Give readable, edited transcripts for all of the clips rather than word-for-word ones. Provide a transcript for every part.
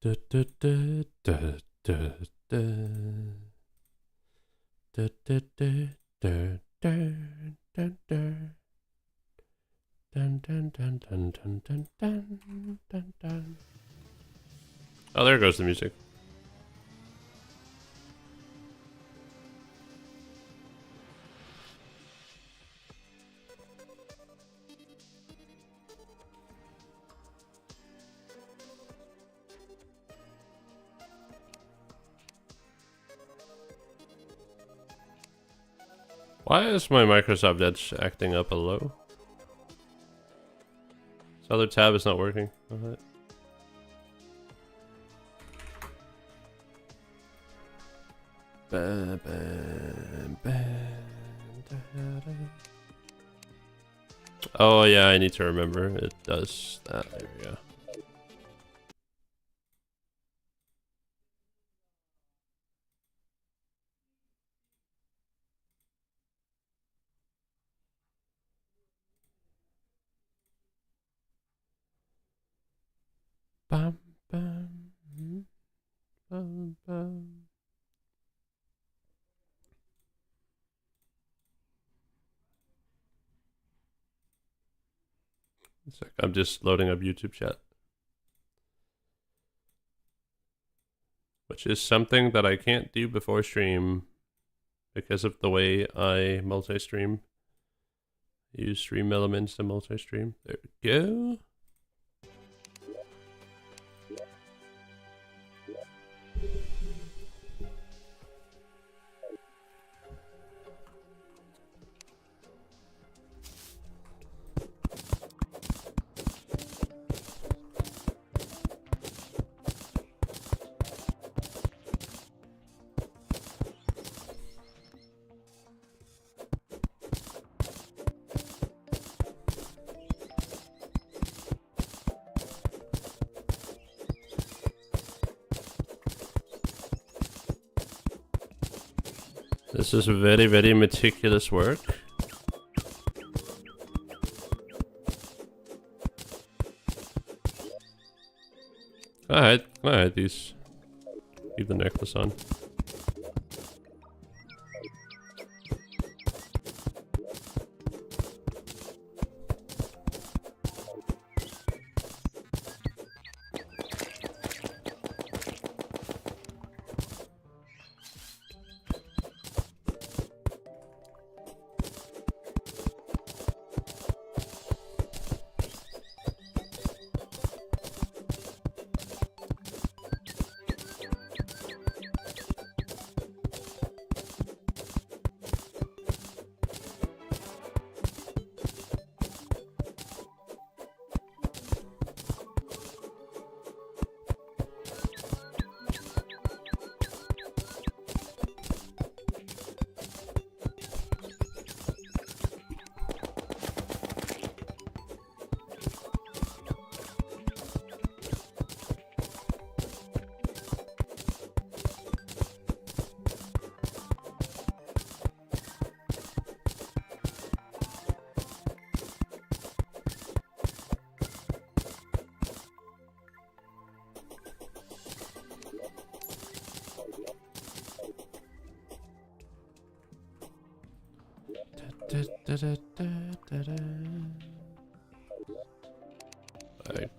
Da, da, da, da, da, da. Da, da, da, da, da, da, da. Dun, dun, dun, dun, dun, dun, dun, dun, dun. Oh, there goes the music. Why is my Microsoft Edge acting up a low? This other tab is not working. Oh yeah, I need to remember. It does that. There we go. Bam, bam, bam, bam. It's like I'm just loading up YouTube chat, which is something that I can't do before stream because of the way I multi-stream. Use stream elements to multi-stream. There we go. This is very, very meticulous work. Can I hide these? Leave the necklace on.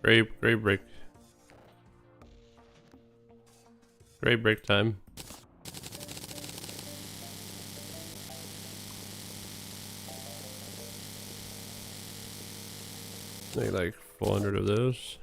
Great break. Great break time. Make like 400 of those.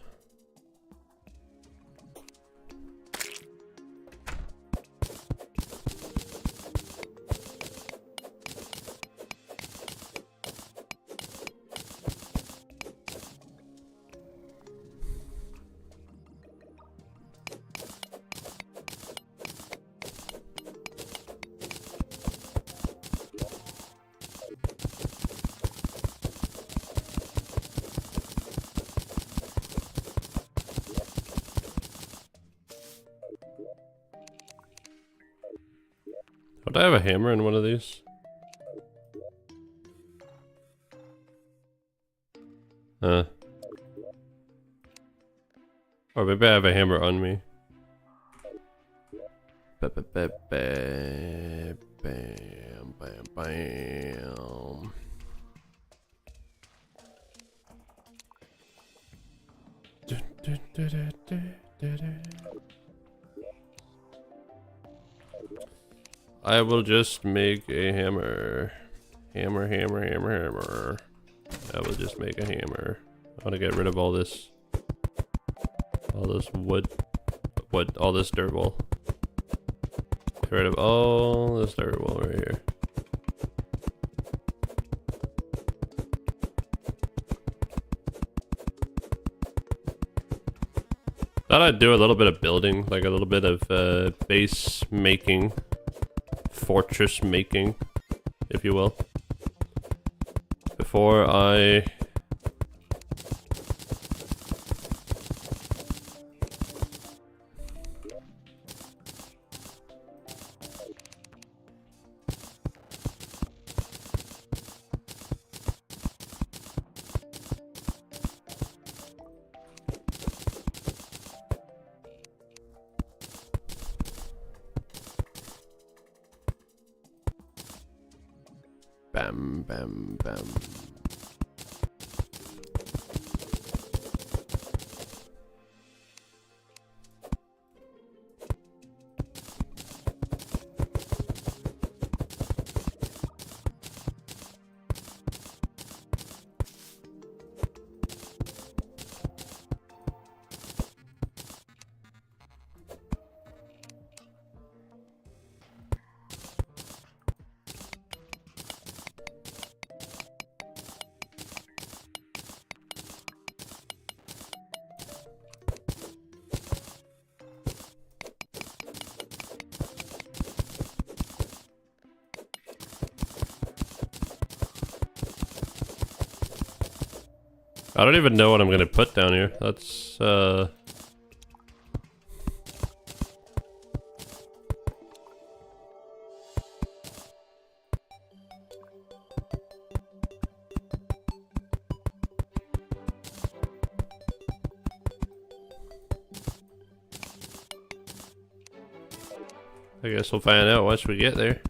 Would I have a hammer in one of these? Or maybe I have a hammer on me. Bam, bam, bam. I will just make a hammer. Hammer, hammer, hammer, hammer. I will just make a hammer. I want to get rid of all this wood, all this dirt wall. Get rid of all this dirt wall right here. Thought I'd do a little bit of building, like a little bit of base making, fortress making, if you will, before I bam, bam, bam. I don't even know what I'm gonna put down here. That's I guess we'll find out once we get there.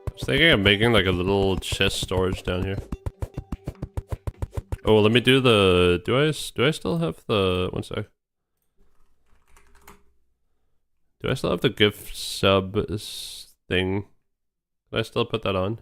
I was thinking of making like a little chest storage down here. Oh, let me do the. Do I still have the? One sec. Do I still have the gift sub thing? Can I still put that on?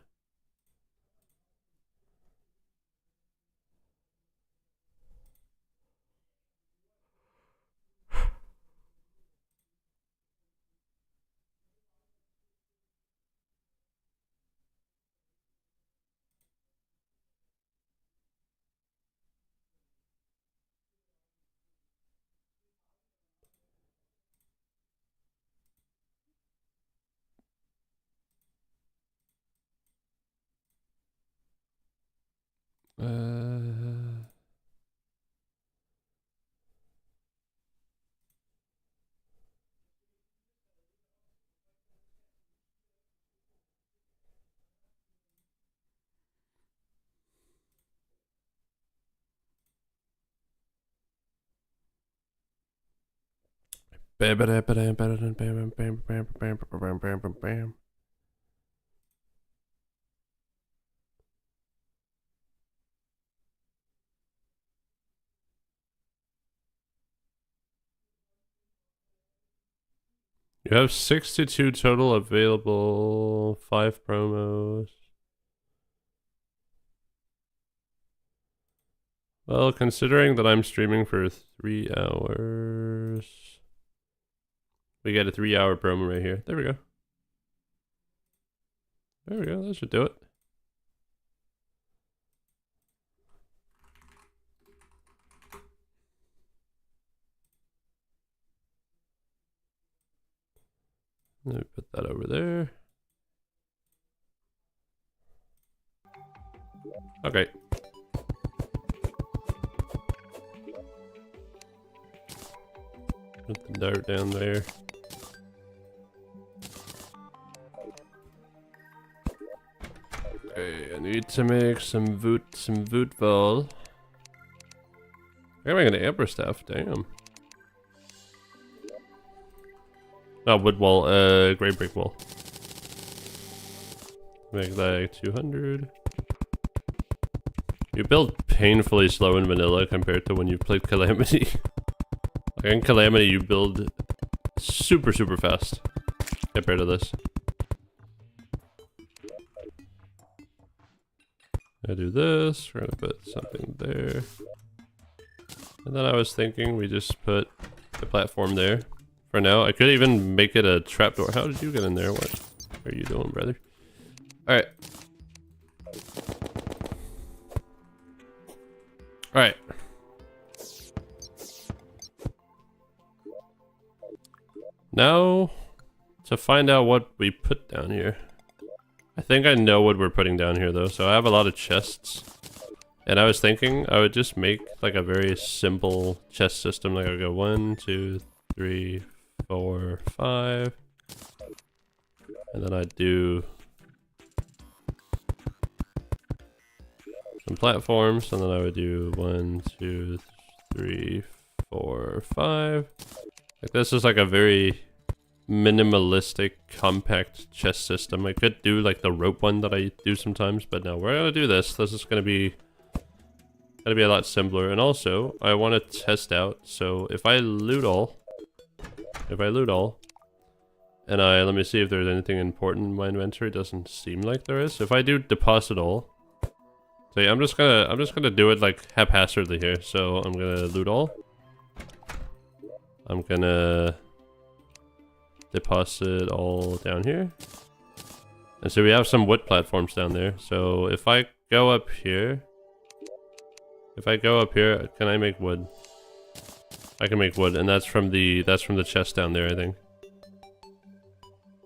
Bam, bam, bam, bam, bam, bam, bam, bam, bam, bam, bam, bam. You have 62 total available, 5 promos. Well, considering that I'm streaming for 3 hours, we get a 3-hour promo right here. There we go. There we go, that should do it. Let me put that over there. Okay. Put the dart down there. Okay, I need to make some vootball. I gotta make an amber staff, damn. Oh, wood wall, gray brick wall. Make that 200. You build painfully slow in vanilla compared to when you played Calamity. Like in Calamity, you build super fast compared to this. I do this, we're gonna put something there. And then I was thinking we just put the platform there. For now, I could even make it a trapdoor. How did you get in there? What are you doing, brother? Alright. Alright. Now, to find out what we put down here. I think I know what we're putting down here though, so I have a lot of chests. And I was thinking I would just make like a very simple chest system. Like I would go 1, 2, 3, 4, 5. And then I'd do some platforms, and then I would do 1, 2, 3, 4, 5. Like this is like a very minimalistic, compact chest system. I could do like the rope one that I do sometimes, but no, we're gonna do this. This is gonna be a lot simpler. And also, I want to test out. So if I loot all, and let me see if there's anything important in my inventory. Doesn't seem like there is. If I do deposit all, so yeah, I'm just gonna do it like haphazardly here. So I'm gonna loot all. I'm gonna deposit all down here. And so we have some wood platforms down there. So if I go up here, can I make wood? I can make wood, and that's from the chest down there, I think.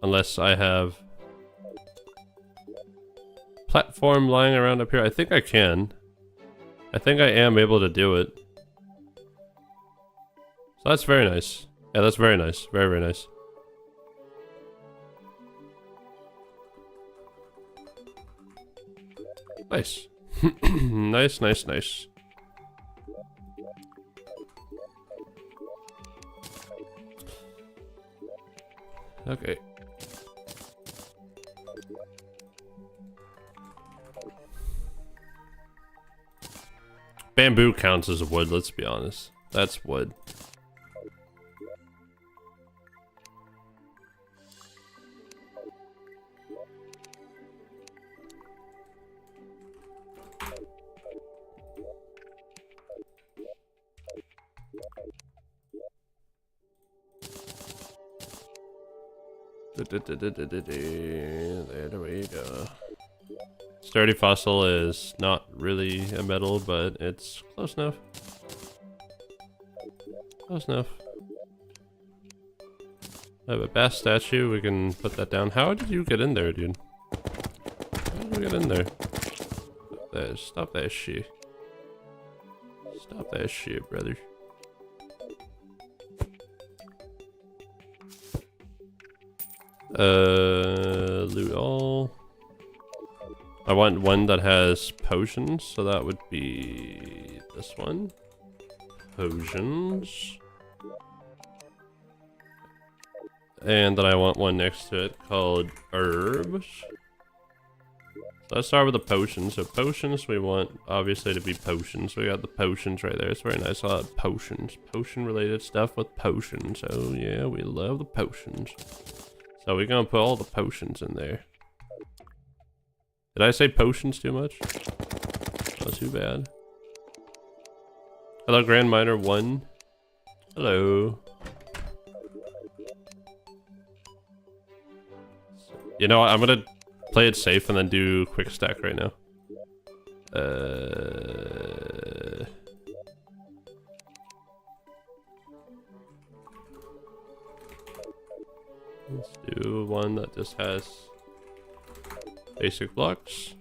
Unless I have platform lying around up here. I think I can. I think I am able to do it. So that's very nice. Yeah, that's very nice. Very nice. Nice. nice. Okay. Bamboo counts as wood, let's be honest. That's wood. There we go. Sturdy fossil is not really a metal, but it's close enough. Close enough. I have a bass statue, we can put that down. How did you get in there, dude? How did you get in there? Stop that shit. Stop that shit, brother. Loot all. I want one that has potions, so that would be this one. Potions. And then I want one next to it called herbs. So let's start with the potions. So potions, we want obviously to be potions. We got the potions right there. It's very nice. A lot of potions. Potion related stuff with potions. Oh yeah, we love the potions. So we're gonna put all the potions in there. Did I say potions too much? Not too bad. Hello, Grand Miner 1. Hello. You know what? I'm gonna play it safe and then do quick stack right now. Let's do one that just has basic blocks.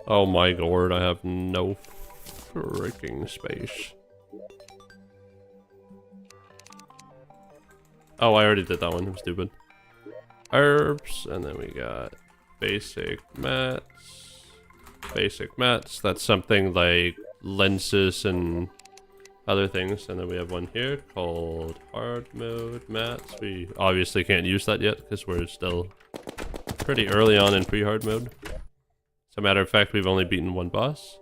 Oh my god, I have no freaking space. Oh, I already did that one. I'm stupid. Herbs, and then we got basic mats. Basic mats. That's something like lenses and other things. And then we have one here called hard mode mats. We obviously can't use that yet because we're still pretty early on in pre-hard mode. As a matter of fact, we've only beaten one boss.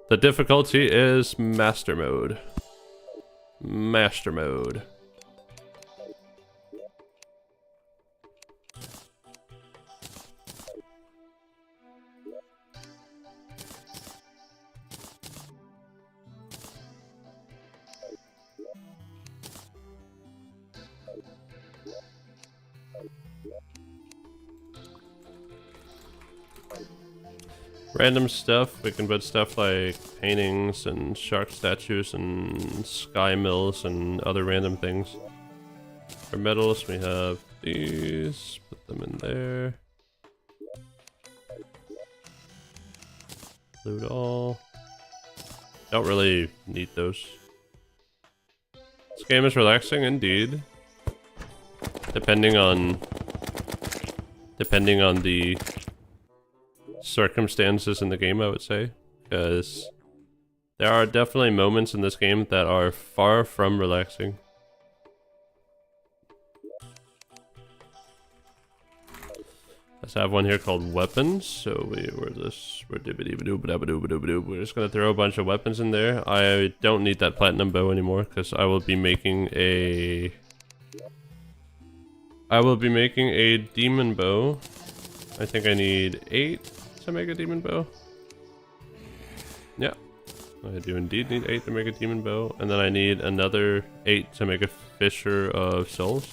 The difficulty is master mode. Master mode. Random stuff, we can put stuff like paintings and shark statues and sky mills and other random things. For metals, we have these, put them in there. Loot all. Don't really need those. This game is relaxing indeed. Depending on the circumstances in the game, I would say, because there are definitely moments in this game that are far from relaxing. Let's have one here called weapons. So we're just gonna throw a bunch of weapons in there. I don't need that platinum bow anymore because I will be making a demon bow. I think I need 8 to make a demon bow. Yeah, I do indeed need 8 to make a demon bow, and then I need another 8 to make a Fisher of Souls.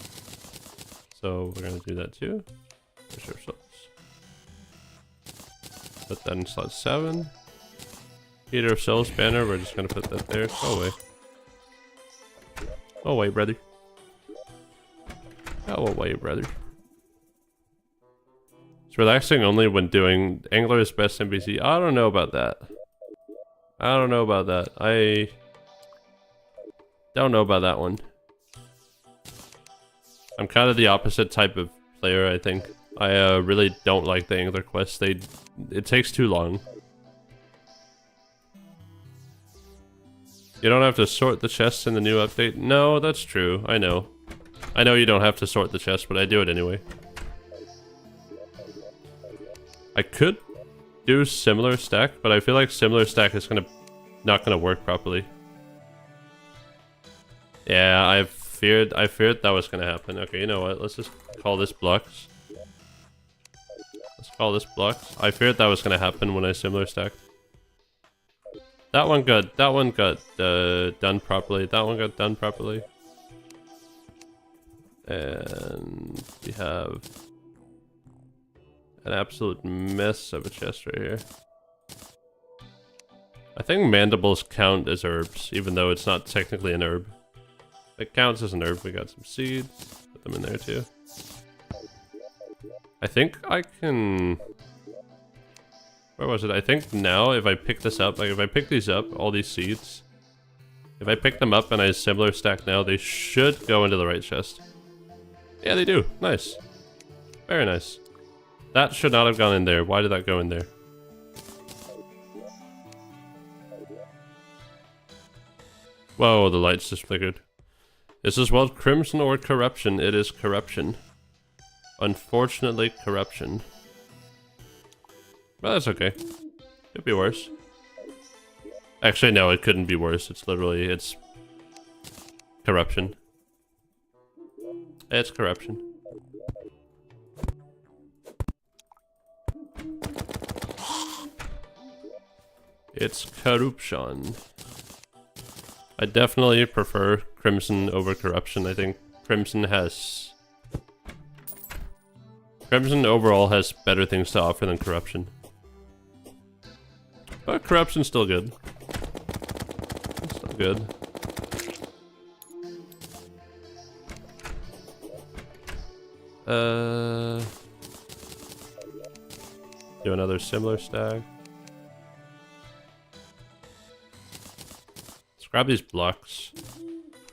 So we're gonna do that too. Fisher of Souls. Put that in slot 7. Eater of Souls banner, we're just gonna put that there. Go away. Go away, brother. Go away, brother. Relaxing only when doing Angler's Best NPC. I don't know about that. I don't know about that. I don't know about that one. I'm kind of the opposite type of player, I think. I really don't like the Angler quests. It takes too long. You don't have to sort the chests in the new update? No, that's true. I know. I know you don't have to sort the chests, but I do it anyway. I could do similar stack, but I feel like similar stack is not gonna work properly. Yeah, I feared that was gonna happen. Okay, you know what? Let's just call this blocks. Let's call this blocks. I feared that was gonna happen when I similar stacked. That one got done properly. That one got done properly. And we have an absolute mess of a chest right here. I think mandibles count as herbs, even though it's not technically an herb. It counts as an herb. We got some seeds. Put them in there too. I think I can... Where was it? I think now if I pick this up, like if I pick these up, all these seeds, if I pick them up and I similar stack now, they should go into the right chest. Yeah, they do. Nice. Very nice. That should not have gone in there. Why did that go in there? Whoa, the lights just flickered. Is this world crimson or corruption? It is corruption. Unfortunately, corruption. Well, that's okay. Could be worse. Actually, no, it couldn't be worse. It's corruption. It's corruption. It's corruption. I definitely prefer Crimson over Corruption. I think Crimson overall has better things to offer than Corruption. But Corruption's still good. It's still good. Do another similar stack. Let's grab these blocks.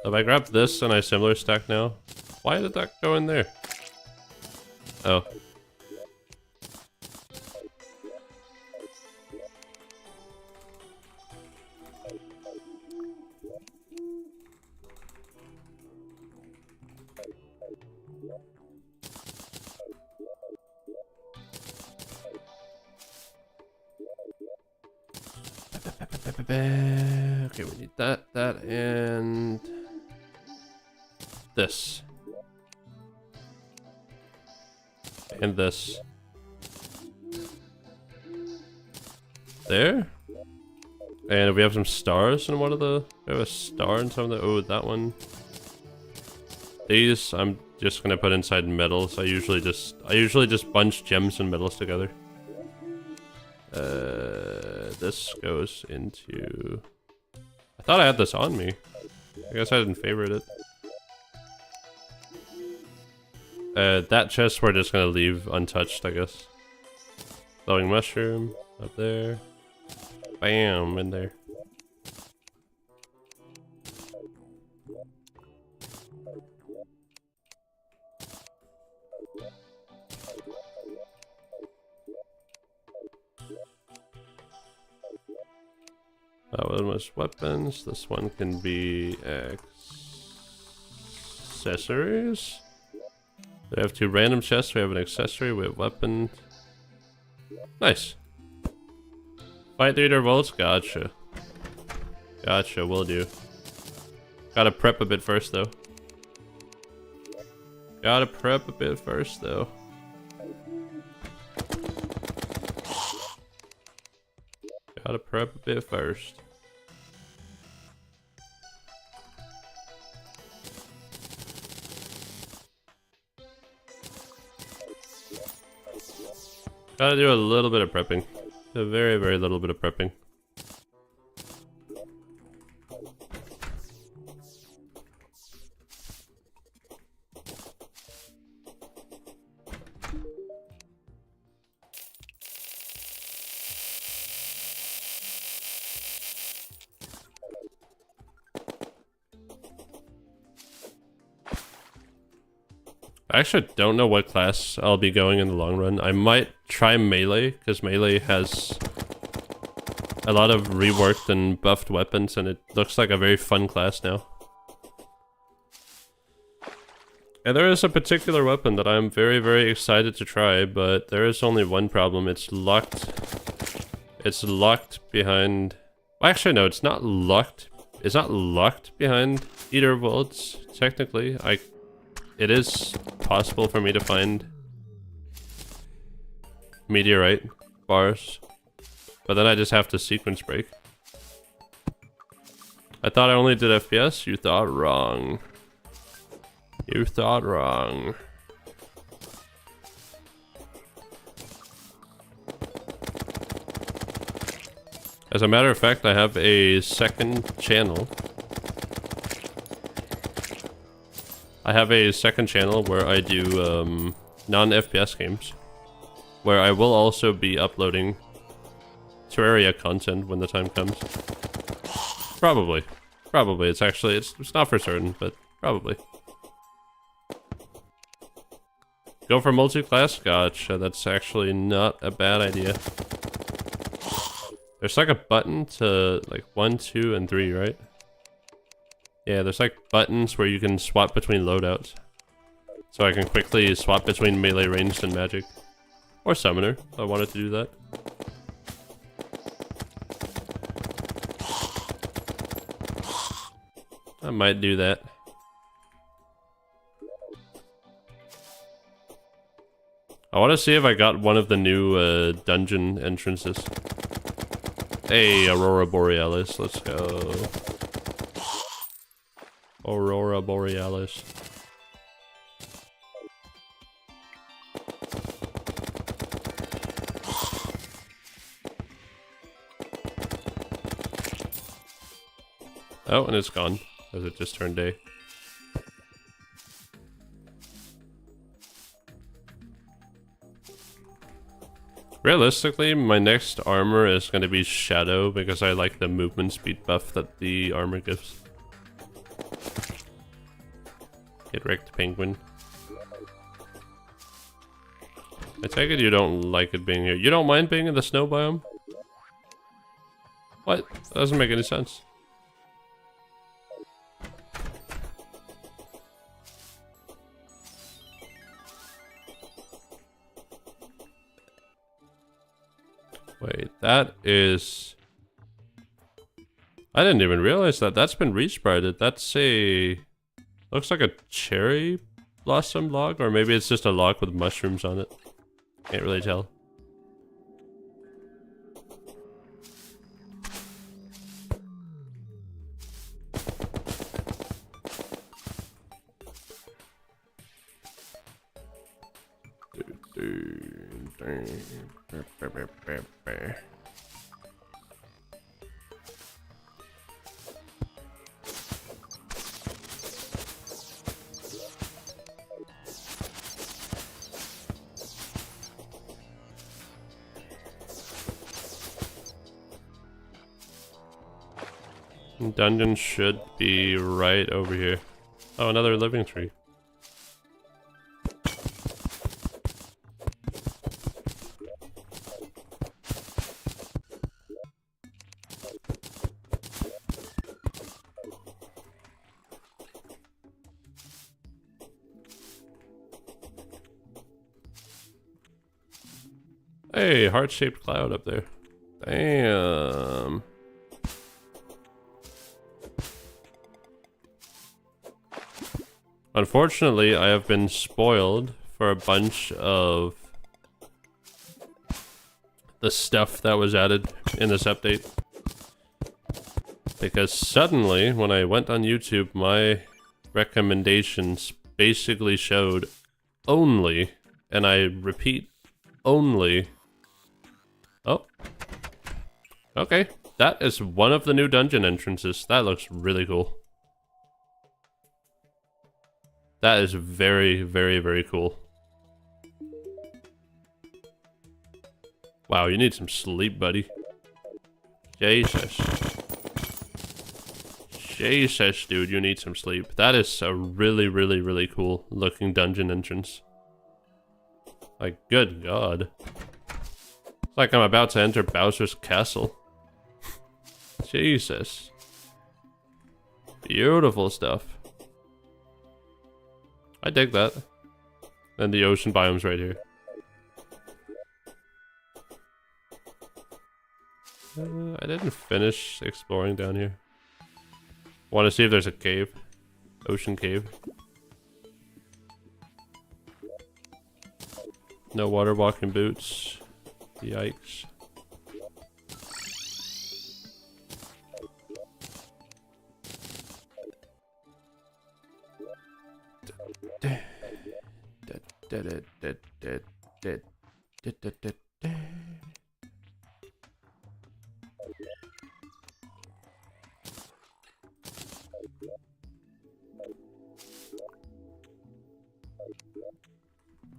If I grab this and I similar stack now, why did that go in there? Oh. Okay, we need that, and this. And this. There? And we have some stars in one of the... We have a star in some of the... Oh, that one. These, I'm just gonna put inside metals. I usually just bunch gems and metals together. This goes into... I thought I had this on me. I guess I didn't favorite it. That chest we're just gonna leave untouched, I guess. Glowing mushroom up there. Bam, in there. That one was weapons. This one can be accessories. We have 2 random chests. We have an accessory. We have weapon. Nice. Fight leader volts. Gotcha. Gotcha. Will do. Gotta prep a bit first, though. Gotta prep a bit first, though. Gotta prep a bit first. Gotta do a little bit of prepping. A very, very little bit of prepping. I actually don't know what class I'll be going in the long run. I might try melee, because melee has a lot of reworked and buffed weapons, and it looks like a very fun class now. And there is a particular weapon that I'm very, very excited to try, but there is only one problem. It's locked. It's locked behind... Well, actually, no, it's not locked. It's not locked behind either vaults, technically. It is possible for me to find meteorite bars, but then I just have to sequence break. I thought I only did FPS. You thought wrong. You thought wrong. As a matter of fact, I have a second channel. I have a second channel where I do non-FPS games, where I will also be uploading Terraria content when the time comes. Probably. Probably. It's actually, it's not for certain, but probably. Go for multi-class? Gotcha, that's actually not a bad idea. There's like a button to like 1, 2, and 3, right? Yeah, there's like buttons where you can swap between loadouts. So I can quickly swap between melee, ranged, and magic. Or summoner, if I wanted to do that. I might do that. I want to see if I got one of the new dungeon entrances. Hey, Aurora Borealis, let's go. Aurora Borealis. Oh, and it's gone, as it just turned day. Realistically, my next armor is going to be Shadow, because I like the movement speed buff that the armor gives. Get wrecked, penguin. I take it you don't like it being here. You don't mind being in the snow biome? What? That doesn't make any sense. Wait, that is... I didn't even realize that. That's been resprouted. That's a... Looks like a cherry blossom log, or maybe it's just a log with mushrooms on it. Can't really tell. Dungeon should be right over here. Oh, another living tree. Hey, heart-shaped cloud up there. Damn. Unfortunately, I have been spoiled for a bunch of the stuff that was added in this update. Because suddenly, when I went on YouTube, my recommendations basically showed only, and I repeat, only... Oh. Okay, that is one of the new dungeon entrances. That looks really cool. That is very, very, very cool. Wow, you need some sleep, buddy. Jesus. Jesus, dude, you need some sleep. That is a really, really, really cool looking dungeon entrance. Like, good God. It's like I'm about to enter Bowser's castle. Jesus. Beautiful stuff. I dig that. And the ocean biome's right here. I didn't finish exploring down here. Want to see if there's a cave. Ocean cave. No water walking boots. Yikes.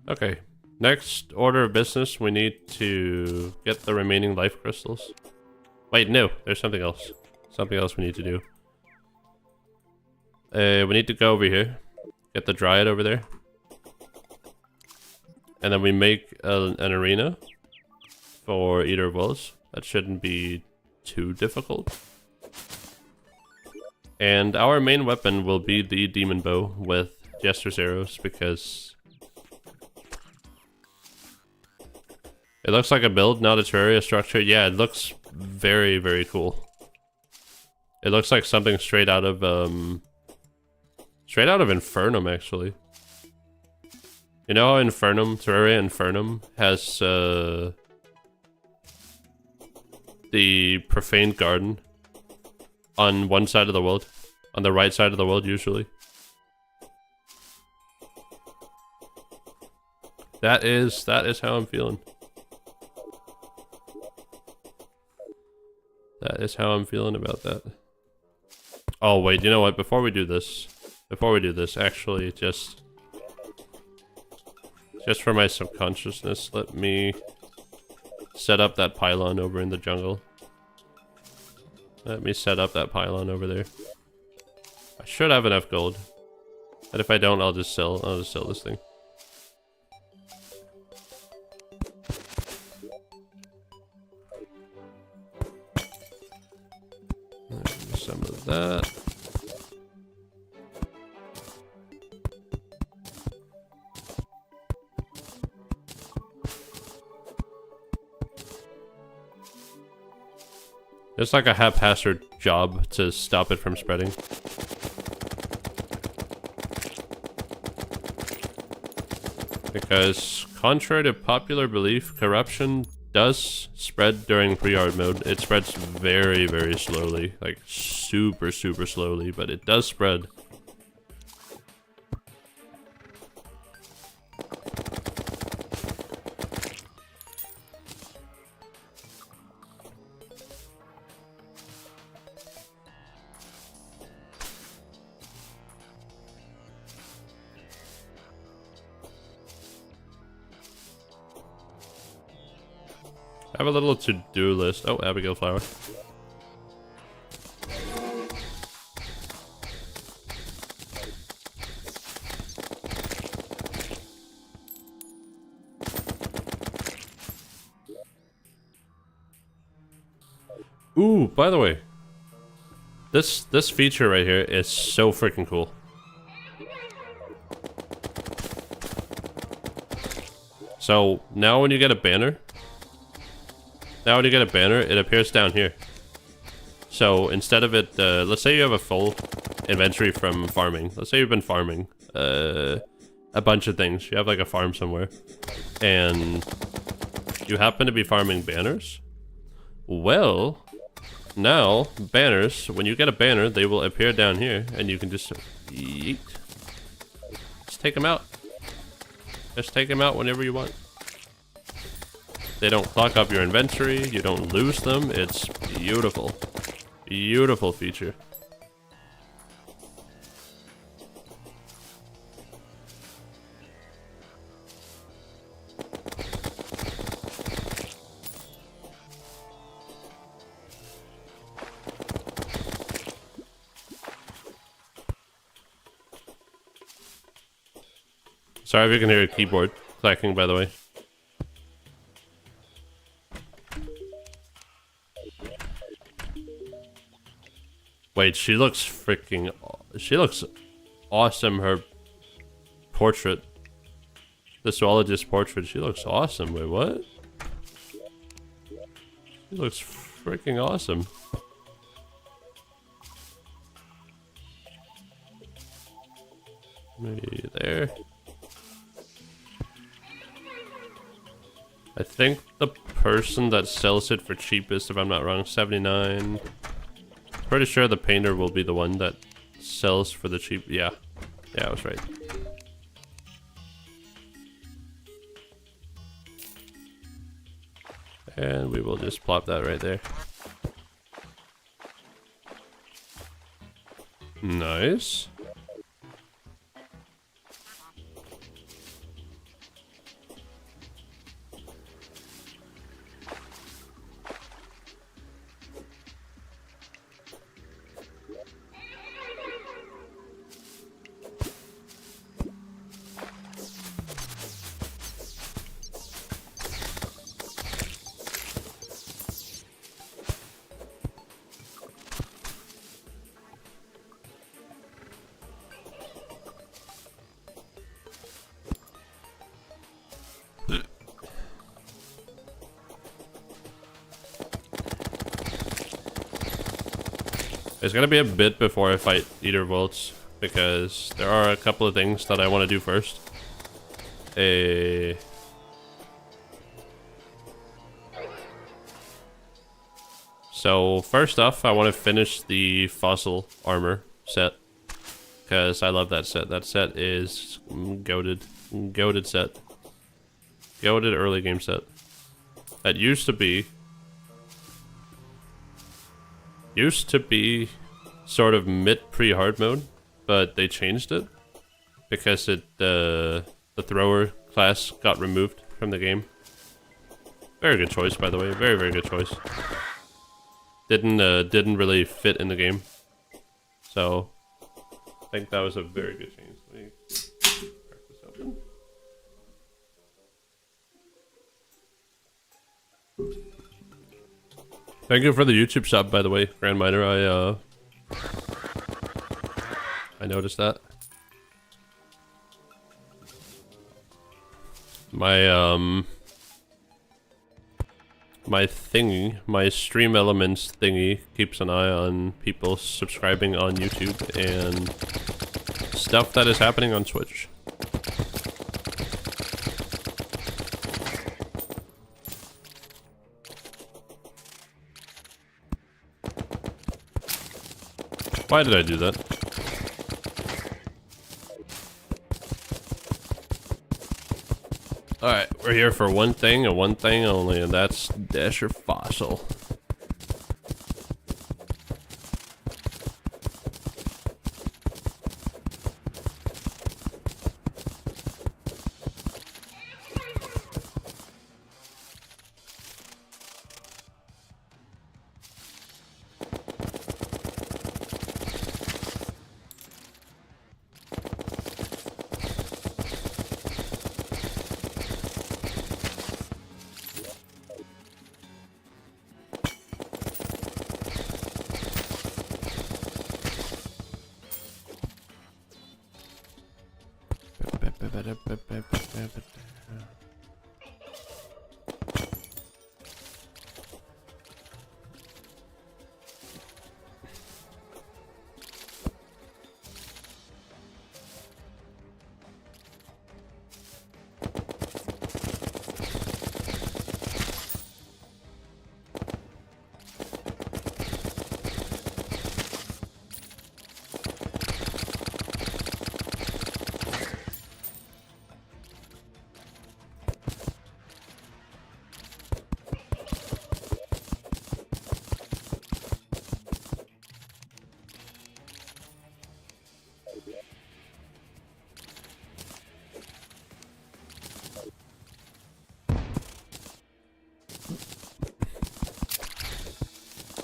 Okay, next order of business, we need to get the remaining life crystals. Wait, no, there's something else. Something else we need to do. We need to go over here. Get the dryad over there. And then we make an arena for Eater of Wills. That shouldn't be too difficult. And our main weapon will be the demon bow with Jester's arrows, because it looks like a build, not a Terraria structure. Yeah, it looks very, very cool. It looks like something straight out of Infernum, actually. You know how Infernum, Terraria Infernum, has the profaned garden on one side of the world, on the right side of the world usually. That is how I'm feeling. That is how I'm feeling about that. Oh wait, you know what? Before we do this, actually, just for my subconsciousness, let me set up that pylon over in the jungle. Let me set up that pylon over there. I should have enough gold. And if I don't, I'll just sell this thing. Some of that. It's like a haphazard job to stop it from spreading. Because, contrary to popular belief, corruption does spread during pre-hard mode. It spreads very, very slowly. Like, super, super slowly, but it does spread. I have a little to-do list. Oh, Abigail flower. Ooh, by the way, this feature right here is so freaking cool. So now when you get a banner, it appears down here. So instead of it, let's say you have a full inventory from farming. Let's say you've been farming a bunch of things. You have like a farm somewhere, and you happen to be farming banners. Well, now banners, when you get a banner, they will appear down here, and you can just yeet. Just take them out. Just take them out whenever you want. They don't clock up your inventory, you don't lose them. It's beautiful. Beautiful feature. Sorry if you can hear a keyboard clacking, by the way. Wait, she looks freaking... She looks awesome, her portrait. The zoologist portrait, she looks awesome. Wait, what? She looks freaking awesome. Maybe there. I think the person that sells it for cheapest, if I'm not wrong, 79. Pretty sure the painter will be the one that sells for the cheap. Yeah, I was right. And we will just plop that right there. Nice. It's gonna be a bit before I fight Eater Volts, because there are a couple of things that I want to do first. So first off, I want to finish the fossil armor set, because I love that set. That set is goated set. Goated early game set. That used to be sort of mid pre-hard mode, but they changed it because the thrower class got removed from the game. Very good choice, by the way. Very, very good choice. Didn't really fit in the game, so I think that was a very good change. Let me crack this open. Thank you for the YouTube sub, by the way, Grand Miner. I noticed that. My my thingy, my Stream Elements thingy, keeps an eye on people subscribing on YouTube and stuff that is happening on Twitch. Why did I do that? Alright, we're here for one thing and one thing only, and that's Dasher Fossil.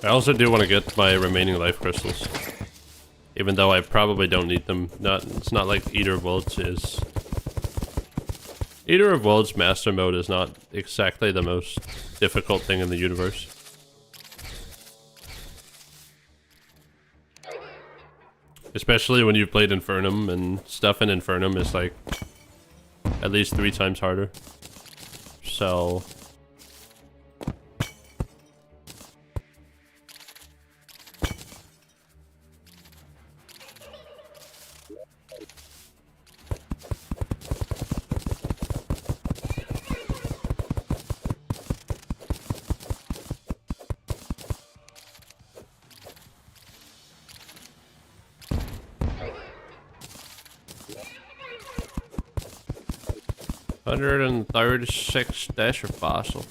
I also do want to get my remaining life crystals, even though I probably don't need them. It's not like Eater of Worlds is. Eater of Worlds Master Mode is not exactly the most difficult thing in the universe. Especially when you've played Infernum, and stuff in Infernum is like at least 3 times harder. So 136 Dasher Fossil.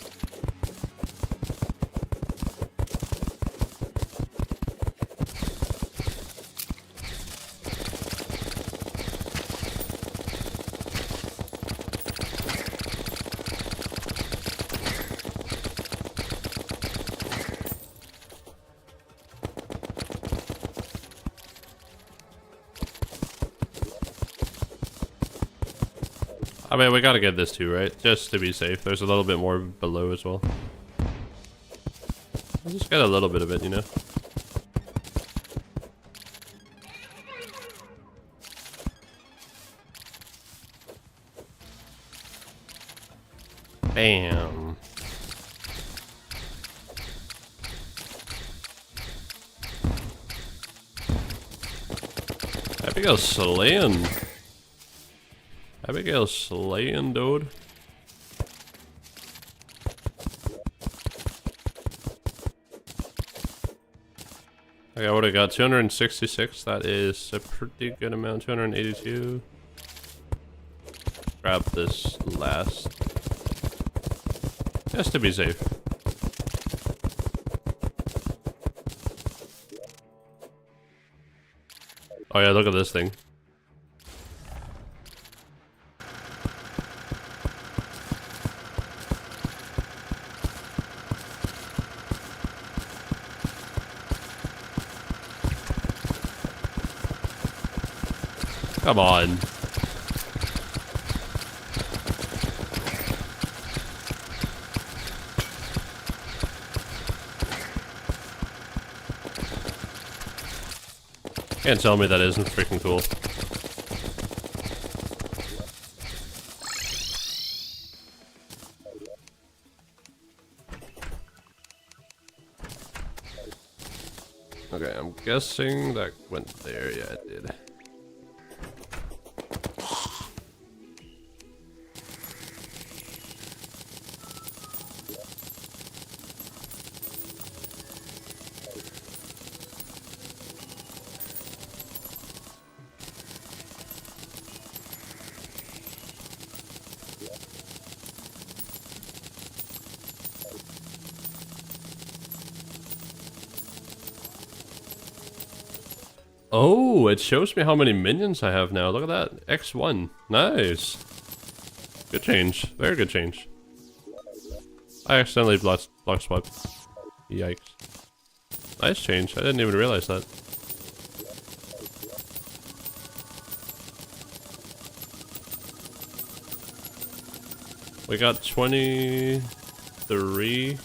I mean, we gotta get this too, right? Just to be safe. There's a little bit more below as well. I'll just get a little bit of it, you know? Bam. Abigail's slaying. Abigail's slaying, dude. Okay, I would've got 266. That is a pretty good amount. 282. Grab this last. Just to be safe. Oh yeah, look at this thing. Come on. Can't tell me that isn't freaking cool. guessing that went there. Yeah, it did. Oh, it shows me how many minions I have now. Look at that. X1. Nice. Good change. Very good change. I accidentally block swiped. Yikes. Nice change. I didn't even realize that. We got 23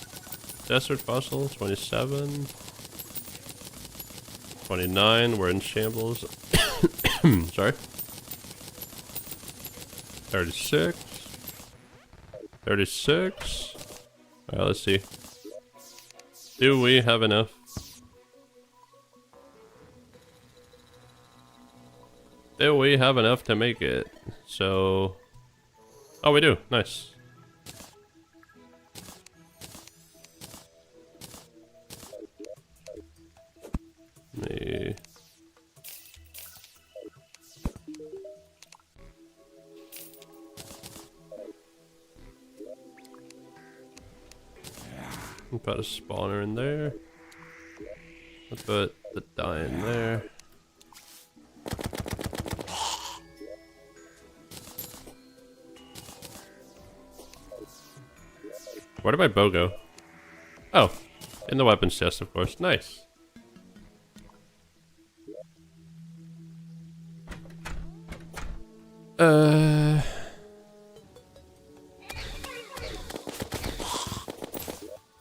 desert fossils, 27. 29, we're in shambles. Sorry. 36. 36. Alright, let's see. Do we have enough? Do we have enough to make it? So... Oh, we do. Nice. Me. Put a spawner in there. Let's put the dye in there. Where did my bow go? Oh, in the weapons chest, of course. Nice. Uh...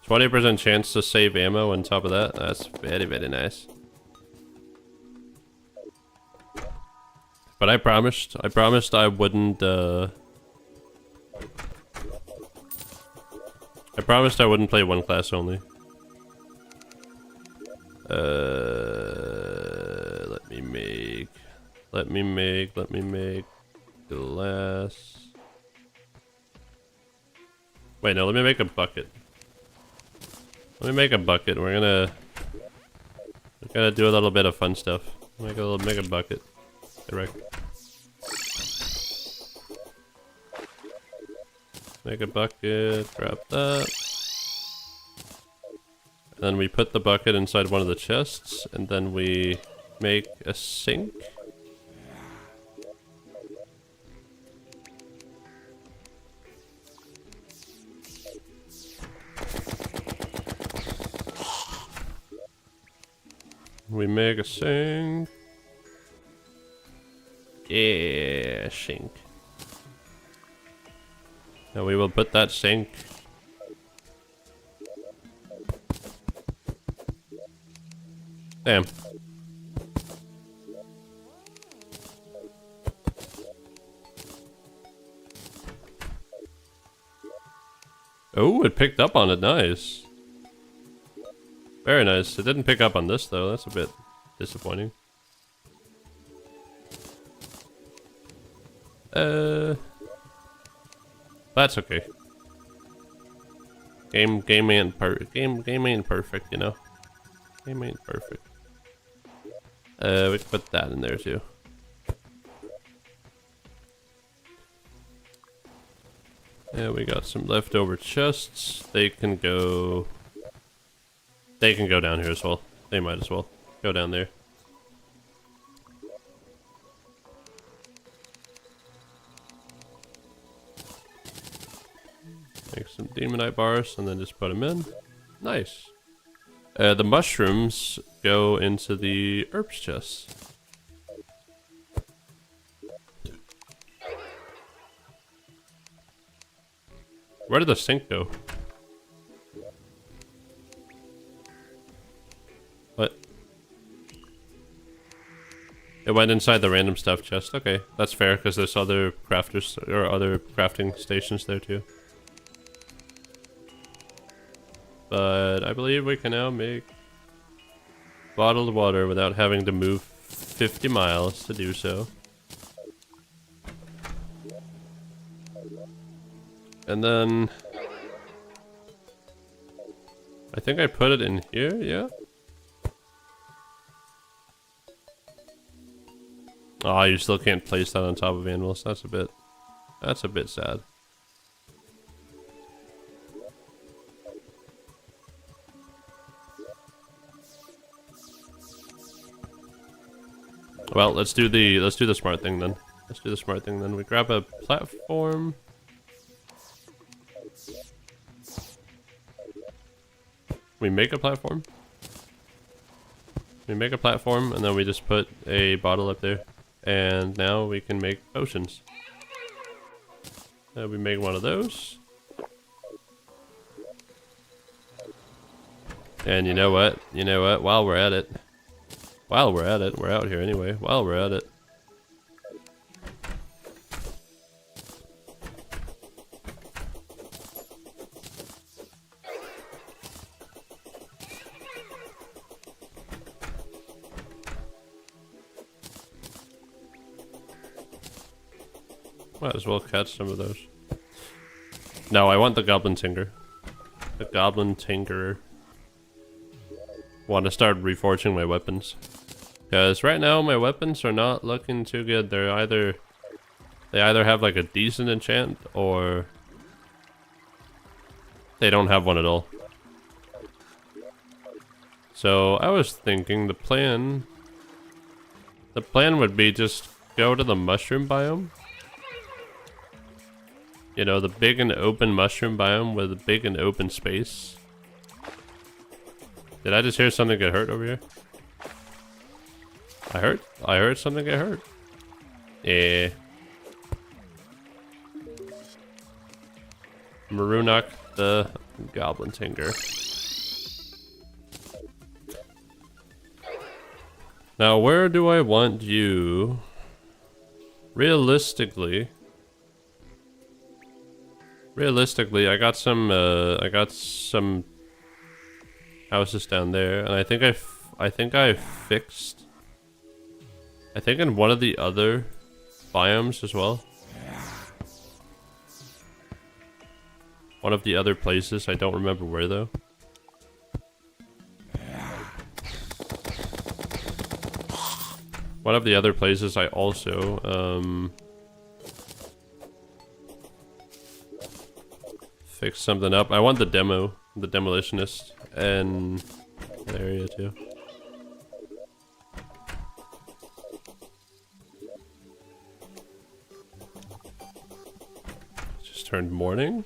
20% chance to save ammo on top of that. That's very, very nice. But I promised I wouldn't, I promised I wouldn't play one class only. Let me make glass. Wait, no, let me make a bucket. Let me make a bucket. We're gonna do a little bit of fun stuff. Make a bucket. Correct. Make a bucket, grab that. And then we put the bucket inside one of the chests, and then we make a sink. We make a sink. Yeah, sink. Now we will put that sink. Damn. Oh, it picked up on it. Nice. Very nice. It didn't pick up on this though. That's a bit disappointing. That's okay. Game ain't perfect, you know. Game ain't perfect. We can put that in there too. Yeah, we got some leftover chests. They can go down here as well. They might as well go down there. Make some demonite bars and then just put them in. Nice. The mushrooms go into the herbs chest. Where did the sink go? What? It went inside the random stuff chest. Okay, that's fair because there's other crafters or other crafting stations there too. But I believe we can now make bottled water without having to move 50 miles to do so. And then I think I put it in here, yeah. Oh, you still can't place that on top of animals. That's a bit sad. Well, let's do the smart thing then. Let's do the smart thing then. We grab a platform. We make a platform. We make a platform and then we just put a bottle up there. And now we can make potions. We make one of those. And you know what? You know what? While we're at it, we're out here anyway. While we're at it. Might as well catch some of those. No, I want the Goblin Tinker. The Goblin Tinkerer. Want to start reforging my weapons. Because right now my weapons are not looking too good. They either have like a decent enchant or they don't have one at all. So I was thinking the plan would be just go to the mushroom biome. You know, the big and open mushroom biome with a big and open space. Did I just hear something get hurt over here? I heard something get hurt. Yeah. Marunok the Goblin Tinker. Now, where do I want you? Realistically, I got some houses down there, and I think I fixed. I think in one of the other biomes as well. One of the other places, I don't remember where though. One of the other places I also fixed something up. I want the demolitionist, and the area too. Just turned morning.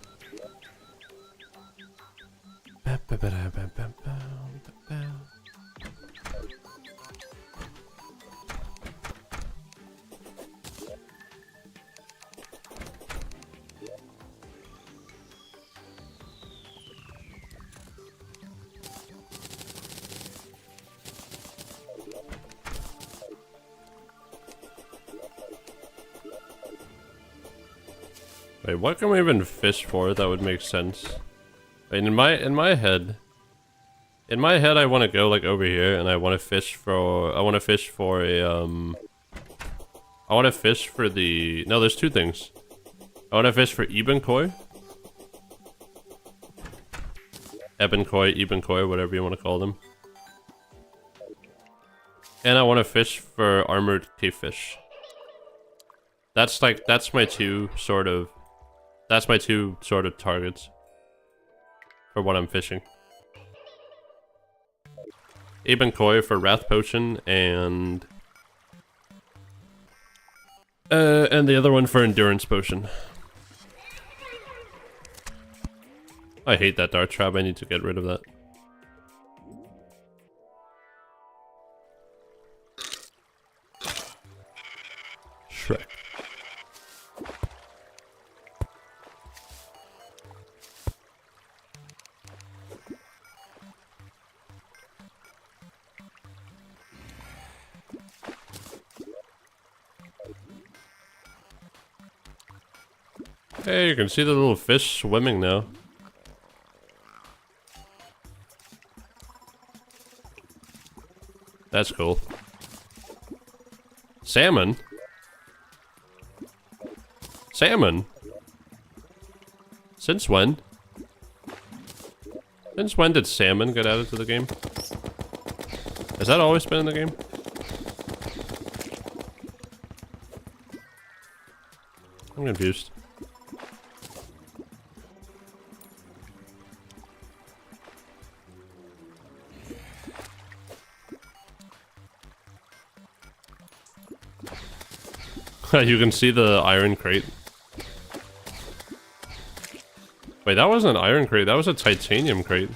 Wait, what can we even fish for that would make sense? I mean, in my head, I want to go like over here, and I want to fish for the. No, there's two things. I want to fish for Ebenkoi, Ebenkoi, whatever you want to call them. And I want to fish for armored cavefish. That's my two sort of targets for what I'm fishing. Ebenkoi for Wrath Potion and the other one for Endurance Potion. I hate that dart trap. I need to get rid of that. Shrek. Hey, you can see the little fish swimming now. That's cool. Salmon? Salmon? Since when? Since when did salmon get added to the game? Has that always been in the game? I'm confused. You can see the iron crate. Wait, that wasn't an iron crate, that was a titanium crate.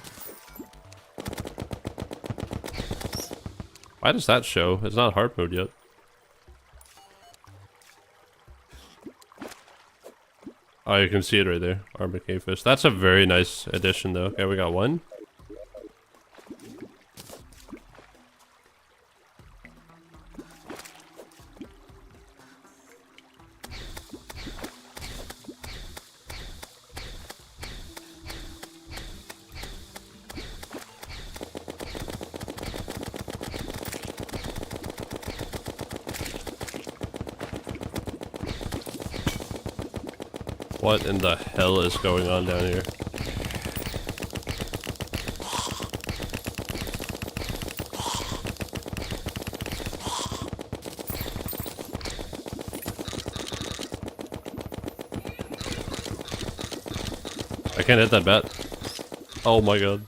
Why does that show? It's not hard mode yet. Oh, you can see it right there. Armored cavefish. That's a very nice addition though. Okay, we got one. What in the hell is going on down here? I can't hit that bat. Oh my god.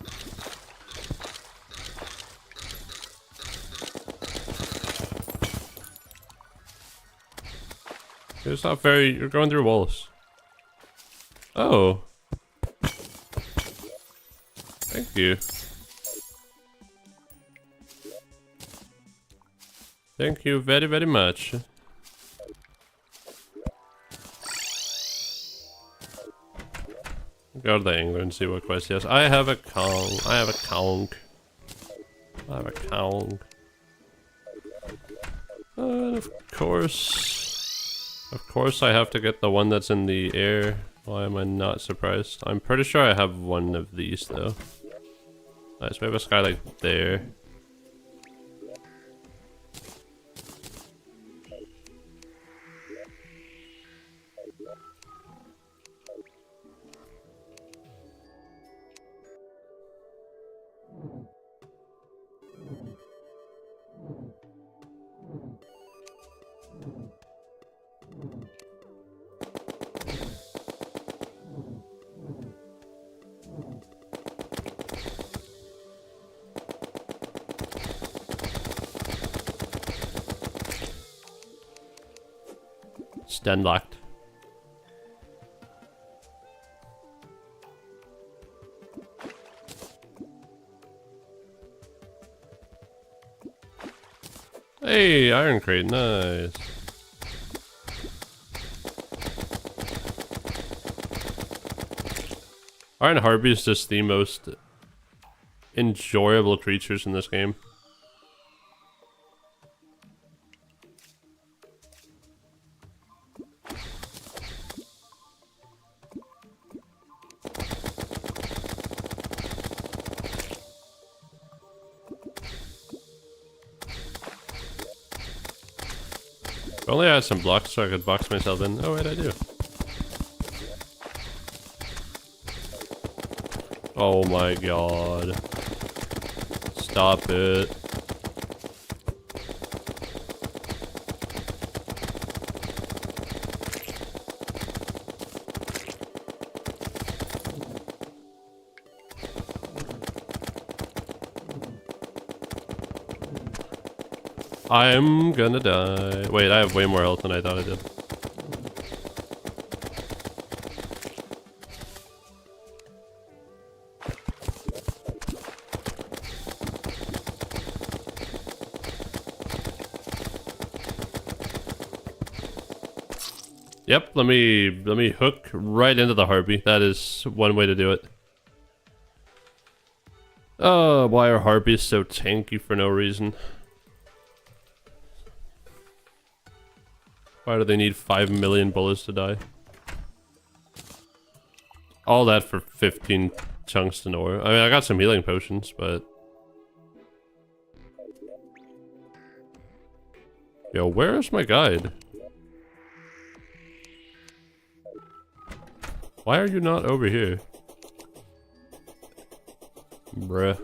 It's not very... You're going through walls. Oh. Thank you. Thank you very, very much. Go to the angler and see what quest he has. I have a Kong. I have a Kong. I have a Kong. And of course I have to get the one that's in the air. Why am I not surprised? I'm pretty sure I have one of these though. Nice, we have a skylight there. Stand locked. Hey, iron crate, nice. Aren't harpies just the most enjoyable creatures in this game? If only I had some blocks so I could box myself in. Oh wait, I do. Oh my god. Stop it. I'm gonna die. Wait, I have way more health than I thought I did. Yep, let me hook right into the harpy. That is one way to do it. Oh, why are harpies so tanky for no reason? Why do they need 5 million bullets to die? All that for 15 tungsten ore. I mean, I got some healing potions, but... Yo, where is my guide? Why are you not over here? Bruh.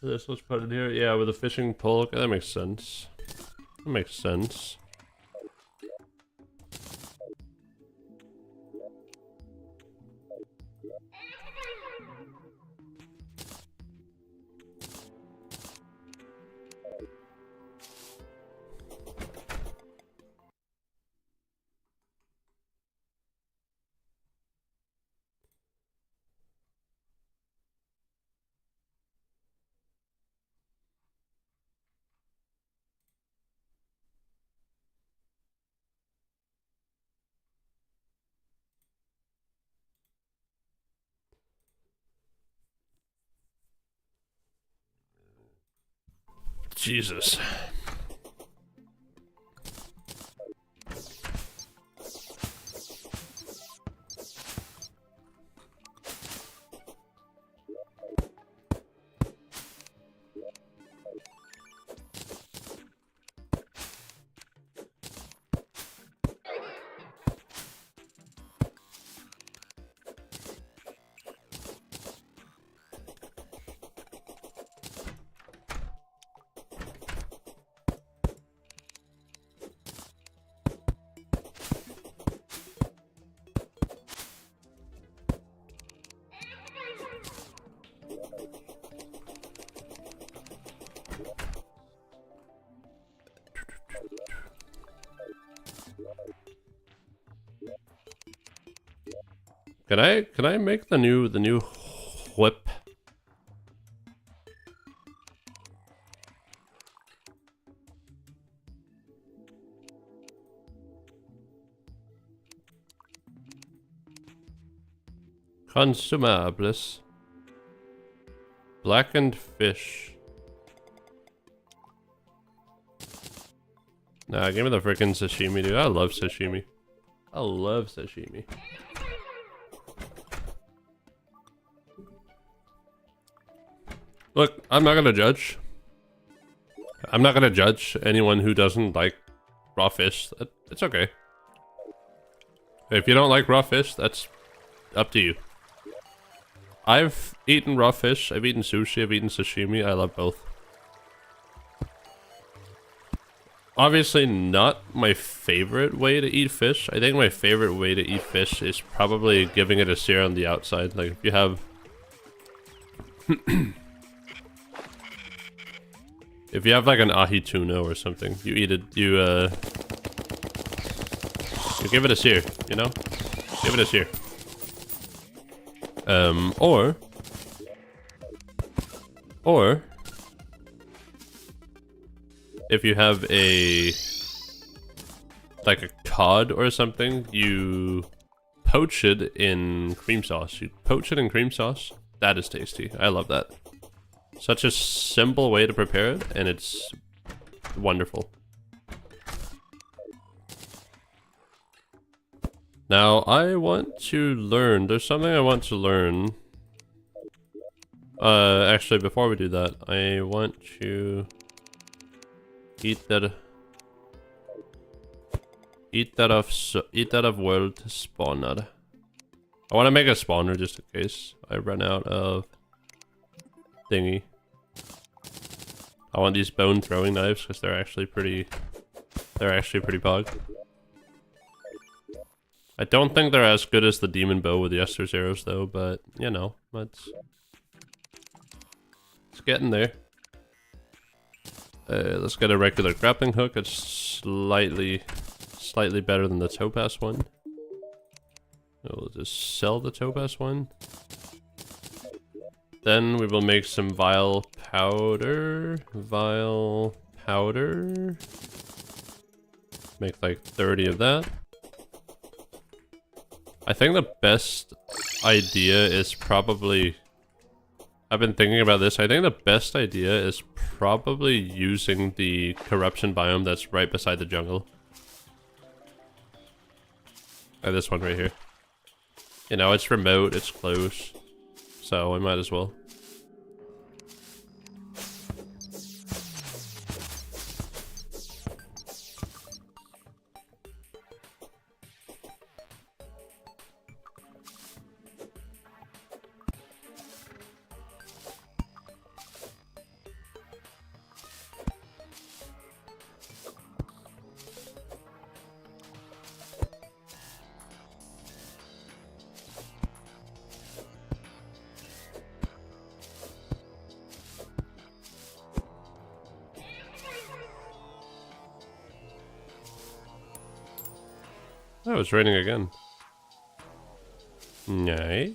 This was put in here. Yeah, with a fishing pole. Okay, that makes sense. That makes sense. Jesus. Can I make the new whip? Consumables. Blackened fish. Nah, give me the frickin' sashimi, dude. I love sashimi. I love sashimi. Look, I'm not gonna judge. I'm not gonna judge anyone who doesn't like raw fish. It's okay. If you don't like raw fish, that's up to you. I've eaten raw fish, I've eaten sushi, I've eaten sashimi. I love both. Obviously not my favorite way to eat fish. I think my favorite way to eat fish is probably giving it a sear on the outside. Like if you have... if you have like an ahi tuna or something, you eat it, you give it a sear, you know? Give it a sear. Or if you have like a cod or something, you poach it in cream sauce. You poach it in cream sauce. That is tasty. I love that. Such a simple way to prepare it, and it's wonderful. Now, I want to learn. There's something I want to learn. Actually, before we do that, I want to eat that of world spawner. I want to make a spawner just in case I run out of thingy. I want these bone throwing knives because they're actually pretty pog. I don't think they're as good as the demon bow with the Esther's arrows though, but you know, it's getting there. Let's get a regular grappling hook. It's slightly better than the topaz one. We'll just sell the topaz one. Then we will make some vile powder. Make like 30 of that. I think the best idea is probably... I've been thinking about this. I think the best idea is probably using the corruption biome that's right beside the jungle. Like this one right here. You know, it's remote, it's close. So I might as well. Oh, it's raining again. Nice.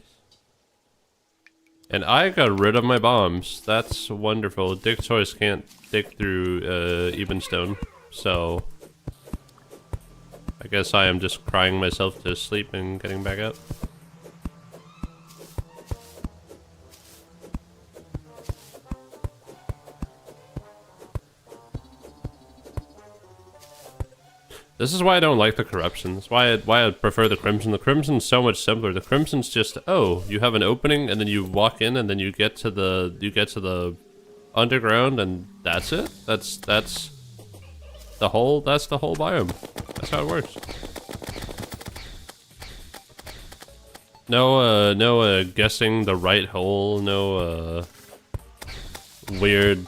And I got rid of my bombs. That's wonderful. Dick Toys can't dig through even stone, so I guess I am just crying myself to sleep and getting back up. This is why I don't like the corruption. That's why I prefer the crimson. The crimson's so much simpler. The crimson's just, oh, you have an opening and then you walk in and then you get to the underground and that's it. That's the whole biome. That's how it works. No guessing the right hole, no weird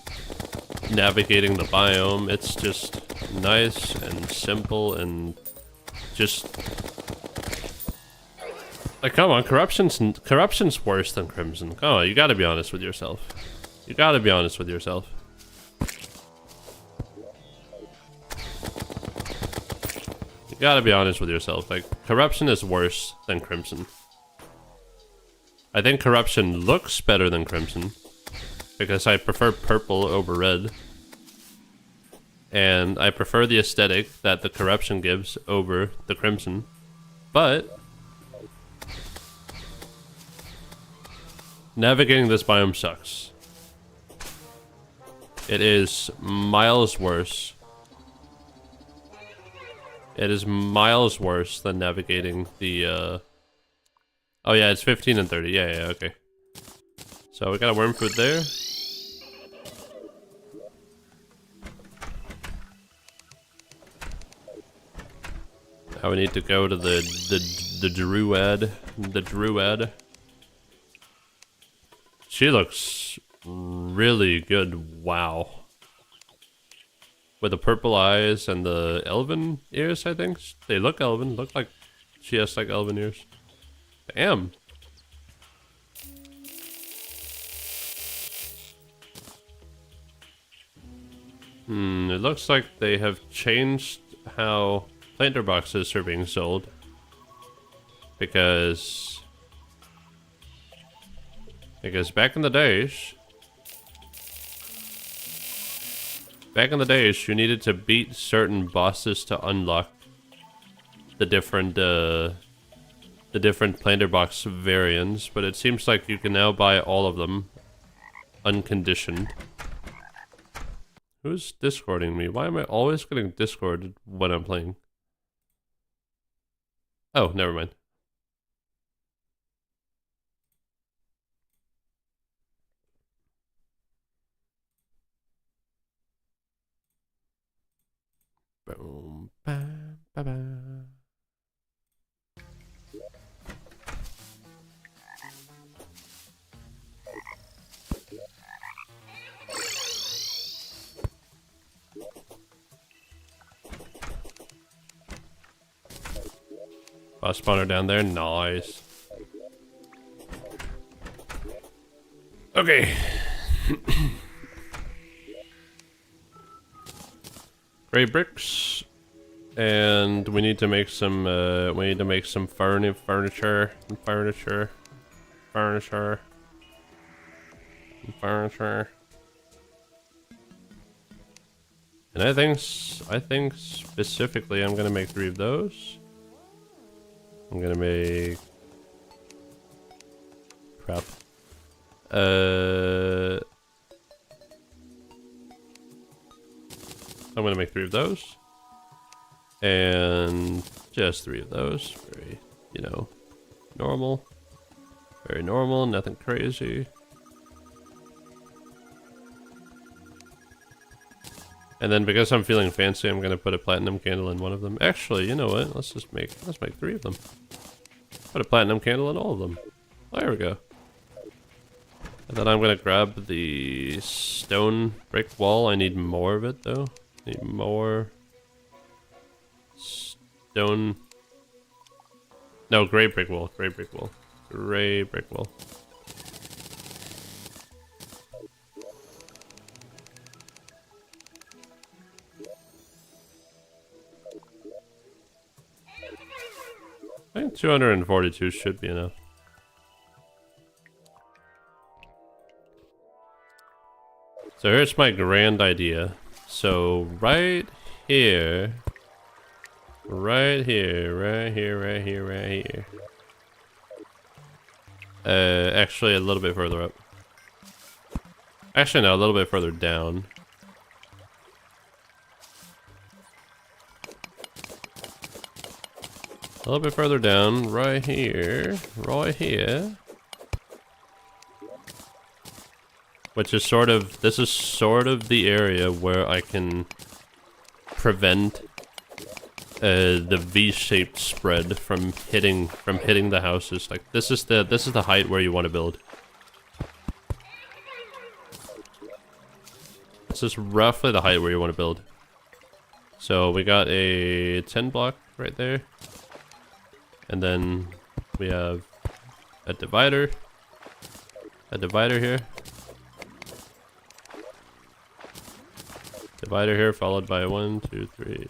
navigating the biome. It's just nice and simple and just like, come on, corruption's worse than crimson. Come on, you gotta be honest with yourself. You gotta be honest with yourself. You gotta be honest with yourself. Like, corruption is worse than crimson. I think corruption looks better than crimson because I prefer purple over red. And I prefer the aesthetic that the corruption gives over the crimson. But navigating this biome sucks. It is miles worse. It is miles worse than navigating the oh yeah, it's 15 and 30. Yeah, okay. So we got a worm food there. Now we need to go to the druid. The druid. She looks really good. Wow. With the purple eyes and the elven ears, I think. They look elven. Look like she has like elven ears. Damn. It looks like they have changed how planter boxes are being sold. Because back in the days you needed to beat certain bosses to unlock the different planter box variants, but it seems like you can now buy all of them unconditioned. Who's discording me? Why am I always getting discorded when I'm playing? Oh, never mind. Boom, ba, ba, ba. Boss spawner down there, nice. Okay. Gray bricks, and we need to make some. Furniture. And I think specifically, I'm gonna make 3 of those. I'm gonna make crap. I'm gonna make 3 of those. And just 3 of those. Very, normal. Very normal, nothing crazy. And then because I'm feeling fancy, I'm gonna put a platinum candle in one of them. Actually, you know what? Let's make 3 of them. Put a platinum candle in all of them. There we go. And then I'm gonna grab the stone brick wall. I need more of it though. Need more stone. No, gray brick wall. Gray brick wall. Gray brick wall. think 242 should be enough. So here's my grand idea. So right here, right here, right here, right here, right here. Actually a little bit further up. Actually no, a little bit further down. A little bit further down, right here, right here. Which is sort of, this is sort of the area where I can prevent the V-shaped spread from hitting the houses. Like this is the height where you want to build. This is roughly the height where you want to build. So we got a 10 block right there. And then we have a divider here. Divider here, followed by 1, 2, 3,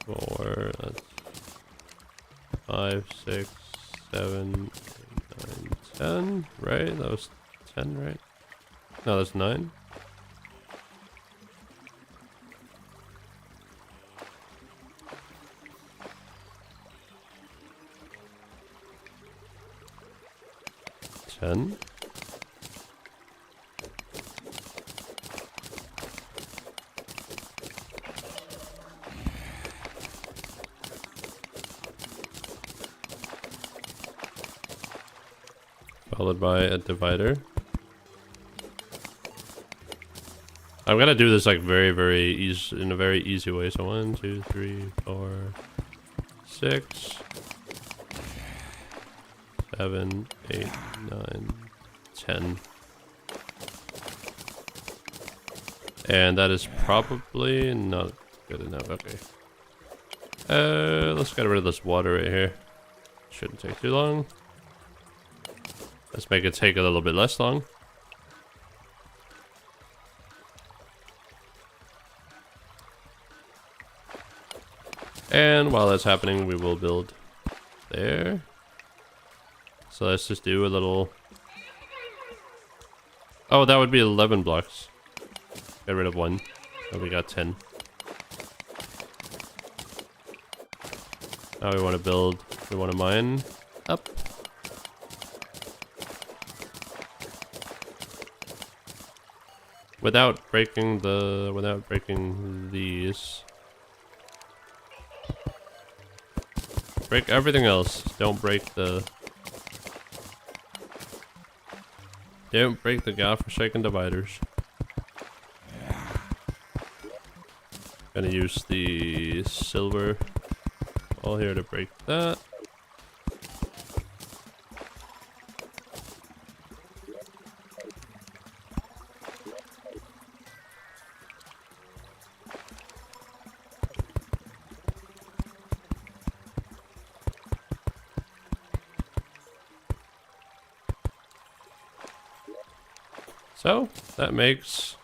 4, that's 5, 6, 7, 8, 9, 10, right? That was 10, right? No, that's 9. Followed by a divider. I'm gonna do this like very easy, in a very easy way. So 1, 2, 3, 4, 6, 7, 8, 9, 10. And that is probably not good enough. Okay. Let's get rid of this water right here. Shouldn't take too long. Let's make it take a little bit less long. And while that's happening, we will build there. So let's just do a little... Oh, that would be 11 blocks. Get rid of 1. Oh, we got 10. Now we want to build, we want to mine up. Without breaking these. Break everything else. Don't break the godforsaken dividers. Gonna use the silver all here to break that. So that makes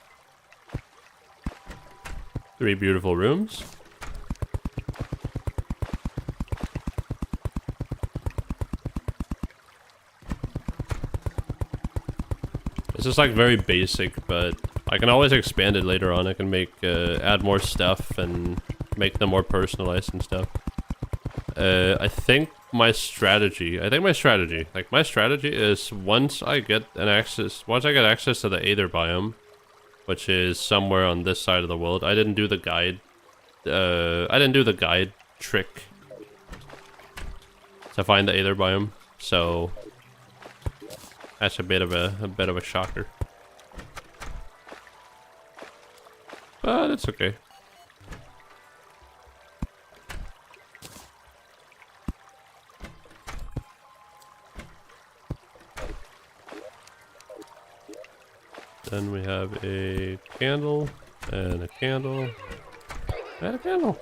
3 beautiful rooms. This is like very basic, but I can always expand it later on. I can make add more stuff and make them more personalized and stuff. I think my strategy is once I get access to the Aether biome, which is somewhere on this side of the world. I didn't do the guide. I didn't do the guide trick to find the Aether biome, so that's a bit of a shocker. But it's okay. Then we have a candle, and a candle, and a candle.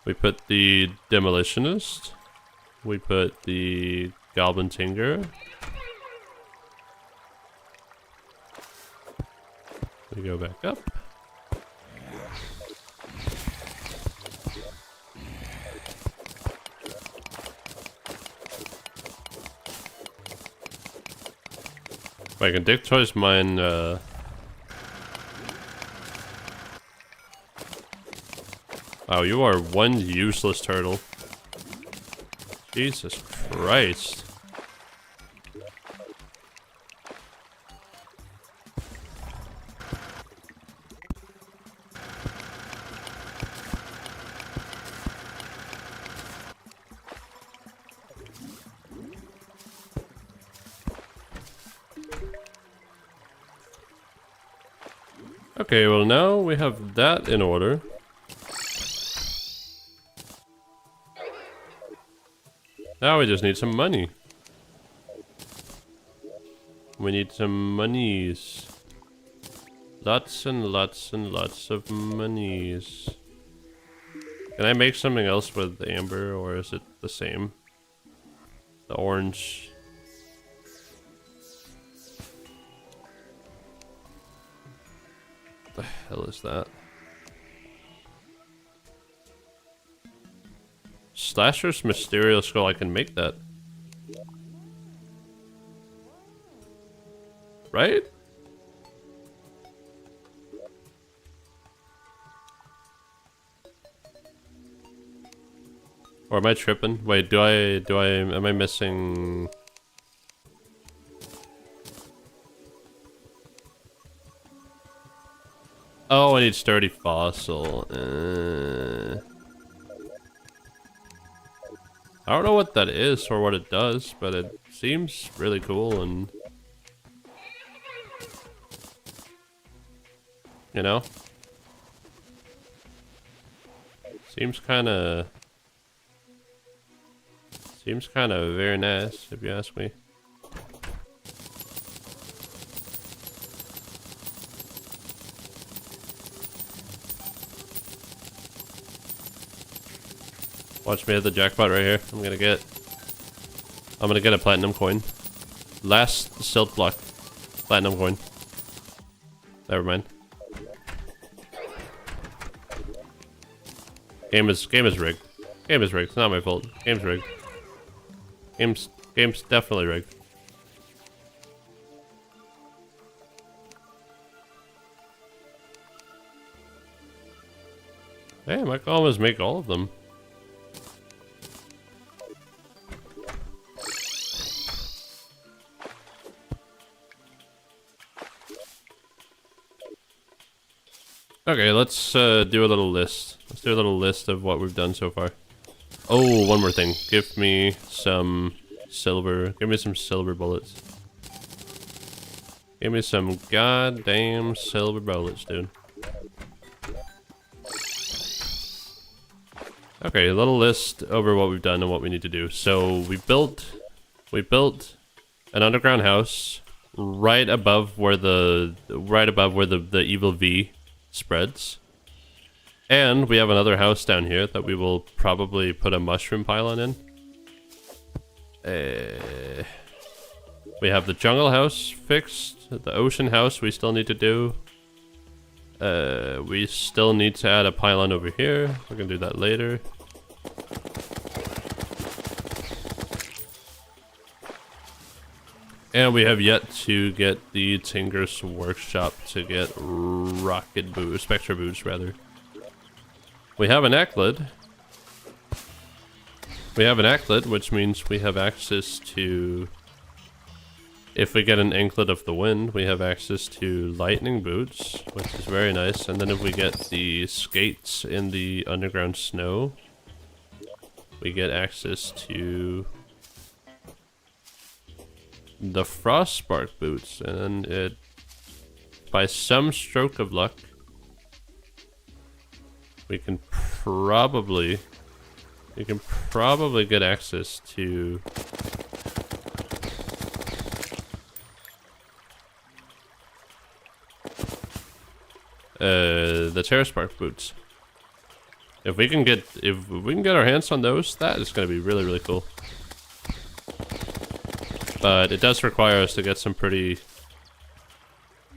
We put the Demolitionist. We put the Goblin Tinker. We go back up. I can dig towards mine, Wow, you are one useless turtle. Jesus Christ. Okay, well now we have that in order. Now we just need some money. We need some monies. Lots and lots and lots of monies. Can I make something else with the amber, or is it the same? The orange. What the hell is that? Slasher's Mysterio Skull, I can make that. Right? Or am I tripping? Wait, am I missing? Oh, I need sturdy fossil. I don't know what that is or what it does, but it seems really cool and... You know? Seems kinda very nice, if you ask me. Watch me hit the jackpot right here. I'm gonna get a platinum coin. Last silt block. Platinum coin. Never mind. Game is rigged. Game is rigged. It's not my fault. Game's rigged. Game's definitely rigged. Damn, I can almost make all of them. Okay, let's do a little list. Let's do a little list of what we've done so far. Oh, one more thing. Give me some silver. Give me some silver bullets. Give me some goddamn silver bullets, dude. Okay, a little list over what we've done and what we need to do. So we built an underground house right above where the evil V spreads. And we have another house down here that we will probably put a mushroom pylon in. We have the jungle house fixed. The ocean house we still need to do. We still need to add a pylon over here. We're gonna do that later. And we have yet to get the Tinker's Workshop to get rocket boots, Spectra boots rather. We have an anklet. We have an anklet, which means we have access to... If we get an anklet of the wind, we have access to lightning boots, which is very nice. And then if we get the skates in the underground snow, we get access to the Frostspark boots. And it, by some stroke of luck, we can probably get access to the Terraspark boots. If we can get our hands on those, that is going to be really, really cool. But it does require us to get some pretty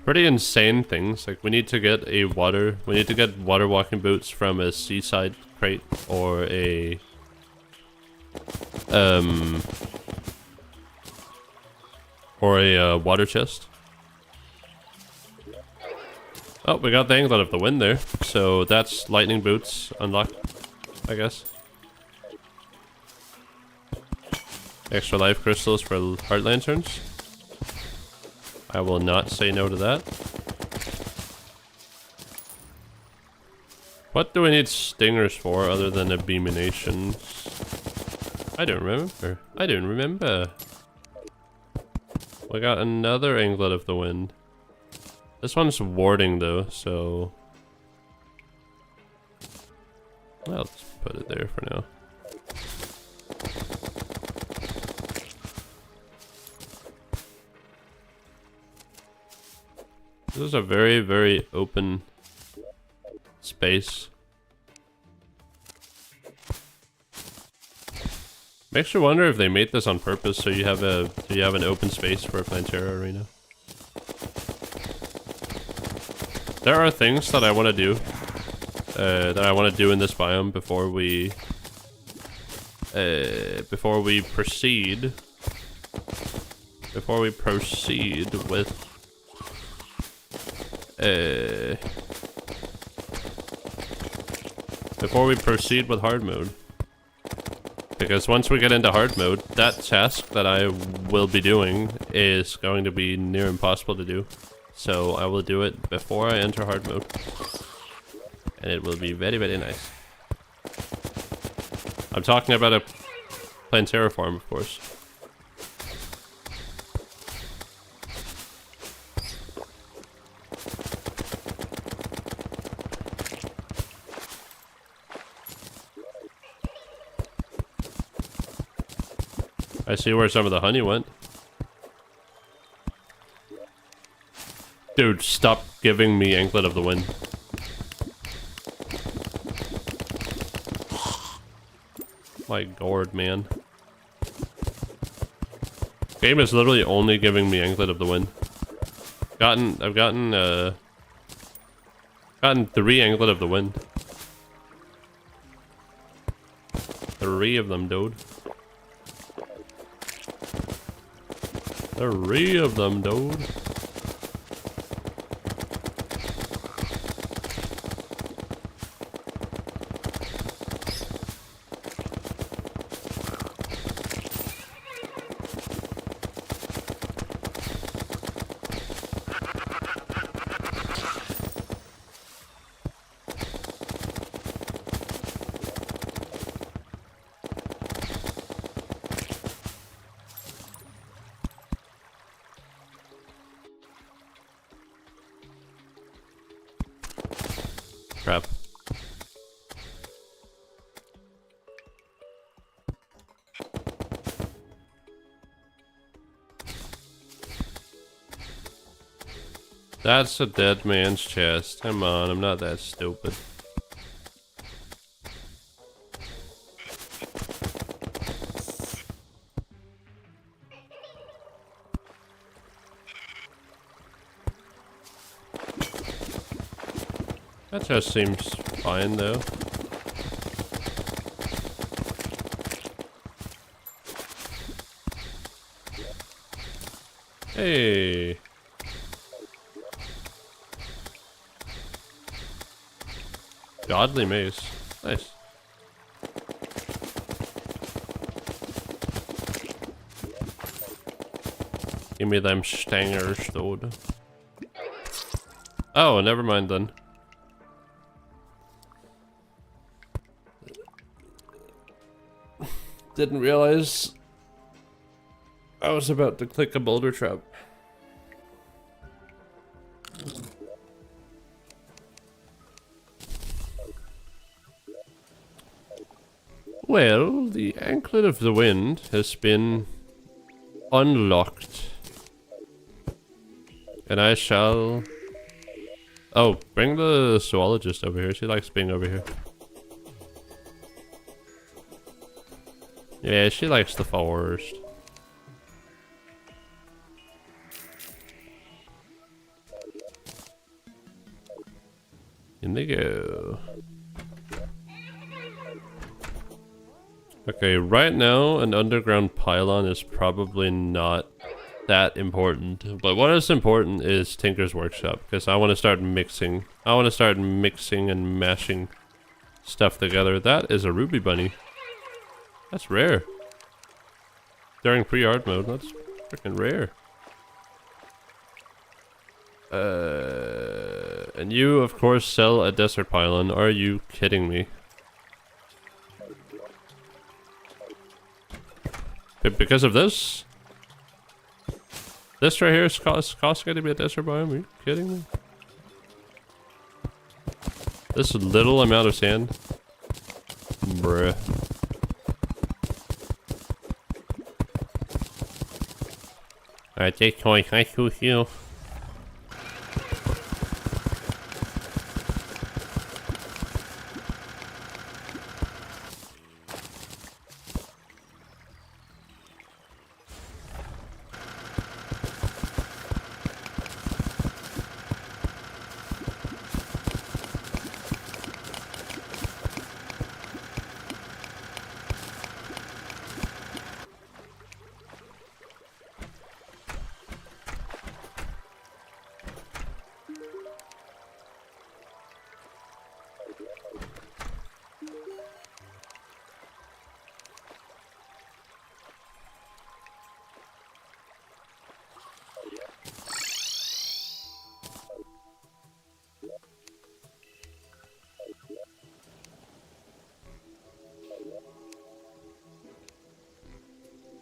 insane things. Like we need to get water walking boots from a seaside crate or a water chest. Oh, we got the anklet of the wind there. So that's lightning boots unlocked, I guess. Extra life crystals for heart lanterns. I will not say no to that. What do we need stingers for other than abominations? I don't remember. I don't remember. We got another anklet of the wind. This one's warding though, so... I'll just put it there for now. This is a very, very open space. Makes you wonder if they made this on purpose so you have an open space for a Plantera arena. There are things that I want to do in this biome before we proceed with hard mode. Because once we get into hard mode, that task that I will be doing is going to be near impossible to do. So I will do it before I enter hard mode. And it will be very, very nice. I'm talking about a Plantera farm, of course. I see where some of the honey went. Dude, stop giving me Anklet of the Wind. My god, man. Game is literally only giving me Anklet of the Wind. I've gotten 3 Anklet of the Wind. 3 of them, dude. 3 of them, dude. Crap. That's a dead man's chest. Come on, I'm not that stupid. That chest seems fine though. Hey. Godly mace. Nice. Give me them stingers, dude. Oh, never mind then. Didn't realize I was about to click a boulder trap. Well, the Anklet of the Wind has been unlocked. And I shall... Oh, bring the zoologist over here. She likes being over here. Yeah, she likes the forest. In they go. Okay, right now an underground pylon is probably not that important. But what is important is Tinker's Workshop, because I want to start mixing. I want to start mixing and mashing stuff together. That is a ruby bunny. That's rare. During pre-art mode, that's freaking rare. And you, of course, sell a desert pylon. Are you kidding me? Because of this? This right here is costing to be a desert biome? Are you kidding me? This little amount of sand? Bruh. Alright, take toy. I choose you.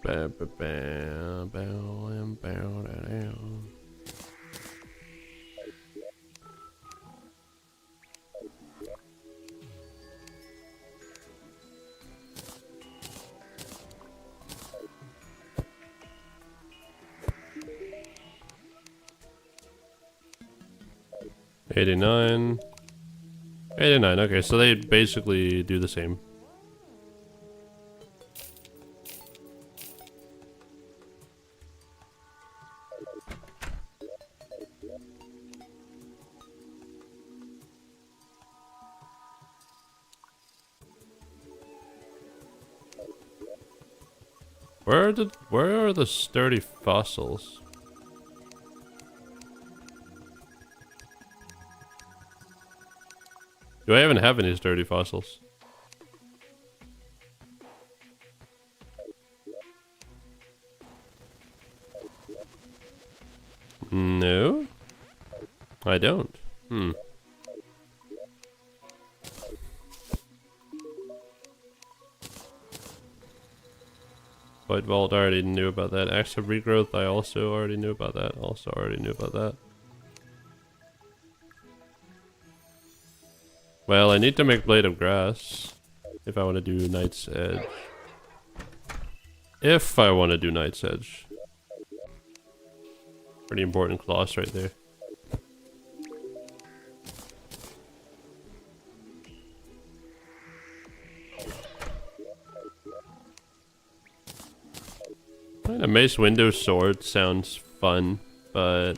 Bow, bow, bow, bow, and bow, down. $89. $89, okay, so they basically do the same. Where are the sturdy fossils? Do I even have any sturdy fossils? No, I don't. Void Vault, I already knew about that. Active Regrowth, I also already knew about that. Well, I need to make Blade of Grass if I want to do Night's Edge. Pretty important clause right there. A Mace Window Sword sounds fun, but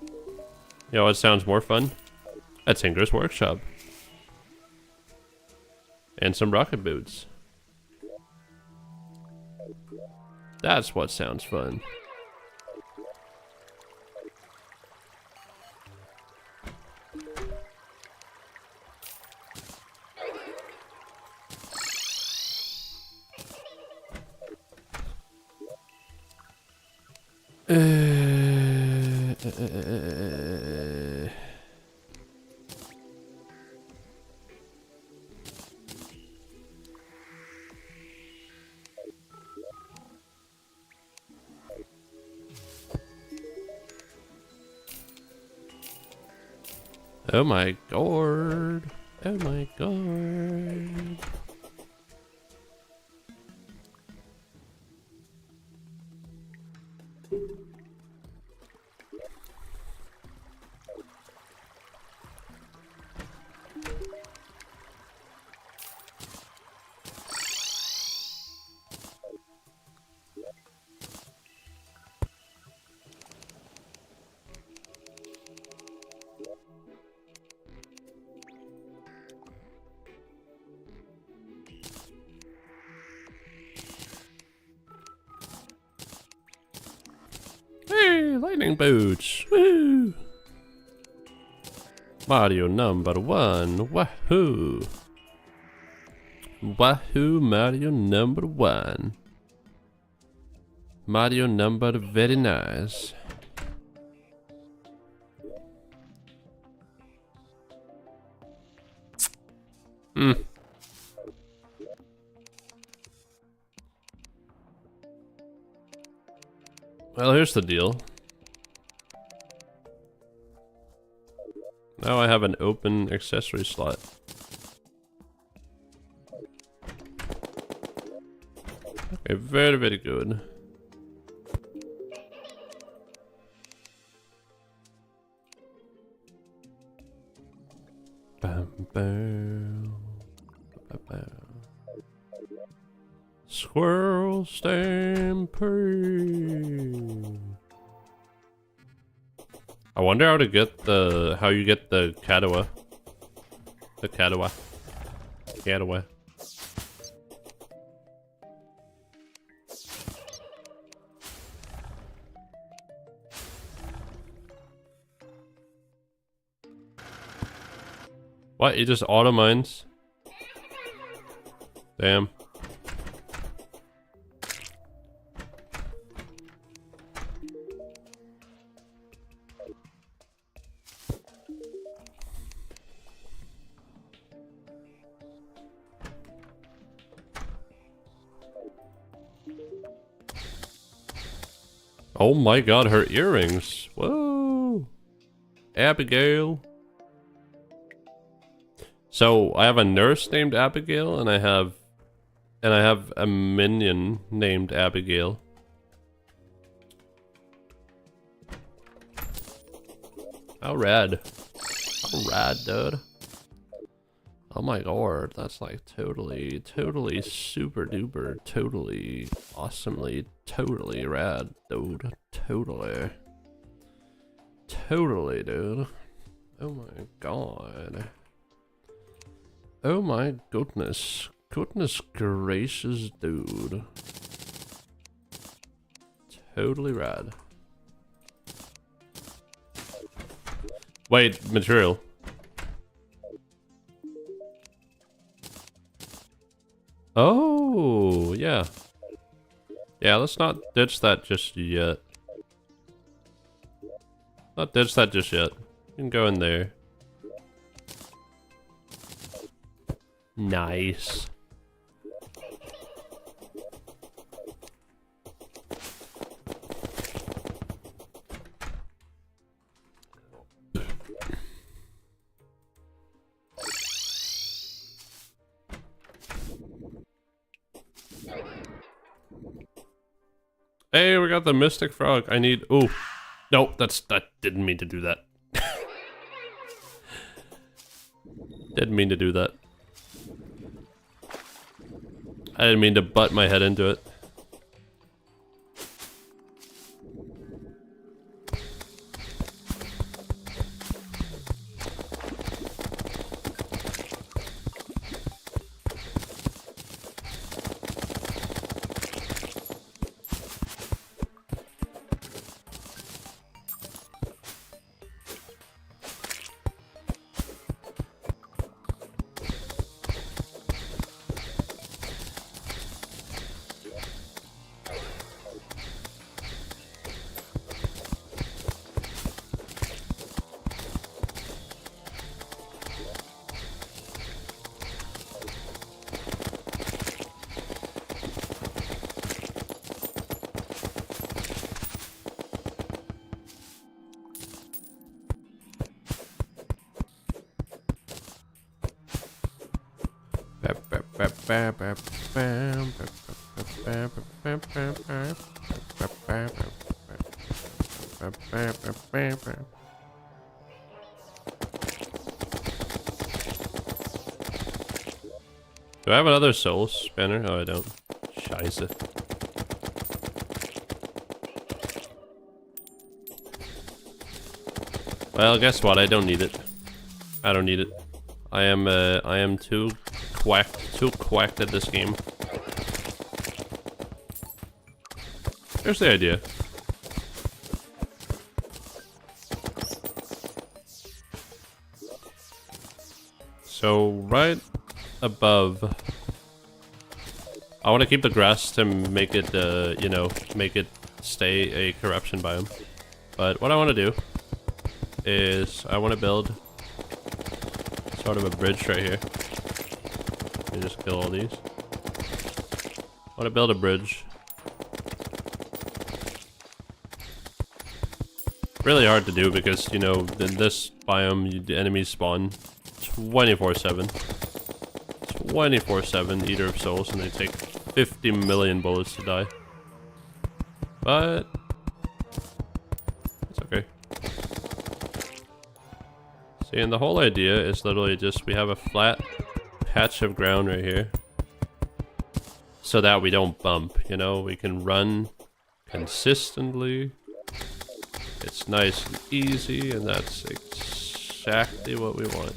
you know what sounds more fun? A Tinker's Workshop. And some rocket boots. That's what sounds fun. Oh my god. Oh my god. Training boots. Woo! Mario number 1. Wahoo! Wahoo! Mario number 1. Mario number very nice. Well, here's the deal. Now I have an open accessory slot. Okay, very, very good. Bam, bam. Bam, bam. Squirrel stampede. I wonder how to get how you get the catawa. The catawa. Catawa. What? He just auto mines? Damn. Oh my god, her earrings. Whoa. Abigail. So I have a nurse named Abigail and I have a minion named Abigail. How rad. How rad, dude. Oh my god, that's like totally super duper, totally awesomely, totally rad, dude. Totally, dude. Oh my god. Oh my goodness. Goodness gracious, dude. Totally rad. Wait, material. Oh, yeah. Yeah, let's not ditch that just yet. Not ditch that just yet. You can go in there. Nice. Hey, we got the Mystic Frog. I need... Ooh. Nope, that didn't mean to do that. Didn't mean to do that. I didn't mean to butt my head into it. Do I have another soul spinner? Oh, I don't. Scheiße. Well, guess what? I don't need it. I don't need it. I am too quacked at this game. Here's the idea. So right above, I want to keep the grass to make it, you know, make it stay a corruption biome. But what I want to do is I want to build sort of a bridge right here. Let me just kill all these. I want to build a bridge. Really hard to do because, you know, in this biome, the enemies spawn 24/7. 24/7 Eater of Souls, and they take 50 million bullets to die. But it's okay. See, and the whole idea is literally just we have a flat patch of ground right here so that we don't bump, you know? We can run consistently. It's nice and easy, and that's exactly what we want.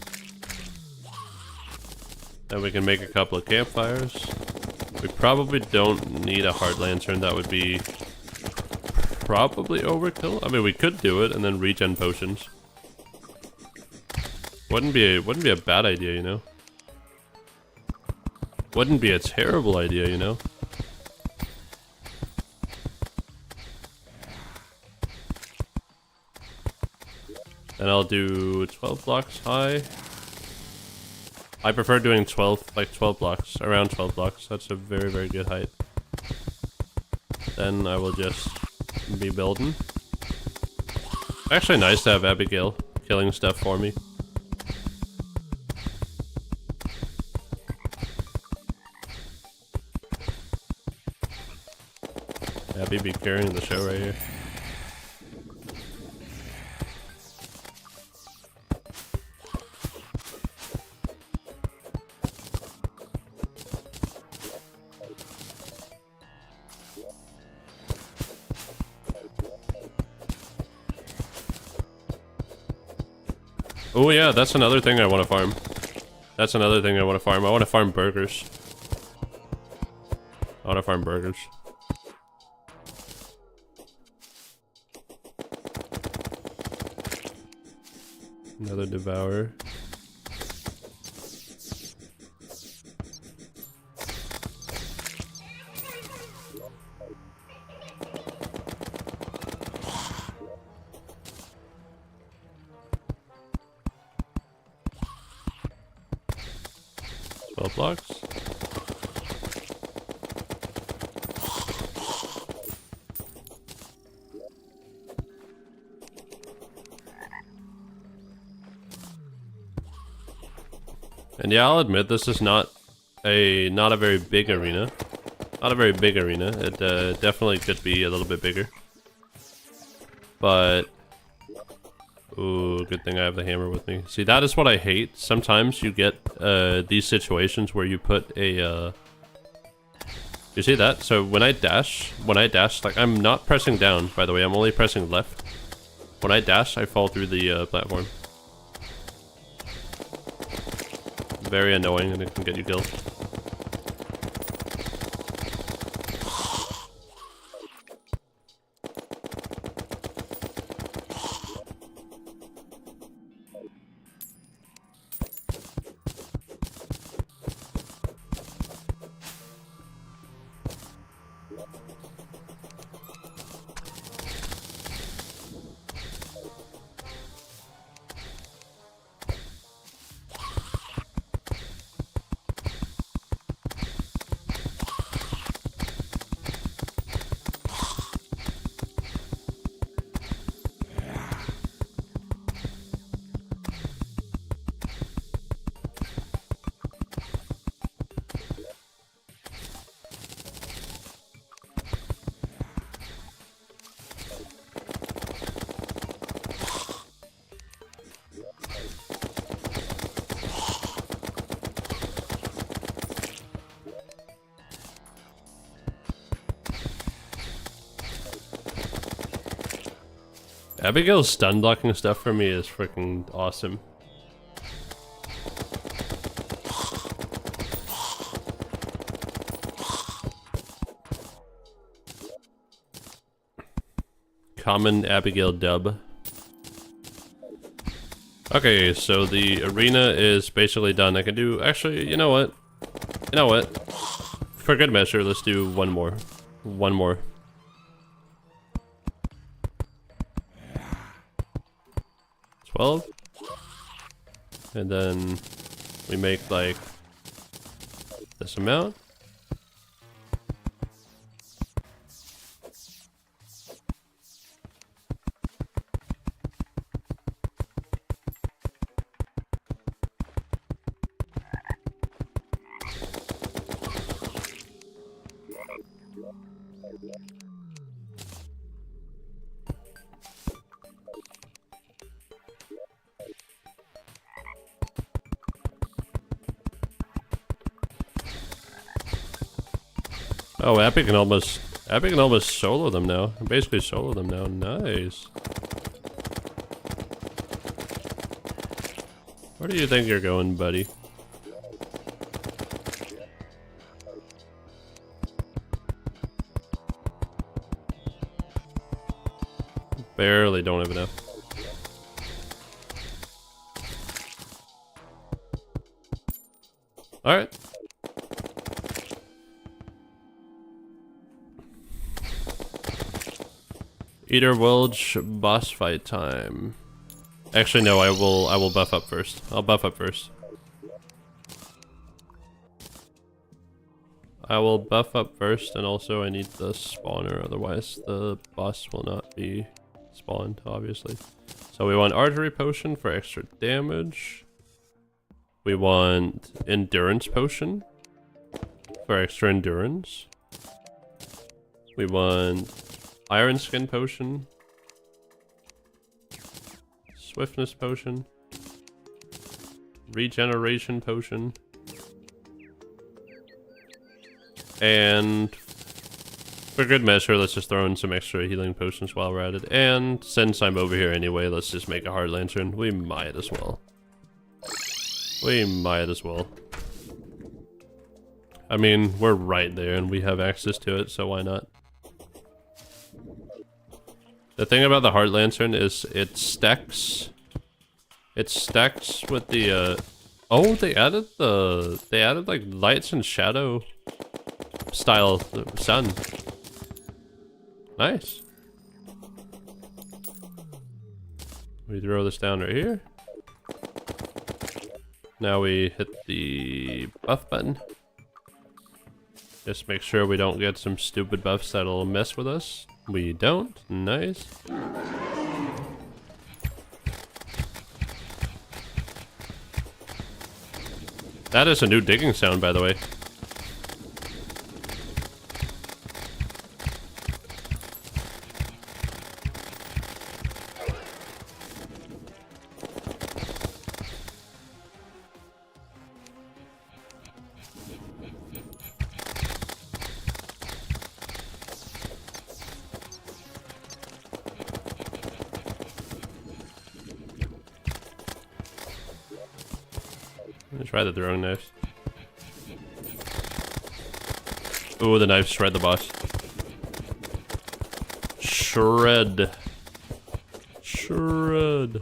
Then we can make a couple of campfires. We probably don't need a hard lantern. That would be probably overkill. I mean, we could do it and then regen potions. Wouldn't be a bad idea, you know? Wouldn't be a terrible idea, you know? And I'll do 12 blocks high. I prefer doing 12 blocks, around 12 blocks. That's a very, very good height. Then I will just be building. Actually nice to have Abigail killing stuff for me. Abby be carrying the show right here. Oh yeah, that's another thing I want to farm. That's another thing I want to farm. I want to farm burgers. I want to farm burgers. Another devourer. Blocks. And yeah, I'll admit this is not a very big arena. Not a very big arena. It definitely could be a little bit bigger. But ooh, good thing I have the hammer with me. See, that is what I hate. Sometimes you get these situations where you put a you see that? So when I dash, like, I'm not pressing down, by the way, I'm only pressing left. When I dash, I fall through the platform. Very annoying, and it can get you killed. Abigail's stun blocking stuff for me is freaking awesome. Common Abigail dub. Okay, so the arena is basically done. I can do, actually, you know what? You know what? For good measure, let's do one more. One more. $12. And then we make like this amount. Oh, Epic can almost solo them now. Basically solo them now. Nice. Where do you think you're going, buddy? Barely don't have enough. Alright. Eater Wilge boss fight time. Actually no, I will buff up first. I'll buff up first. I will buff up first, and also I need the spawner, otherwise the boss will not be spawned, obviously. So we want archery potion for extra damage. We want endurance potion for extra endurance. We want iron skin potion, swiftness potion, regeneration potion, and for good measure, let's just throw in some extra healing potions while we're at it. And since I'm over here anyway, let's just make a heart lantern. We might as well. We might as well. I mean, we're right there and we have access to it, so why not? The thing about the heart lantern is it stacks with the oh, they added like lights and shadow style sun. Nice. We throw this down right here. Now we hit the buff button. Just make sure we don't get some stupid buffs that'll mess with us. We don't. Nice. That is a new digging sound, by the way. Let's try the throwing knives. Ooh, the knives shred the boss. Shred. Shred.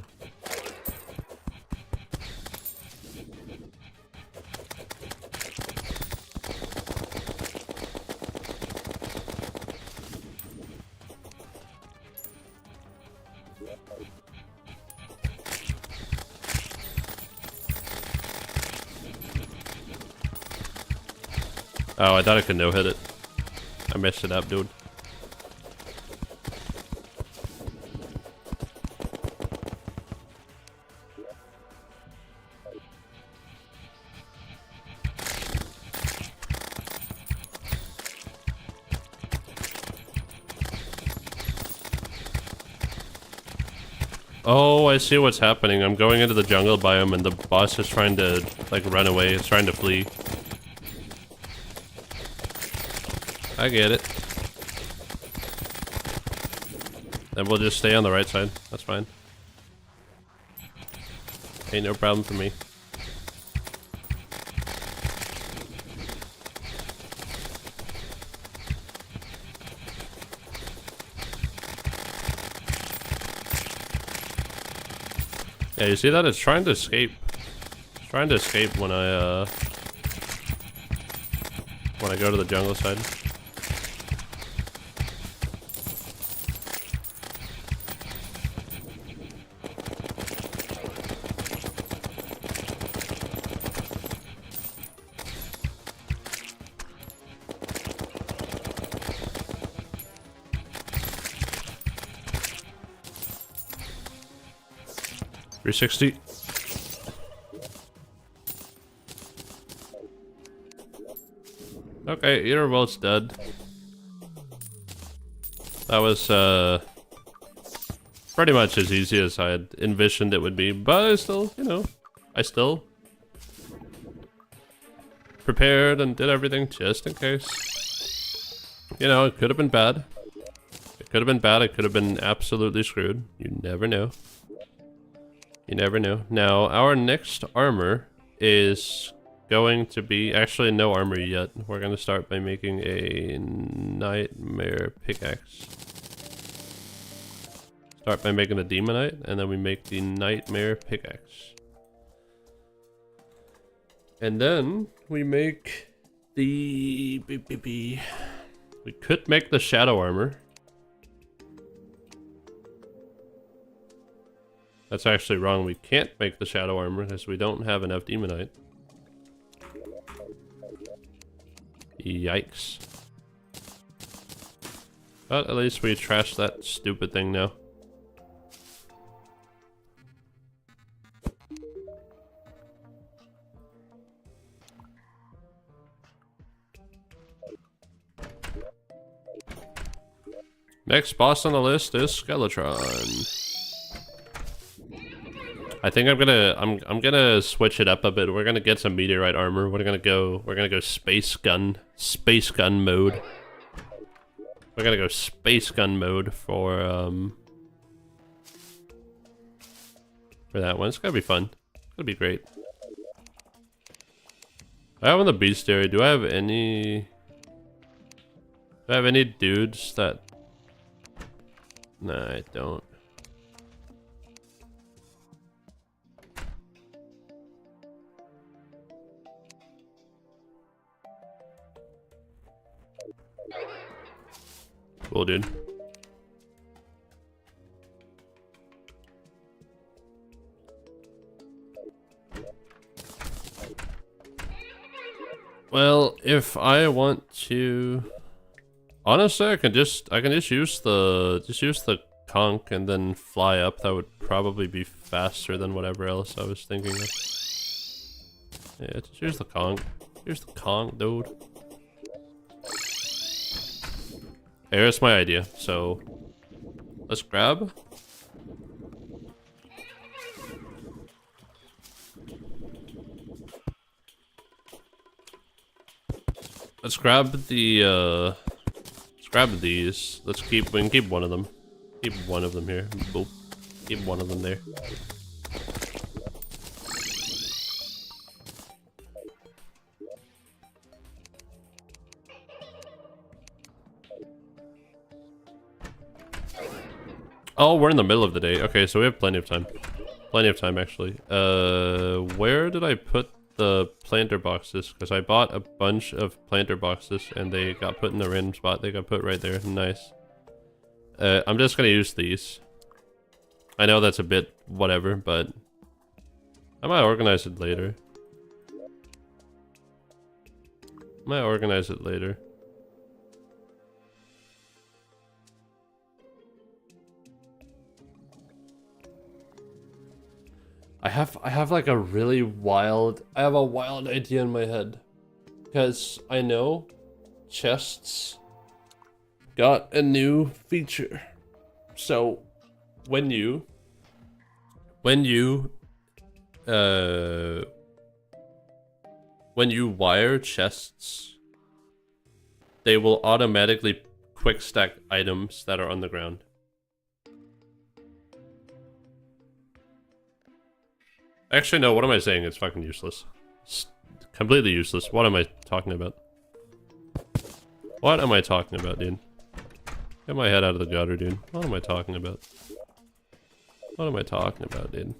Oh, I thought I could no-hit it. I messed it up, dude. Oh, I see what's happening. I'm going into the jungle biome and the boss is trying to, like, run away. It's trying to flee. I get it. Then we'll just stay on the right side. That's fine. Ain't no problem for me. Yeah, you see that? It's trying to escape. It's trying to escape when I go to the jungle side. .360. Okay, either boat's dead. That was pretty much as easy as I had envisioned it would be, but I still, you know, I still prepared and did everything just in case. You know, it could have been bad. It could have been bad, it could have been absolutely screwed. You never know. You never know. Now, our next armor is going to be... Actually, no armor yet. We're going to start by making a nightmare pickaxe. Start by making a demonite, and then we make the nightmare pickaxe. And then we make the... We could make the shadow armor. That's actually wrong. We can't make the shadow armor because we don't have enough demonite. Yikes. But at least we trashed that stupid thing now. Next boss on the list is Skeletron. I think I'm gonna switch it up a bit. We're gonna get some meteorite armor. We're gonna go space gun mode. We're gonna go space gun mode for that one. It's gonna be fun. It's gonna be great. I have on the bestiary. Do I have any dudes that? Nah, I don't. Cool, dude. Well, if I want to, honestly, I can just use the conch and then fly up. That would probably be faster than whatever else I was thinking of. Yeah, just use the conch. Here's the conch, dude. Here's my idea, so let's grab. Let's grab the, let's grab these. We can keep one of them. Keep one of them here. Boop. Keep one of them there. Oh, we're in the middle of the day. Okay, so we have plenty of time. Plenty of time, actually. Where did I put the planter boxes? Because I bought a bunch of planter boxes and they got put in the random spot. They got put right there. Nice. I'm just gonna use these. I know that's a bit whatever, but I might organize it later. I have like a really wild, I have a wild idea in my head. Because I know chests got a new feature. So when you wire chests, they will automatically quick stack items that are on the ground. Actually, no, what am I saying? It's fucking useless. It's completely useless. What am I talking about? What am I talking about, dude? Get my head out of the gutter, dude. What am I talking about? What am I talking about, dude?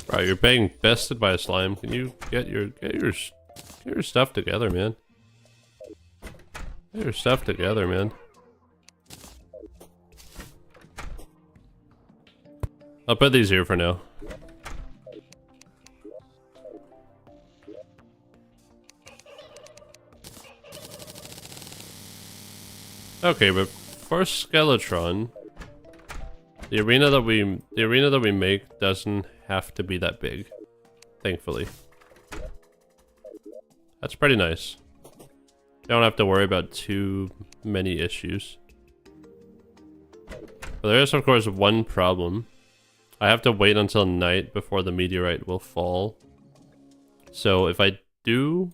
Bro, you're being bested by a slime. Can you get your stuff together, man? Get your stuff together, man. I'll put these here for now. Okay, but for Skeletron, the arena that we make doesn't have to be that big, thankfully. That's pretty nice. You don't have to worry about too many issues. But there is, of course, one problem. I have to wait until night before the meteorite will fall. So if I do...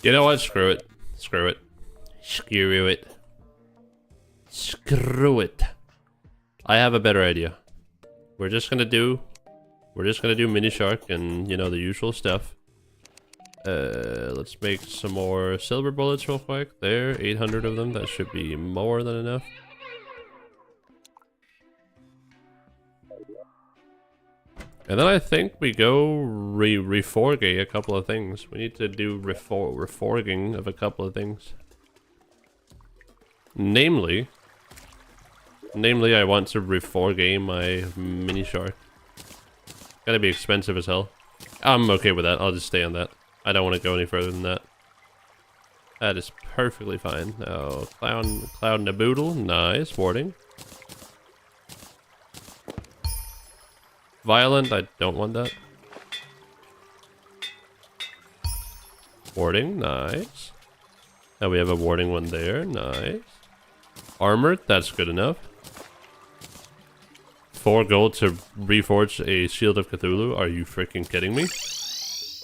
You know what? Screw it. Screw it. Screw it. Screw it. I have a better idea. We're just gonna do mini shark and, you know, the usual stuff. Let's make some more silver bullets real quick. There, 800 of them. That should be more than enough. And then I think we go reforge a couple of things. We need to do reforging of a couple of things. Namely, I want to reforge my mini shark. Gotta be expensive as hell. I'm okay with that. I'll just stay on that. I don't want to go any further than that. That is perfectly fine. Oh, cloud naboodle. Nice. Warding. Violent, I don't want that. Warding, nice. Now we have a warding one there, nice. Armored, that's good enough. 4 gold to reforge a Shield of Cthulhu, are you freaking kidding me?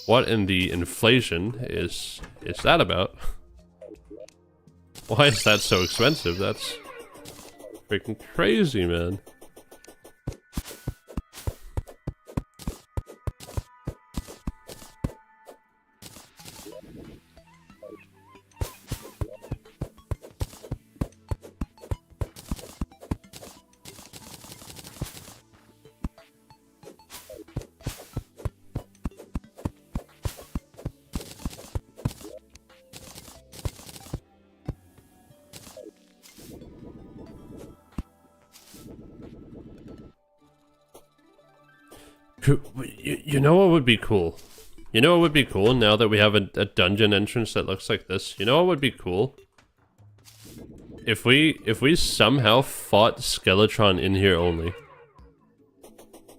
What in the inflation is that about? Why is that so expensive? That's freaking crazy, man. You know what would be cool? You know what would be cool now that we have a dungeon entrance that looks like this? You know what would be cool? If we somehow fought Skeletron in here only.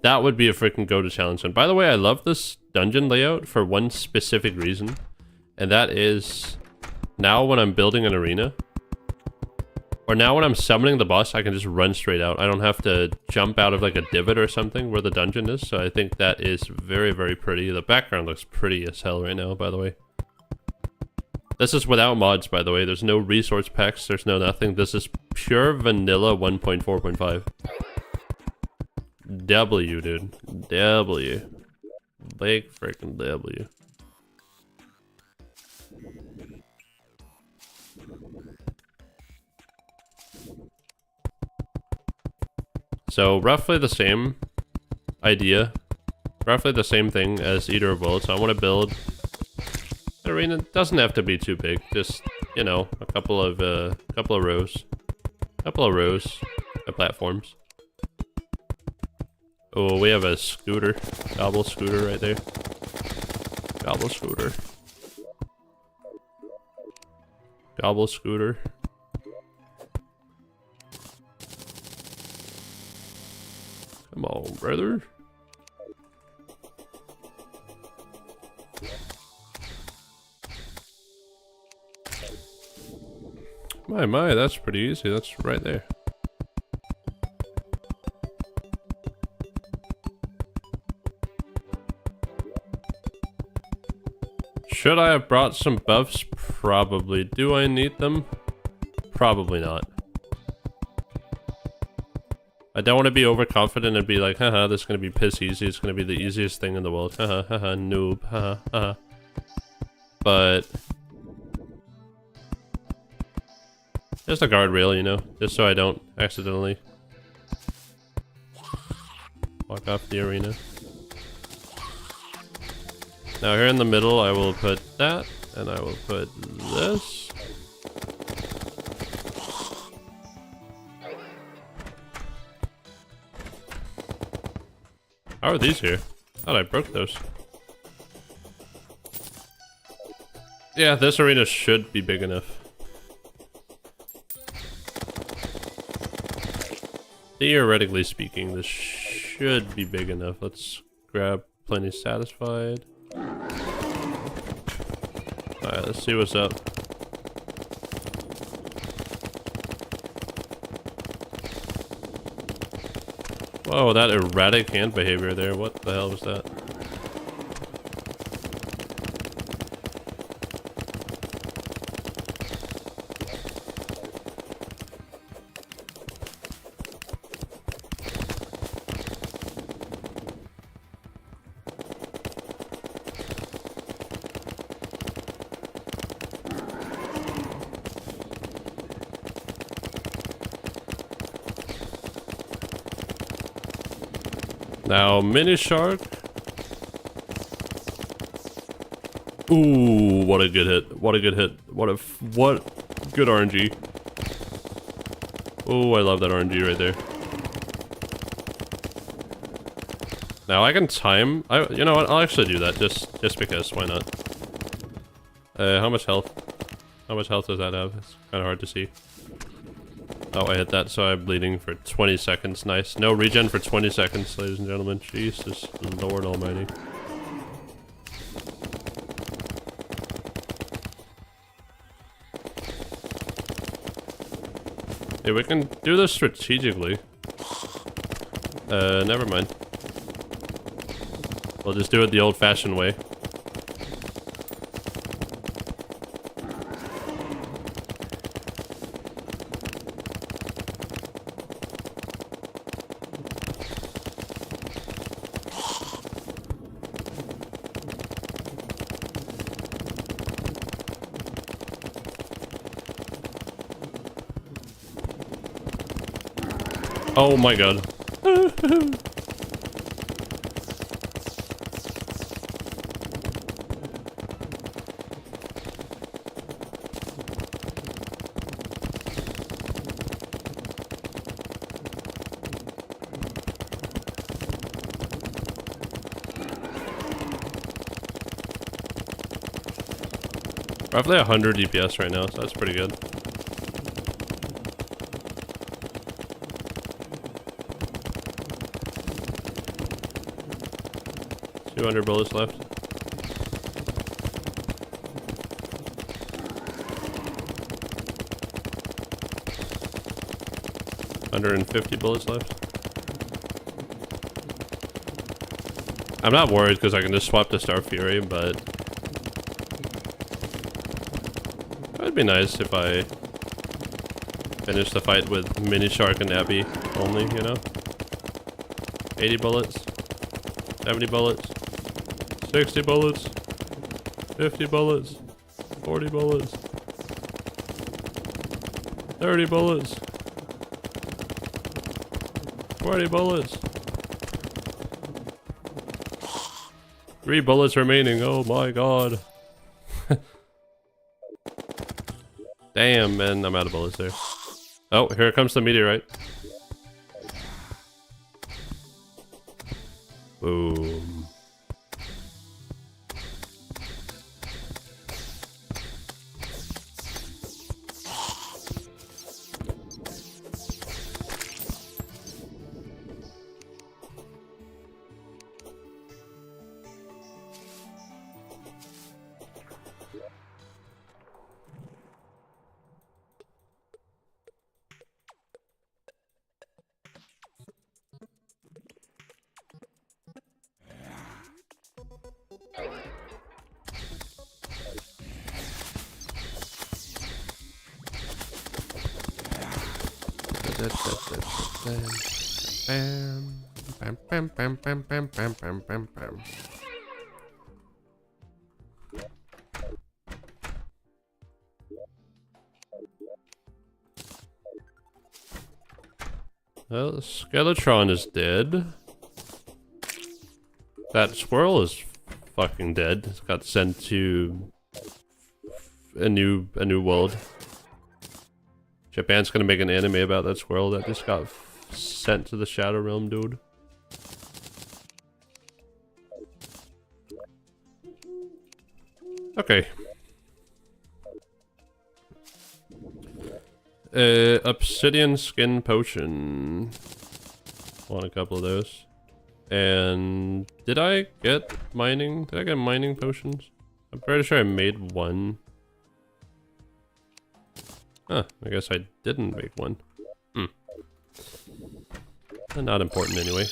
That would be a freaking go-to challenge. And by the way, I love this dungeon layout for one specific reason. And that is, now when I'm building an arena, or now when I'm summoning the boss, I can just run straight out. I don't have to jump out of like a divot or something where the dungeon is. So I think that is very, very pretty. The background looks pretty as hell right now, by the way. This is without mods, by the way. There's no resource packs. There's no nothing. This is pure vanilla 1.4.5. W, dude. W. Big freaking W. So roughly the same idea, roughly the same thing as Eater of Bullets. I want to build an arena. It doesn't have to be too big. Just, you know, a couple of rows of platforms. Oh, we have a scooter, gobble scooter right there. Gobble scooter. Gobble scooter. Come on, brother. My, that's pretty easy. That's right there. Should I have brought some buffs? Probably. Do I need them? Probably not. I don't want to be overconfident and be like, haha, this is going to be piss easy. It's going to be the easiest thing in the world. Haha, haha, noob. Haha, haha. But just a guardrail, you know, just so I don't accidentally walk off the arena. Now here in the middle, I will put that, and I will put this. How are these here? Thought I broke those. Yeah, this arena should be big enough. Theoretically speaking, this should be big enough. Let's grab plenty satisfied. Alright, let's see what's up. Whoa, that erratic hand behavior there. What the hell was that? Now, mini shark. Ooh, what a good hit. What a good hit. What good RNG. Oh, I love that RNG right there. Now I can time. You know what? I'll actually do that just because. Why not? How much health? How much health does that have? It's kind of hard to see. Oh, I hit that, so I'm bleeding for 20 seconds. Nice. No regen for 20 seconds, ladies and gentlemen. Jesus Lord Almighty. Hey, we can do this strategically. Never mind. We'll just do it the old-fashioned way. Oh my god. Roughly 100 DPS right now, so that's pretty good. 200 bullets left. $150 bullets left. I'm not worried because I can just swap to Star Fury, but it would be nice if I finish the fight with Mini Shark and Abby only, you know? 80 bullets, 70 bullets, 60 bullets, 50 bullets, 40 bullets, 30 bullets, 20 bullets, 3 bullets remaining. Oh my god. Damn, man, I'm out of bullets there. Oh, here comes the meteorite. Boom. Bam, bam, bam, bam, bam, bam, bam, bam, bam. Well, the Skeletron is dead. That squirrel is fucking dead. It's got sent to a new world. Japan's gonna make an anime about that squirrel that just got sent to the Shadow Realm, dude. Okay. Obsidian skin potion. Want a couple of those. And did I get mining? Did I get mining potions? I'm pretty sure I made one. Huh, I guess I didn't make one. Not important anyway.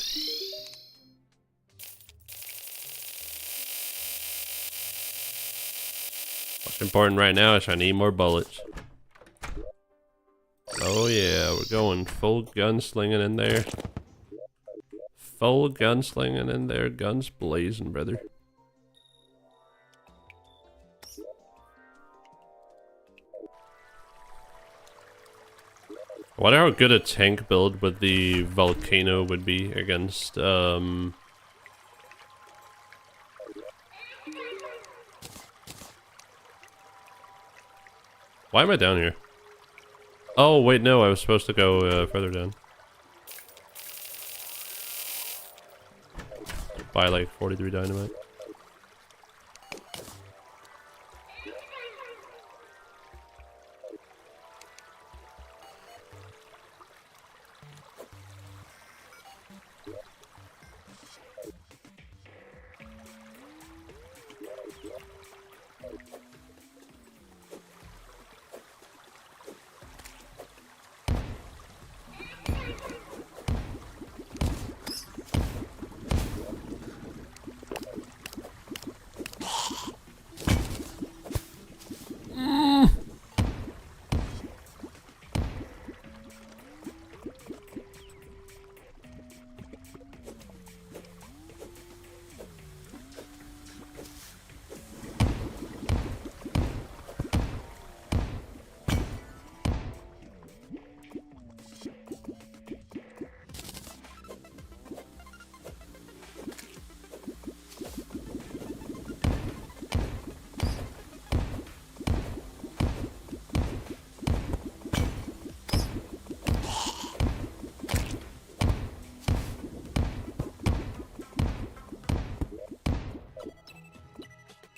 What's important right now is I need more bullets. Oh yeah, we're going full gunslinging in there. Full gunslinging in there, guns blazing, brother. I wonder how good a tank build with the volcano would be against, Why am I down here? Oh, wait, no, I was supposed to go further down. Buy like 43 dynamite.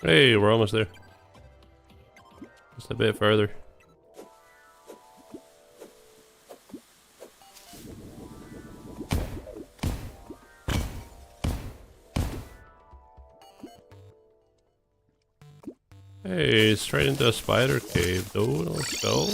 Hey, we're almost there. Just a bit further. Hey, straight into a spider cave, dude. Let's go.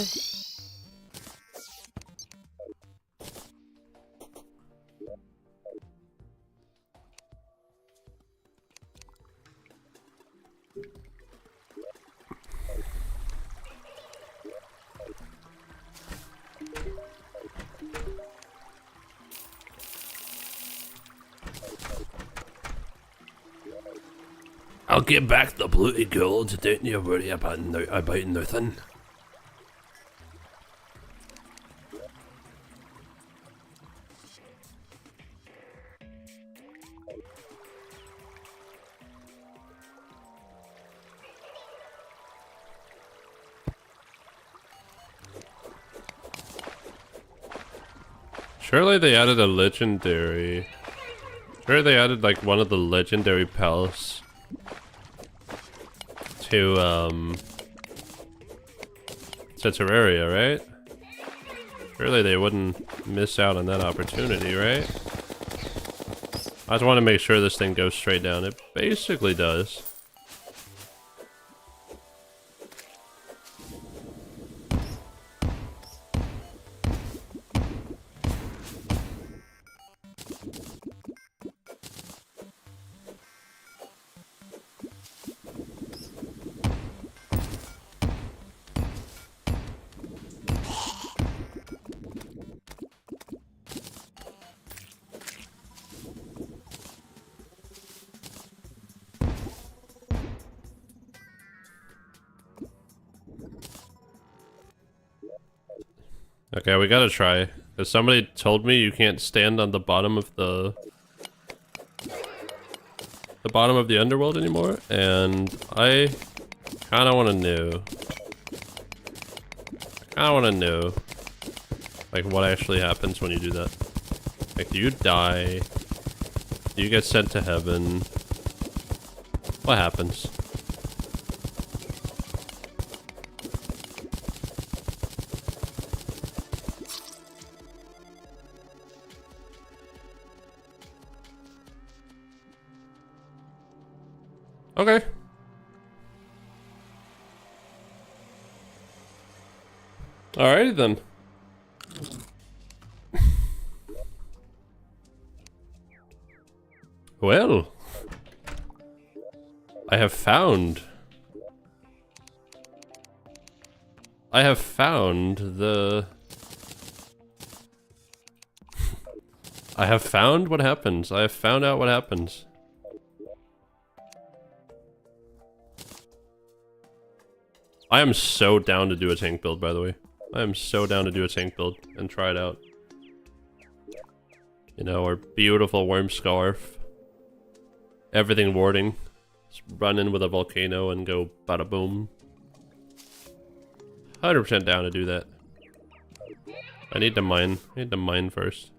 I'll get back the bloody gold, don't you worry about nothing. Surely they added a legendary. Sure, they added like one of the legendary palace to Terraria, right? Surely they wouldn't miss out on that opportunity, right? I just want to make sure this thing goes straight down. It basically does. Okay, we gotta try. Cause somebody told me you can't stand on the bottom of the underworld anymore, and I kinda wanna know. Like, what actually happens when you do that. Like, do you die? Do you get sent to heaven? What happens? Okay. Alrighty then. Well, I have found the I have found what happens. I have found out what happens. I am so down to do a tank build, by the way. I am so down to do a tank build and try it out. You know, our beautiful worm scarf. Everything warding. Just run in with a volcano and go bada boom. 100% down to do that. I need to mine. I need to mine first.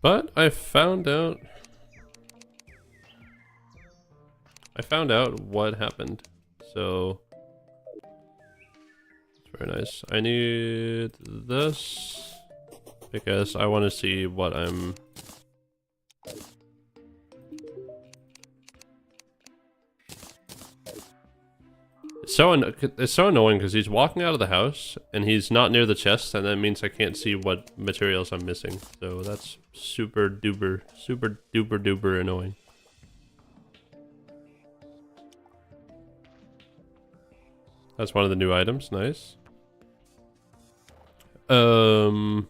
But I found out what happened. So it's very nice. I need this because I want to see what I'm it's so annoying because he's walking out of the house and he's not near the chest, and that means I can't see what materials I'm missing. So that's super duper annoying. That's one of the new items. Nice. Antline,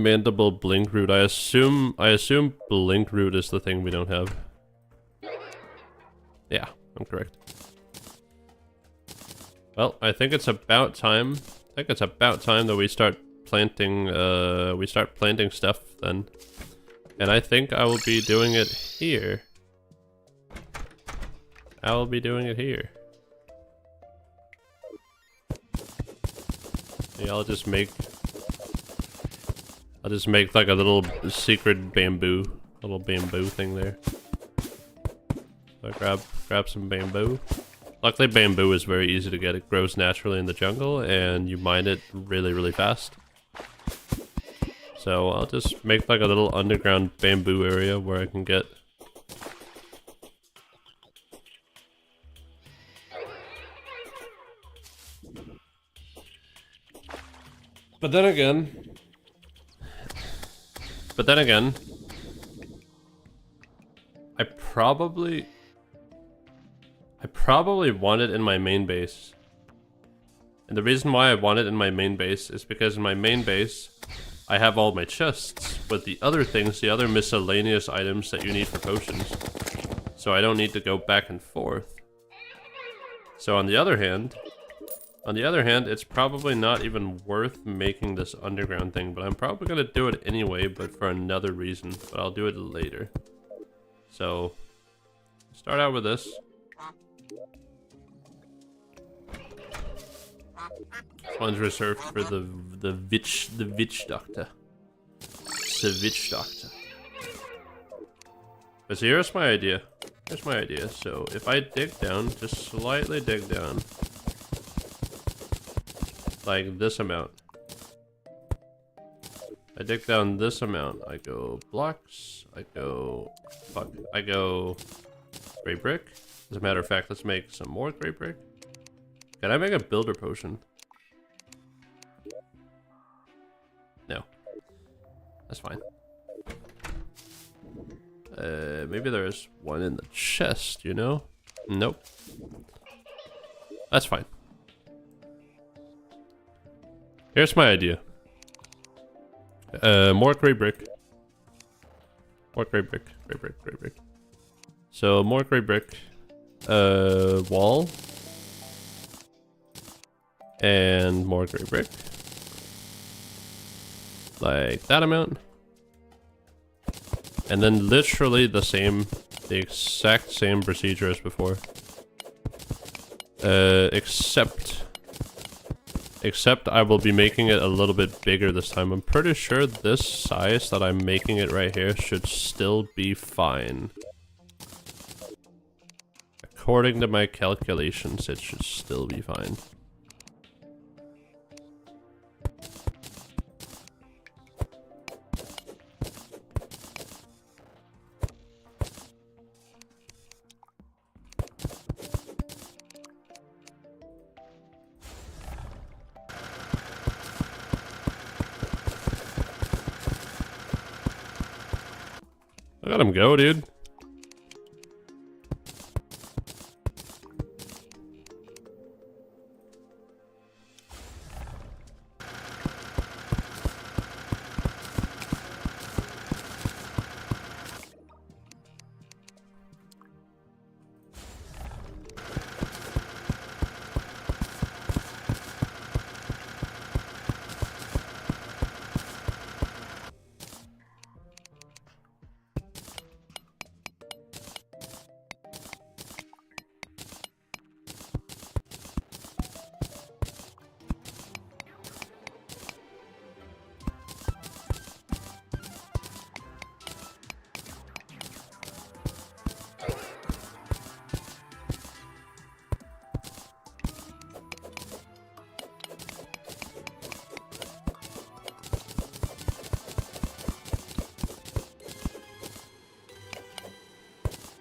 mandible, blink root. I assume blink root is the thing we don't have. Yeah, I'm correct. Well, I think it's about time. That we start planting stuff then. And I think I will be doing it here. Yeah, I'll just make like a little secret bamboo thing there. So I grab some bamboo. Luckily bamboo is very easy to get. It grows naturally in the jungle and you mine it really fast. So I'll just make like a little underground bamboo area where I can get But then again, I probably want it in my main base. And the reason why I want it in my main base is because in my main base, I have all my chests, but the other things, the other miscellaneous items that you need for potions. So I don't need to go back and forth. So on the other hand, it's probably not even worth making this underground thing, but I'm probably gonna do it anyway, but for another reason, but I'll do it later. So, start out with this. This one's reserved for the witch doctor. It's the witch doctor. But so here's my idea. So if I dig down, just slightly dig down. Like this amount. I dig down this amount. I go blocks. I go gray brick. As a matter of fact, let's make some more gray brick. Can I make a builder potion? No. That's fine. Maybe there's one in the chest, you know? Nope. That's fine. Here's my idea. More gray brick. More gray brick. So more gray brick, wall, and more gray brick. Like that amount. And then literally the exact same procedure as before. Except I will be making it a little bit bigger this time. I'm pretty sure this size that I'm making it right here should still be fine. According to my calculations, it should still be fine. Let him go, dude.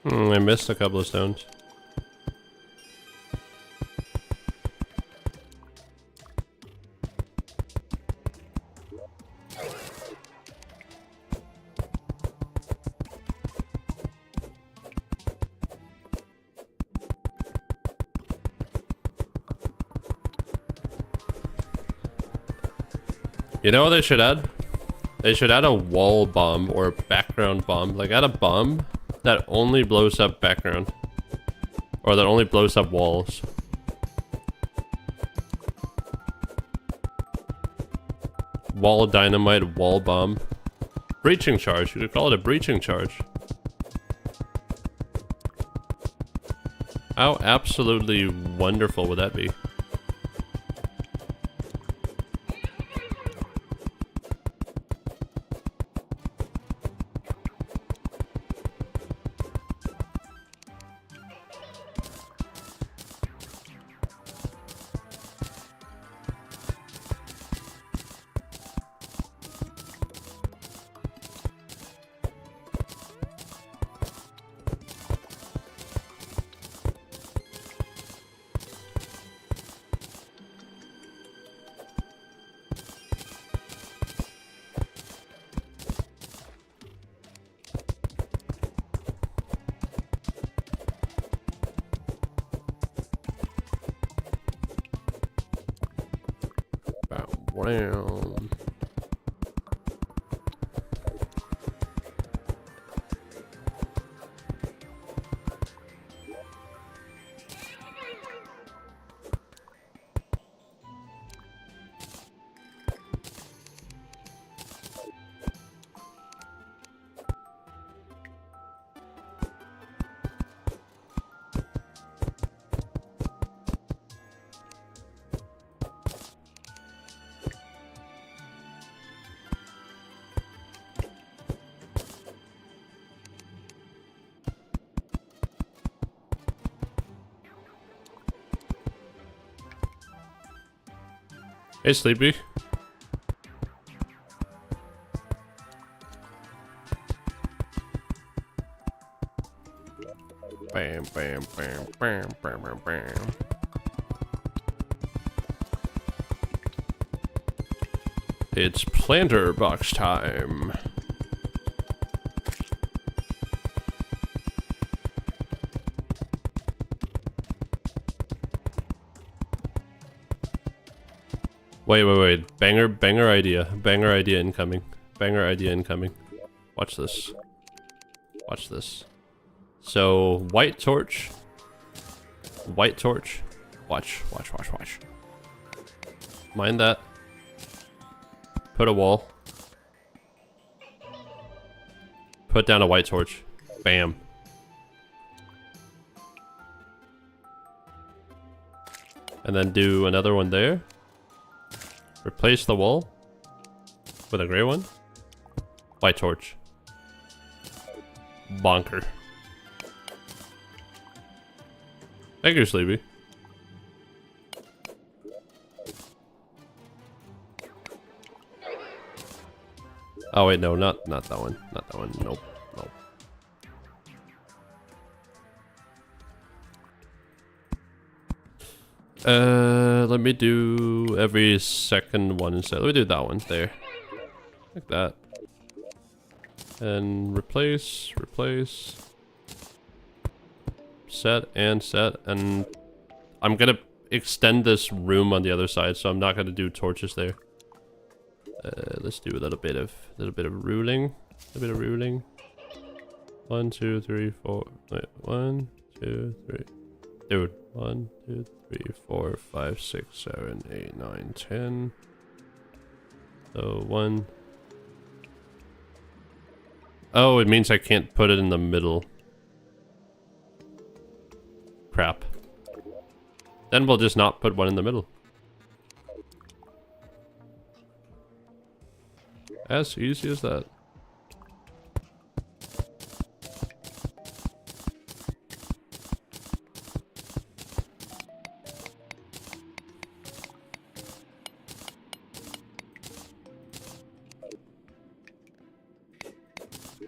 I missed a couple of stones. You know what they should add? They should add a wall bomb or a background bomb. Like add a bomb that only blows up background. Or that only blows up walls. Wall dynamite, wall bomb. Breaching charge, you could call it a breaching charge. How absolutely wonderful would that be? Wow. Hey, Sleepy. Bam, bam, bam, bam, bam, bam, bam. It's planter box time. Wait. Banger idea. Banger idea incoming. Banger idea incoming. Watch this. Watch this. So white torch. White torch. Watch. Mind that. Put a wall. Put down a white torch. Bam. And then do another one there. Replace the wall with a gray one. White torch. Bonker. Thank you, Sleepy. Oh wait, no, not that one. Not that one. Nope. Let me do every second one instead. Let me do that one there. Like that. And replace. Set, and I'm gonna extend this room on the other side, so I'm not gonna do torches there. Let's do a little bit of ruling. A bit of ruling. 1, 2, 3, 4. Wait, 1, 2, 3. Dude, 1, 2, 3, 4, 5, 6, 7, 8, 9, 10. So 1. Oh, it means I can't put it in the middle. Crap. Then we'll just not put one in the middle. As easy as that.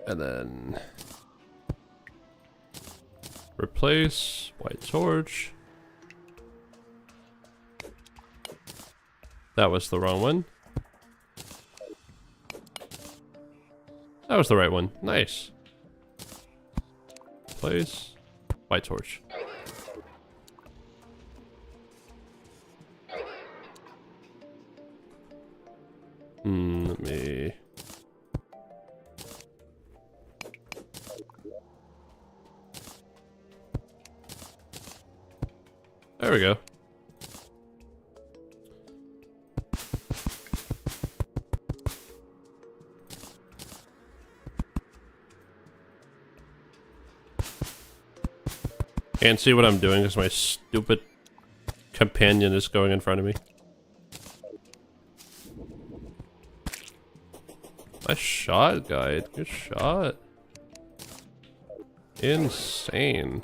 And then replace white torch. That was the wrong one. That was the right one. Nice. Place white torch. Let me. There we go. Can't see what I'm doing because my stupid companion is going in front of me. Nice shot, guide. Good shot. Insane.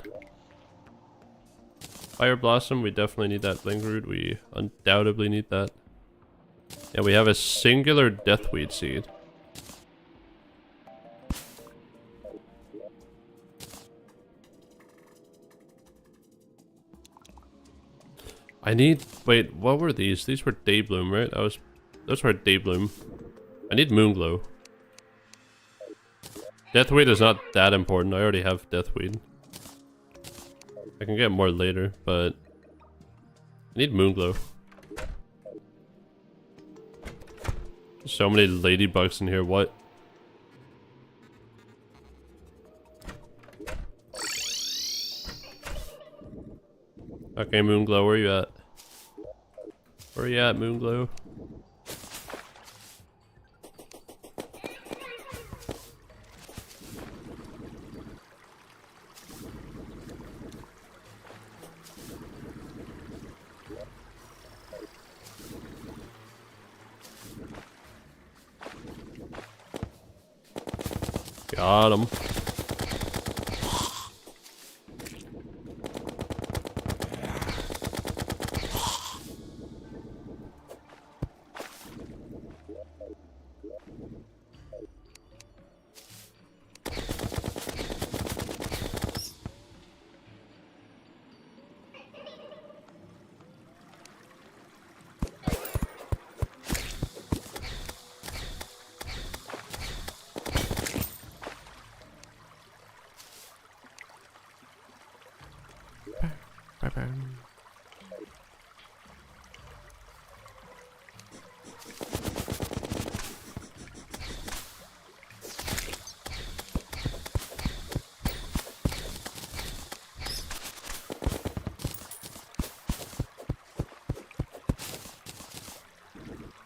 Fire Blossom, we definitely need that. Bling Root, we undoubtedly need that. Yeah, we have a singular Deathweed seed. I need... Wait, what were these? These were Daybloom, right? Those were Daybloom. I need Moonglow. Deathweed is not that important. I already have Deathweed. I can get more later, but... I need Moonglow. So many ladybugs in here, what? Okay, Moonglow, where you at? Where you at, Moonglow? Got him.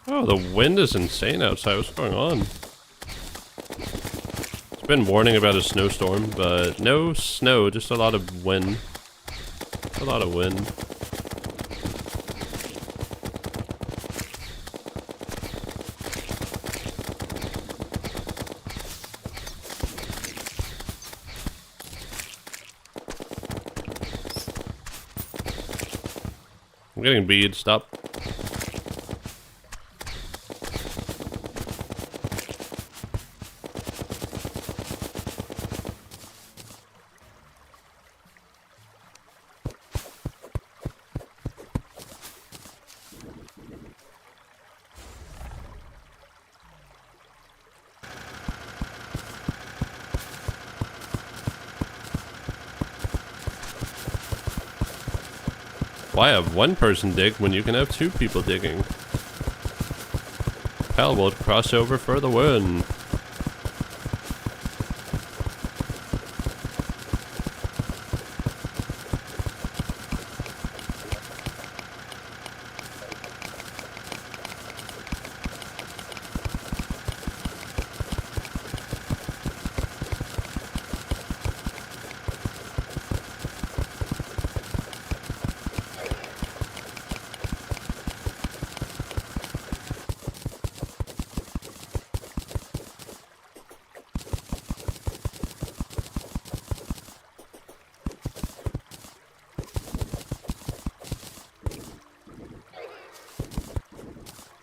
Oh, the wind is insane outside. What's going on? It's been warning about a snowstorm, but no snow, just a lot of wind. A lot of wind. I'm getting bead, stop. Why have one person dig when you can have two people digging? Palworld crossover for the win.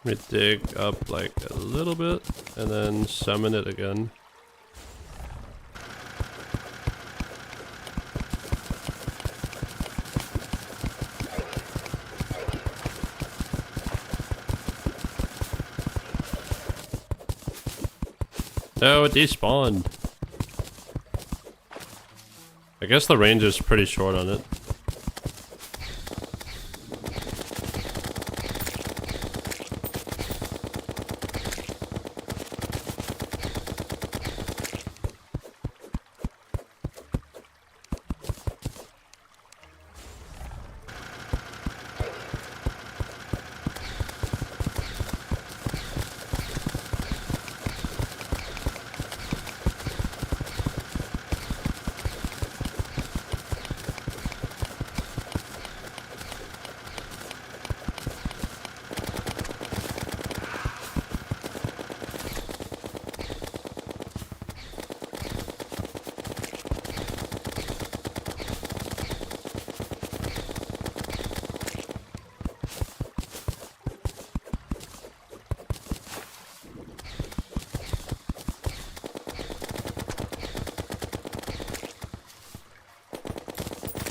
Let me dig up like a little bit and then summon it again. No, it despawned. I guess the range is pretty short on it.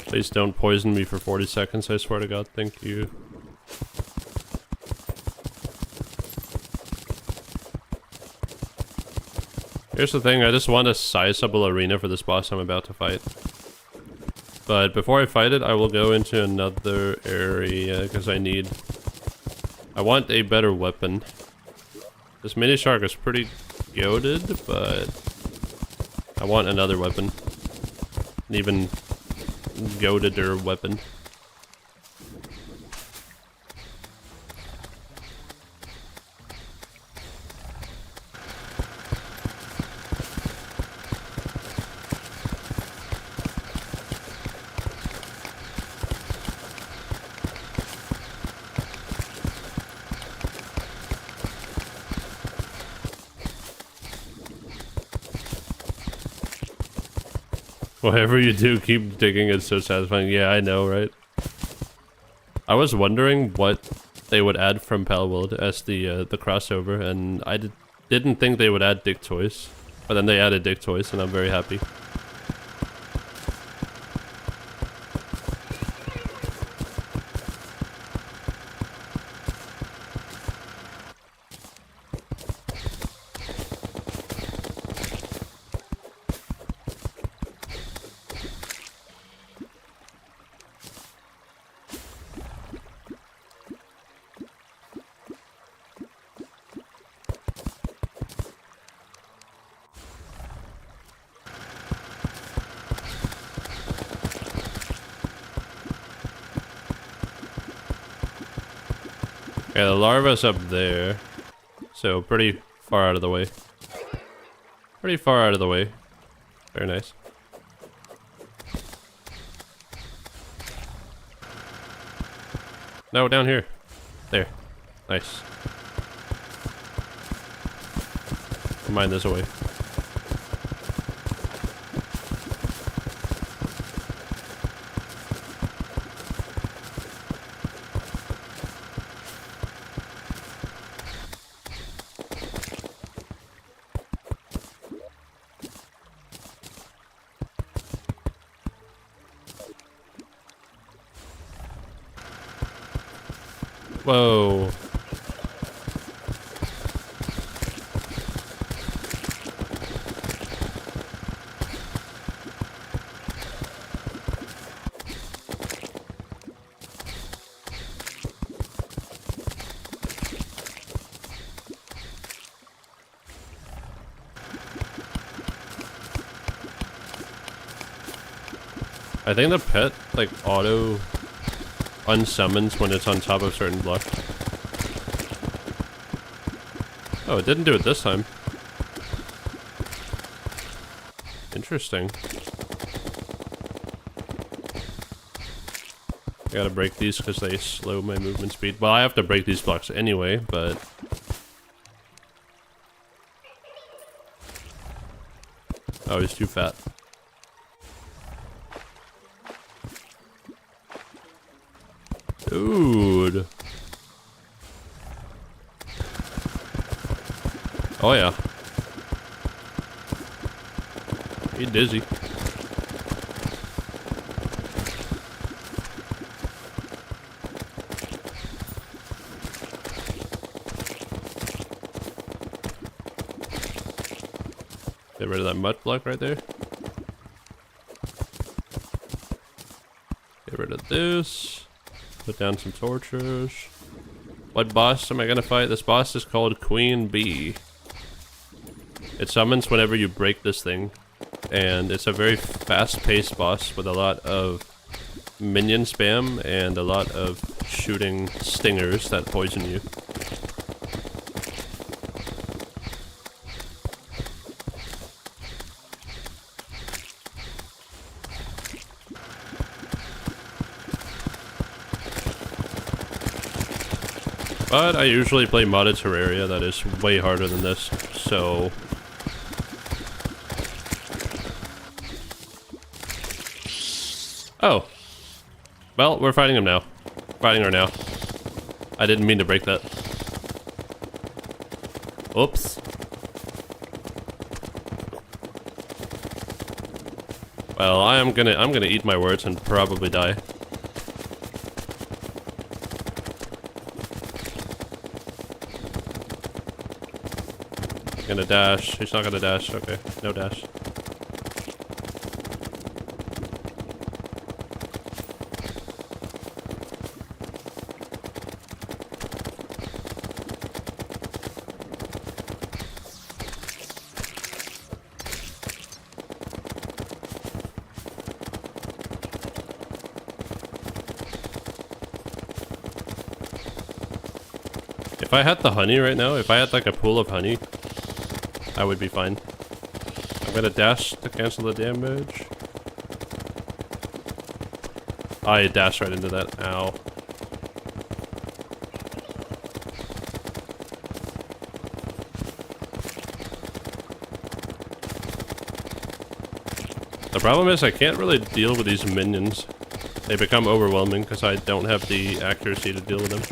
Please don't poison me for 40 seconds, I swear to God, thank you. Here's the thing, I just want a sizable arena for this boss I'm about to fight. But before I fight it, I will go into another area, because I want a better weapon. This mini shark is pretty goated, but I want another weapon. An even goateder weapon. Whatever you do, keep digging, it's so satisfying. Yeah, I know, right? I was wondering what they would add from Palworld as the crossover, and I didn't think they would add dig toys. But then they added dig toys, and I'm very happy. Yeah, the larva's up there. So pretty far out of the way. Pretty far out of the way. Very nice. No, down here. There. Nice. Mine this away. Whoa. I think the pet, like, auto unsummons when it's on top of certain blocks. Oh, it didn't do it this time. Interesting. I gotta break these because they slow my movement speed. Well, I have to break these blocks anyway, but... Oh, he's too fat. Dude. Oh yeah. He dizzy. Get rid of that mud block right there. Get rid of this. Put down some torches. What boss am I gonna fight? This boss is called Queen Bee. It summons whenever you break this thing. And it's a very fast-paced boss with a lot of minion spam and a lot of shooting stingers that poison you. But I usually play modded Terraria that is way harder than this, so... Oh. Well, we're fighting him now. Fighting her now. I didn't mean to break that. Oops. Well, I'm gonna eat my words and probably die. Gonna dash. He's not gonna dash. Okay, no dash. If I had the honey right now, if I had like a pool of honey, I would be fine. I'm gonna dash to cancel the damage. I dashed right into that. Ow. The problem is I can't really deal with these minions. They become overwhelming because I don't have the accuracy to deal with them.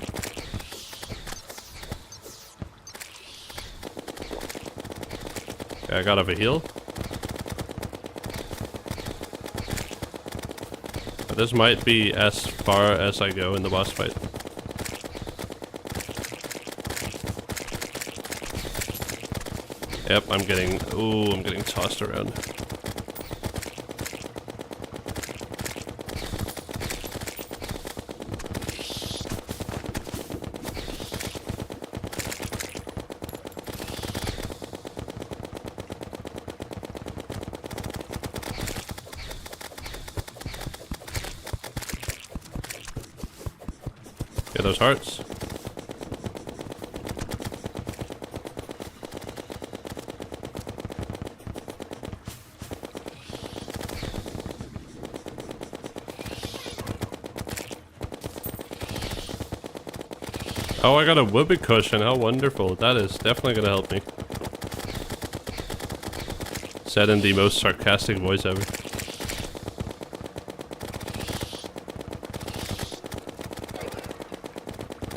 I got off a heal. But this might be as far as I go in the boss fight. Yep, I'm getting tossed around. Get those hearts. Oh, I got a whoopee cushion. How wonderful. That is definitely gonna help me. Said in the most sarcastic voice ever.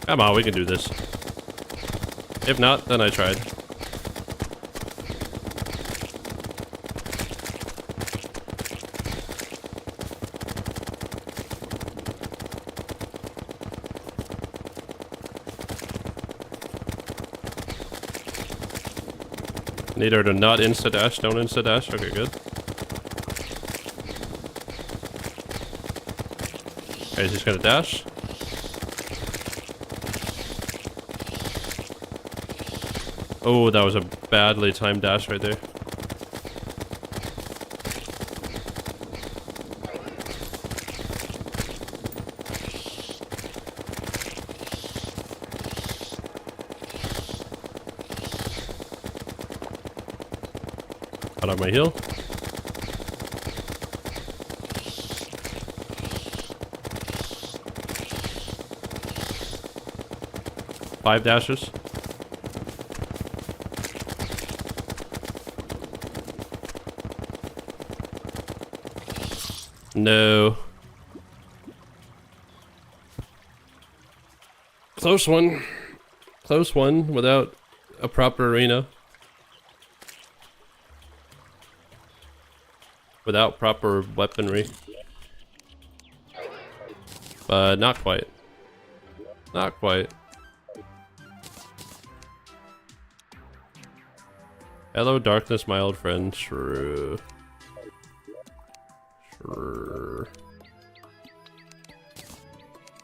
Come on, we can do this. If not, then I tried. Need her to not insta-dash, don't insta-dash. Okay, good. Okay, she's gonna dash. Oh, that was a badly timed dash right there. Out on my heel. Five dashes. No. Close one. Close one without a proper arena. Without proper weaponry. But not quite. Not quite. Hello, darkness, my old friend. True. Sure.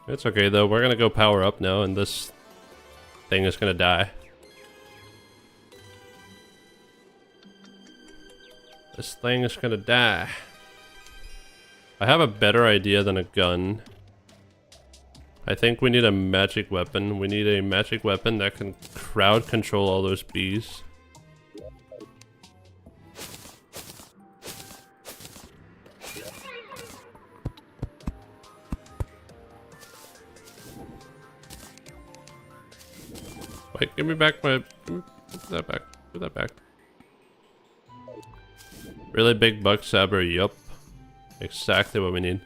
It's okay though, we're gonna go power up now and this thing is gonna die. This thing is gonna die. I have a better idea than a gun. I think we need a magic weapon. We need a magic weapon that can crowd control all those bees. Wait, give me back my... Give that back. Give that back. Really big buck sabber, yup. Exactly what we need.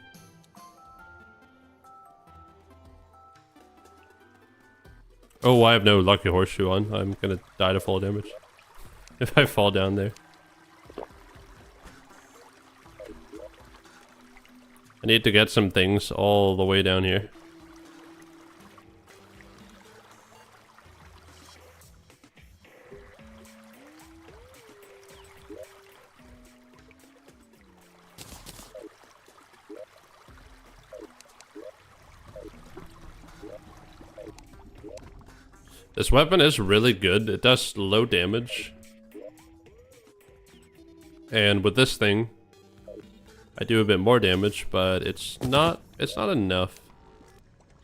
Oh, I have no lucky horseshoe on. I'm gonna die to fall damage. If I fall down there. I need to get some things all the way down here. This weapon is really good. It does low damage. And with this thing, I do a bit more damage, but it's not enough.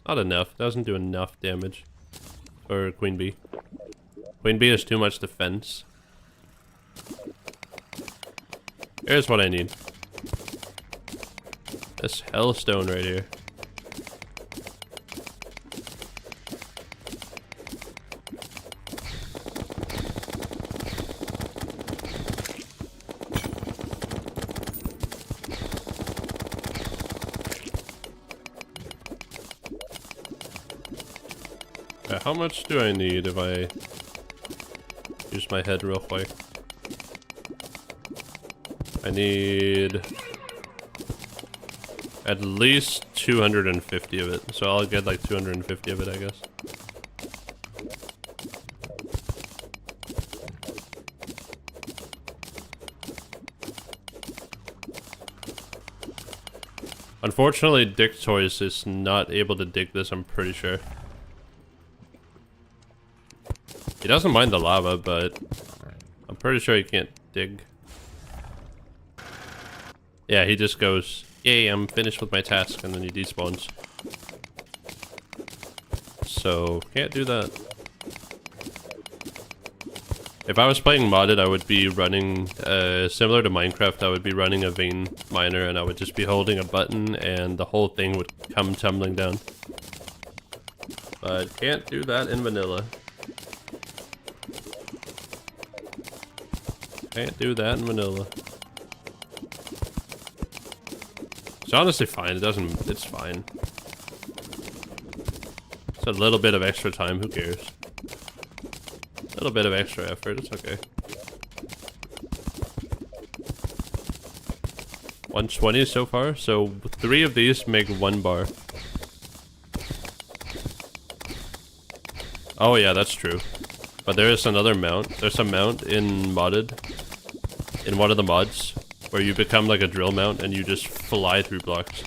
Not enough. It doesn't do enough damage for Queen Bee. Queen Bee has too much defense. Here's what I need. This hellstone right here. How much do I need if I use my head real quick? I need at least 250 of it, so I'll get like 250 of it, I guess. Unfortunately, Dick Toys is not able to dig this, I'm pretty sure. He doesn't mind the lava, but I'm pretty sure he can't dig. Yeah, he just goes, yay, I'm finished with my task, and then he despawns. So, can't do that. If I was playing modded, I would be running, similar to Minecraft, I would be running a vein miner, and I would just be holding a button, and the whole thing would come tumbling down. but can't do that in vanilla. Can't do that in vanilla. It's honestly fine. It's fine. It's a little bit of extra time. Who cares? A little bit of extra effort. It's okay. 120 so far. So 3 of these make 1 bar. Oh yeah, that's true. But there is another mount. There's a mount in modded. In one of the mods. Where you become like a drill mount and you just fly through blocks.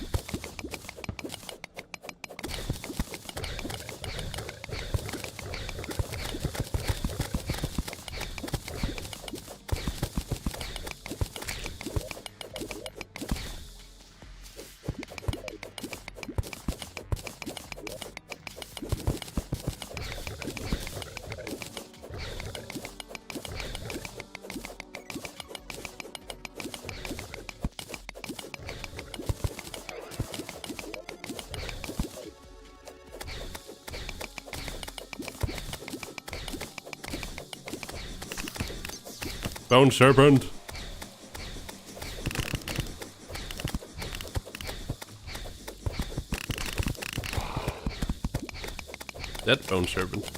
Bone serpent. That bone serpent.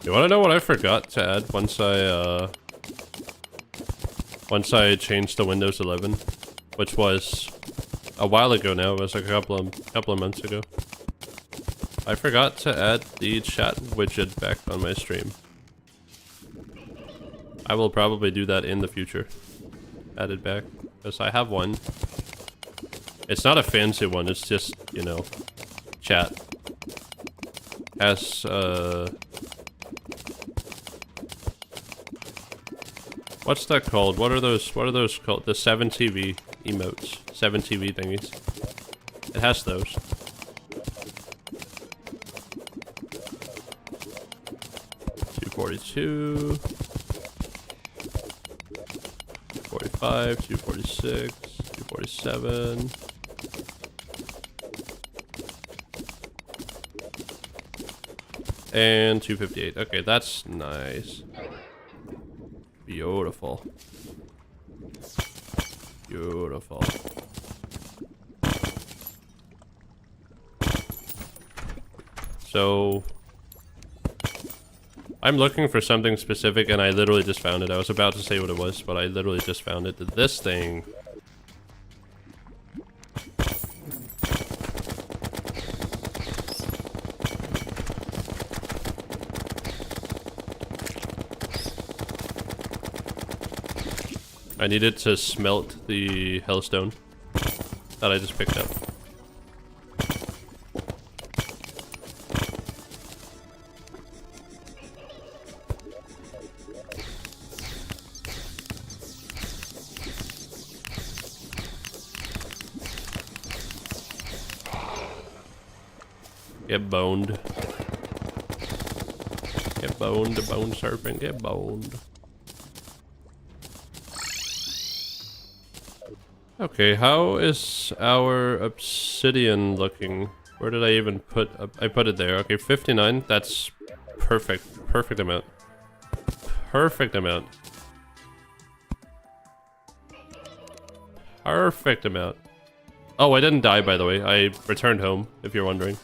You wanna know what I forgot to add once I changed to Windows 11, which was a while ago now. It was like a couple of months ago. I forgot to add the chat widget back on my stream. I will probably do that in the future. Add it back, because I have one. It's not a fancy one, it's just, you know, chat. Has, what's that called? What are those called? The 7TV emotes. 7TV thingies. It has those. 242, 245, 246, 247. And 258. Okay, that's nice. Beautiful. Beautiful. So I'm looking for something specific and I literally just found it. I was about to say what it was, but I literally just found it. This thing. I needed to smelt the hellstone that I just picked up. Get boned. Get boned, the bone serpent, get boned. Okay, how is our obsidian looking? Where did I even put... I put it there. Okay, 59. That's perfect. Perfect amount. Perfect amount. Perfect amount. Oh, I didn't die, by the way. I returned home, if you're wondering.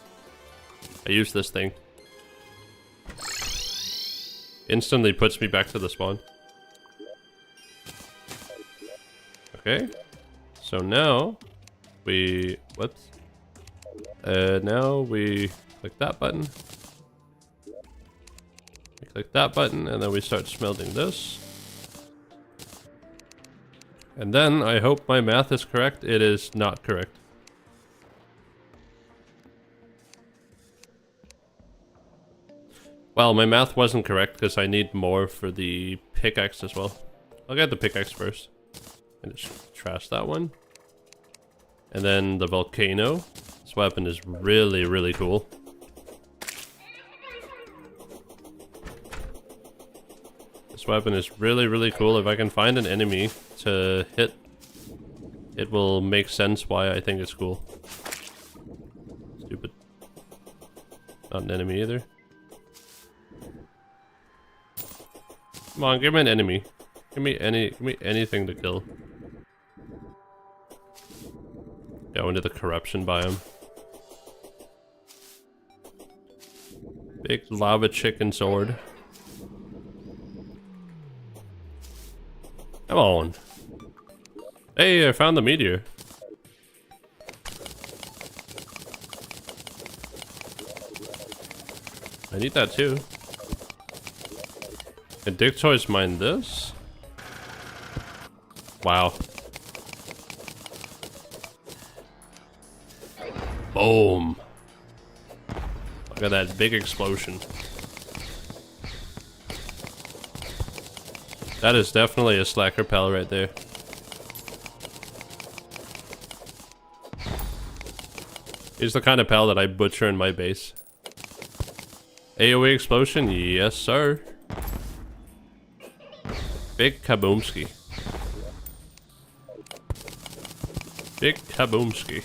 I used this thing. Instantly puts me back to the spawn. Okay. So now we, whoops. Now we click that button. We click that button and then we start smelting this. And then I hope my math is correct. It is not correct. Well, my math wasn't correct because I need more for the pickaxe as well. I'll get the pickaxe first. And just trash that one. And then the volcano. This weapon is really, really cool. This weapon is really, really cool. If I can find an enemy to hit it will make sense why I think it's cool. Stupid. Not an enemy either. Come on, give me an enemy. Give me anything to kill. Go into the corruption biome. Big lava chicken sword. Come on. Hey, I found the meteor. I need that too. Can Dick Toys mine this? Wow. Boom. Look at that big explosion. That is definitely a slacker pal right there. He's the kind of pal that I butcher in my base. AoE explosion? Yes, sir. Big kaboomski. Big kaboomski.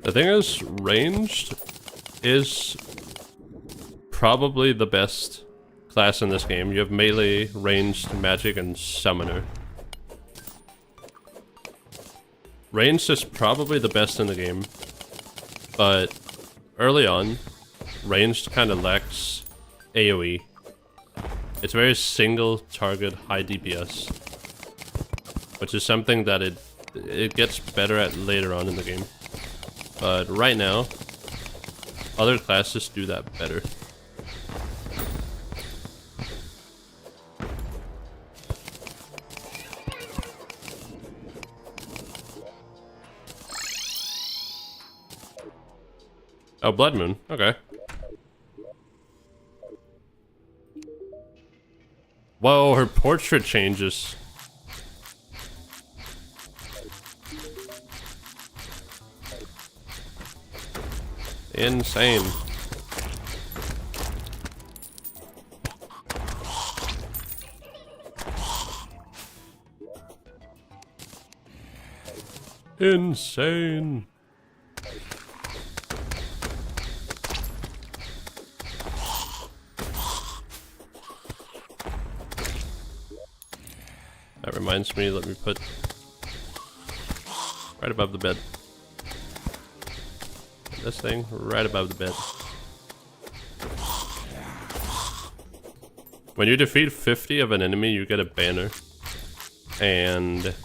The thing is, ranged is probably the best class in this game. You have melee, ranged, magic, and summoner. Ranged is probably the best in the game, but early on, ranged kind of lacks AoE. It's very single target, high DPS, which is something that it gets better at later on in the game. But right now, other classes do that better. Oh, Blood Moon. Okay. Whoa, her portrait changes. Insane. Insane. That reminds me, let me put right above the bed. This thing right above the bed. When you defeat 50 of an enemy, you get a banner. And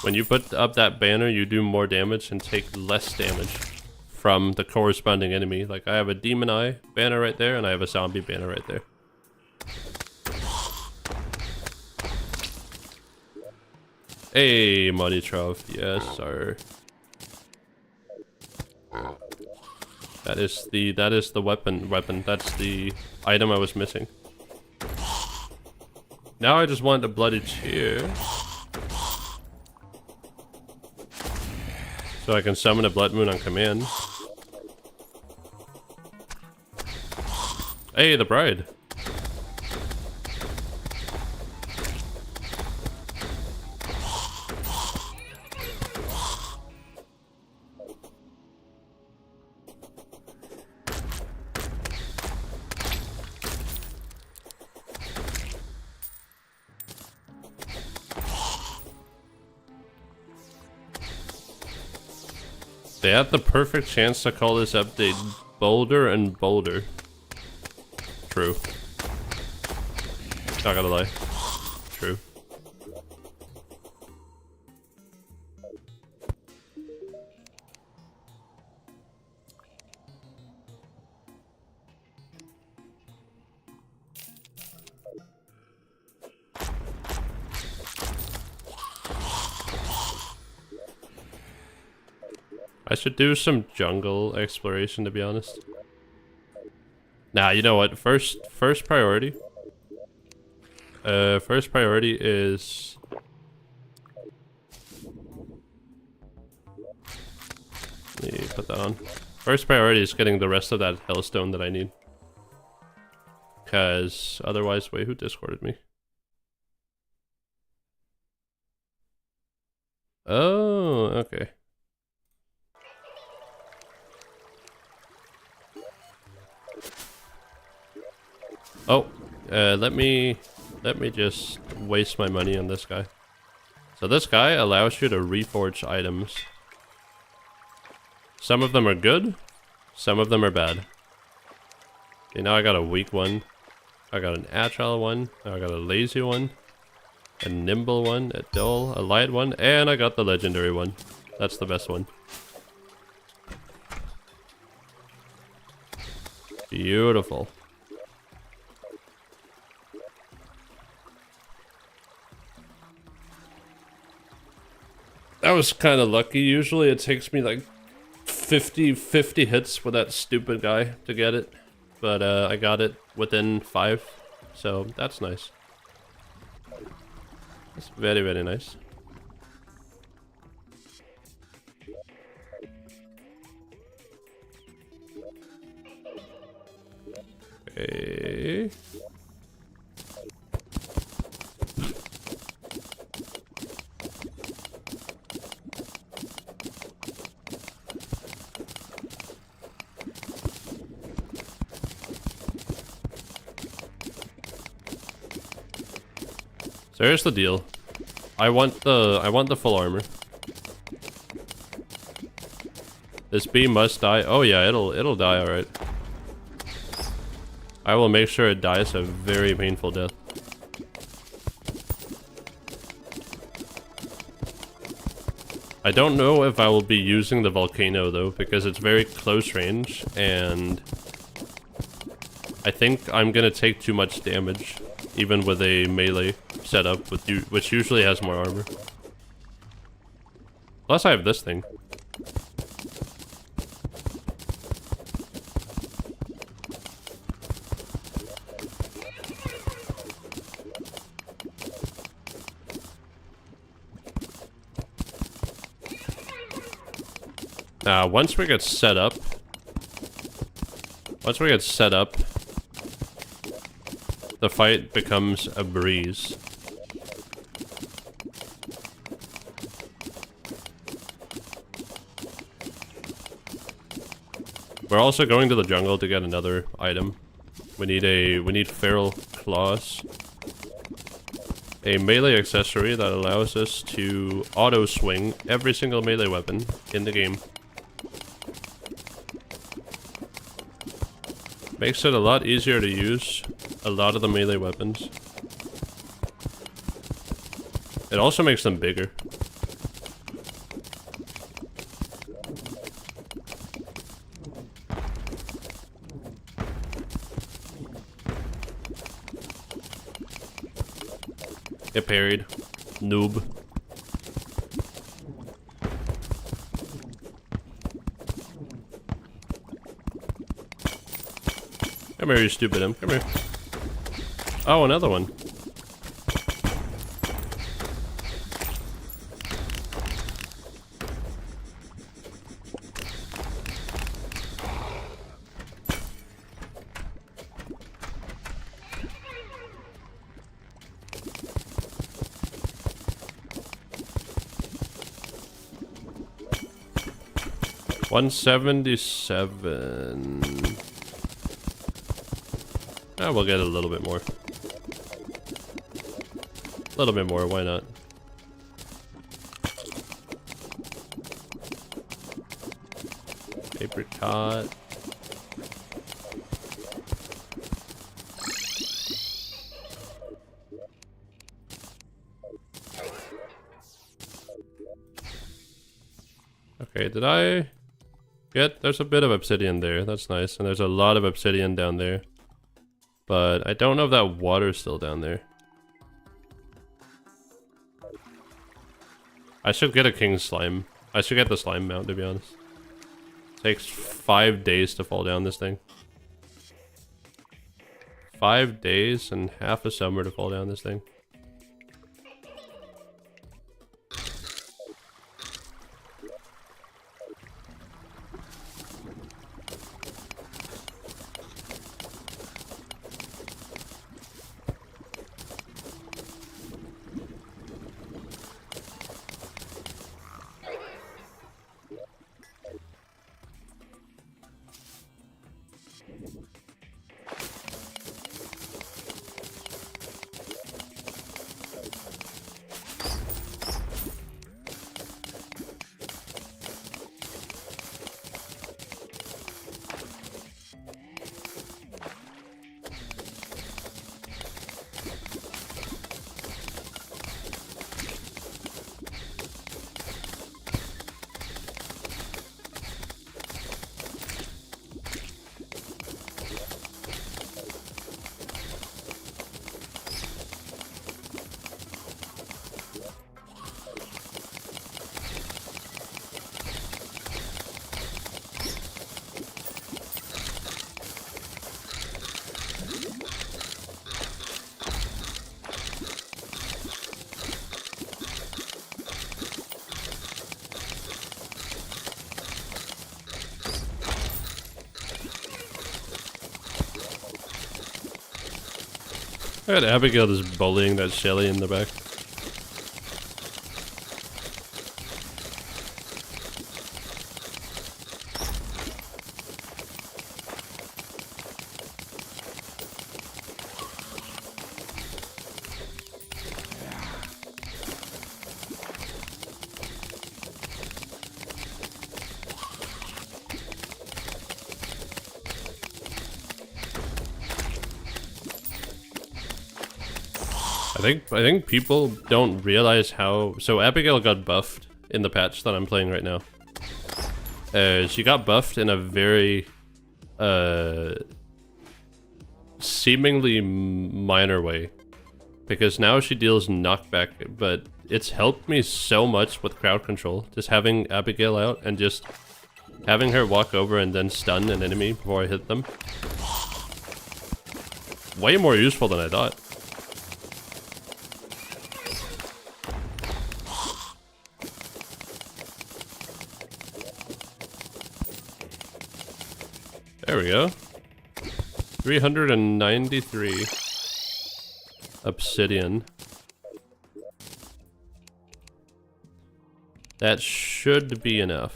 when you put up that banner, you do more damage and take less damage from the corresponding enemy. Like, I have a Demon Eye banner right there, and I have a Zombie banner right there. Hey, Muddy Trough. Yes, sir. That is the weapon. That's the item I was missing. Now I just want a bloody cheer. So I can summon a Blood Moon on command. Hey, the bride. They had the perfect chance to call this update Boulder and Boulder. True. Not gonna lie. True. I should do some jungle exploration, to be honest. Nah, you know what? First priority. First priority is... Let me put that on. First priority is getting the rest of that hellstone that I need. Because otherwise... Wait, who discorded me? Oh, okay. Oh, let me just waste my money on this guy. So this guy allows you to reforge items. Some of them are good, some of them are bad. Okay, now I got a weak one. I got an agile one. Now I got a lazy one. A nimble one, a dull, a light one, and I got the legendary one. That's the best one. Beautiful. That was kind of lucky. Usually it takes me like 50 hits with that stupid guy to get it. But I got it within 5, so that's nice. That's very, very nice. Okay. So here's the deal. I want the full armor. This bee must die. Oh yeah, it'll die, alright. I will make sure it dies a very painful death. I don't know if I will be using the volcano though, because it's very close range, and I think I'm gonna take too much damage, even with a melee setup, which usually has more armor. Plus I have this thing. Once we get set up, the fight becomes a breeze. We're also going to the jungle to get another item. We need feral claws. A melee accessory that allows us to auto swing every single melee weapon in the game. Makes it a lot easier to use a lot of the melee weapons. It also makes them bigger. Get parried. Noob. Come here, you stupid imp. Come here. Oh, another one. $177. We'll get a little bit more. A little bit more, why not? Apricot. Okay, did I get... There's a bit of obsidian there, that's nice. And there's a lot of obsidian down there. But I don't know if that water's still down there. I should get a king slime. I should get the slime mount, to be honest. Takes 5 days to fall down this thing. 5 days and half a summer to fall down this thing. I got Abigail just bullying that Shelly in the back. I think people don't realize how... So Abigail got buffed in the patch that I'm playing right now. She got buffed in a very... seemingly minor way. Because now she deals knockback, but it's helped me so much with crowd control. Just having Abigail out and just having her walk over and then stun an enemy before I hit them. Way more useful than I thought. There we go. 393 Obsidian. That should be enough.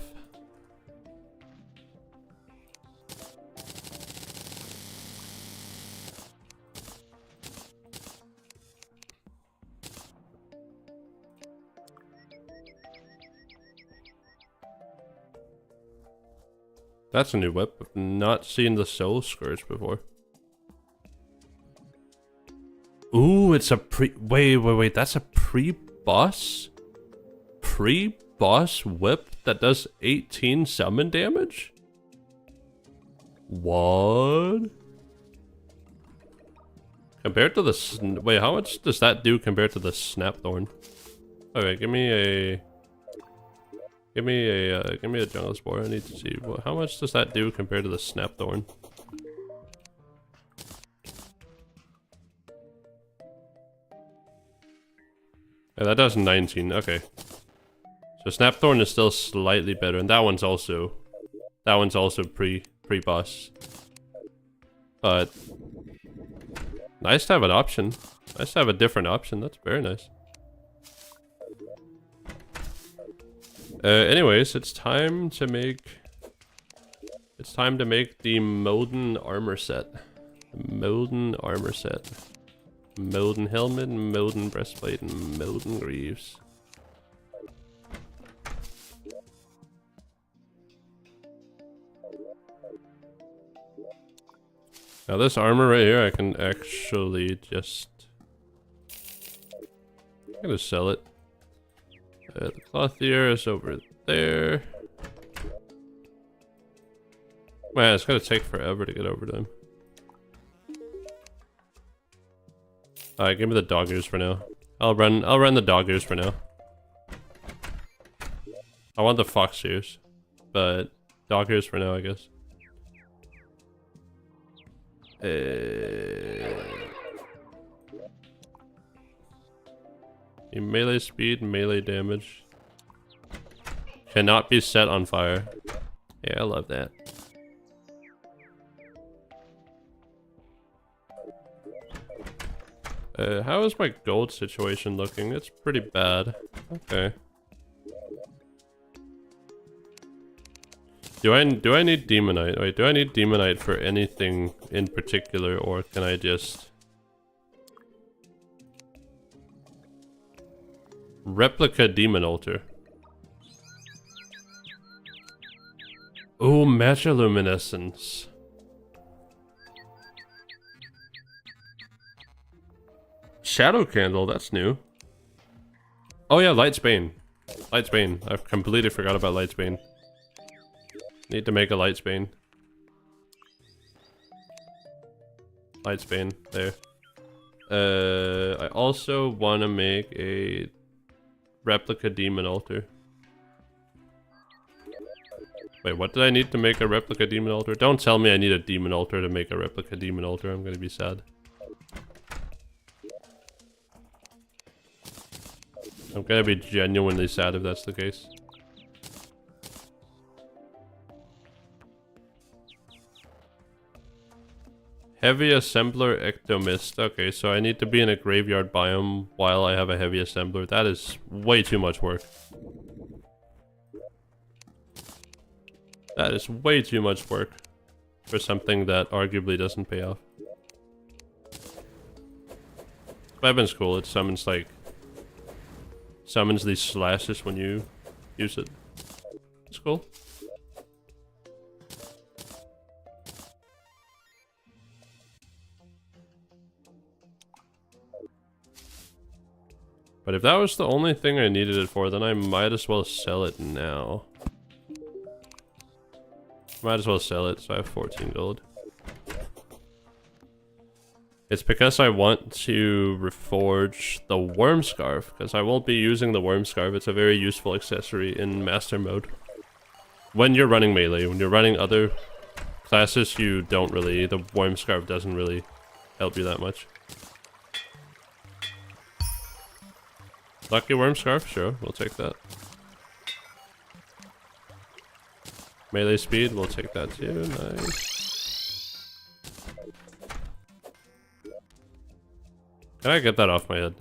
That's a new whip. I've not seen the Soul Scourge before. Ooh, it's a wait, that's a pre-boss? Pre-boss whip that does 18 summon damage? What? Compared to the... Wait, how much does that do compared to the Snapthorn? Okay, give me a jungle spore. I need to see how much does that do compared to the Snapthorn. Yeah, that does 19. Okay. So Snapthorn is still slightly better, and that one's also pre-boss. But nice to have an option. Nice to have a different option. That's very nice. Anyways, it's time to make the Modern armor set. Modern armor set. Modern helmet, Modern breastplate, and Modern greaves. Now this armor right here, I can actually just... I'm gonna sell it. The clothier is over there. Man, it's gonna take forever to get over to him. Alright, give me the dog ears for now. I'll run the dog ears for now. I want the fox ears, but dog ears for now, I guess. A melee speed, melee damage. Cannot be set on fire. Yeah, I love that. How is my gold situation looking? It's pretty bad. Okay. Do I need demonite? Wait, do I need demonite for anything in particular, or can I just replica demon altar? Oh, matcholuminescence. Shadow candle, that's new. Oh yeah, Lightsbane. Lightsbane. I've completely forgot about Lightsbane. Need to make a Lightsbane. Lightsbane, there. I also want to make a replica demon altar. Wait, what did I need to make a replica demon altar? Don't tell me I need a demon altar to make a replica demon altar. I'm gonna be sad. I'm gonna be genuinely sad if that's the case. Heavy assembler ectomist. Okay, so I need to be in a graveyard biome while I have a heavy assembler. That is way too much work. That is way too much work for something that arguably doesn't pay off. Weapon's cool. It summons these slashes when you use it. It's cool. But if that was the only thing I needed it for, then I might as well sell it now. Might as well sell it, so I have 14 gold. It's because I want to reforge the worm scarf, because I won't be using the worm scarf. It's a very useful accessory in master mode. When you're running melee, when you're running other classes, you don't really, the worm scarf doesn't really help you that much. Lucky worm scarf, sure, we'll take that. Melee speed, we'll take that too, nice. Can I get that off my head?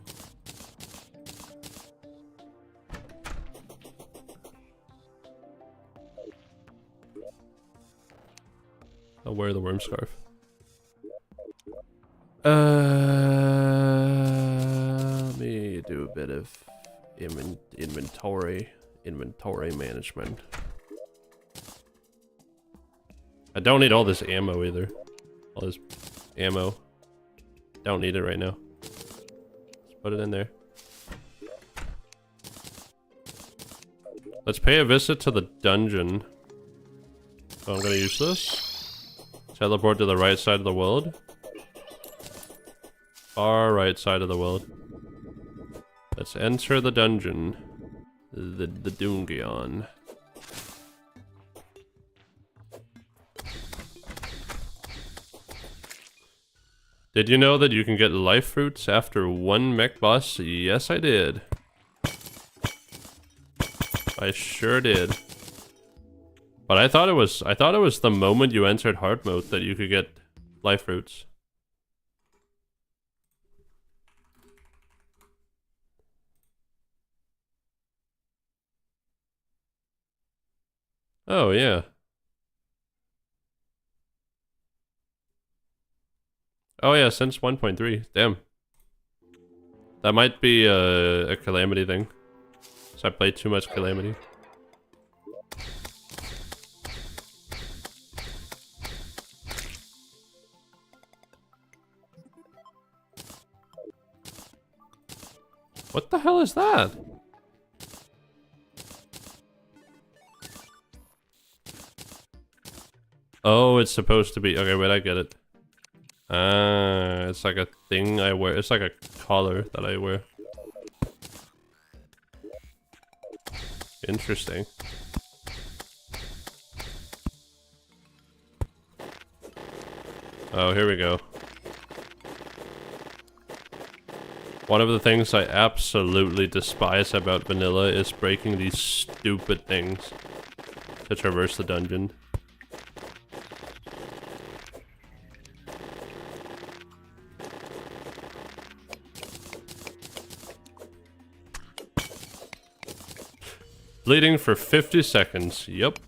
I'll wear the worm scarf. Let me do a bit of inventory management. I don't need all this ammo either. All this ammo. Don't need it right now. Let's put it in there. Let's pay a visit to the dungeon. So I'm gonna use this. Teleport to the right side of the world. Far right side of the world. Let's enter the dungeon. The Dungeon. Did you know that you can get life fruits after one mech boss? Yes, I did. I sure did. But I thought it was the moment you entered hard mode that you could get life fruits. Oh yeah. Oh yeah, since 1.3. Damn. That might be a Calamity thing. So I played too much Calamity. What the hell is that? Oh, it's supposed to be... Okay, wait, I get it. It's like a thing I wear. It's like a collar that I wear. Interesting. Oh, here we go. One of the things I absolutely despise about vanilla is breaking these stupid things to traverse the dungeon. Bleeding for 50 seconds. Yep.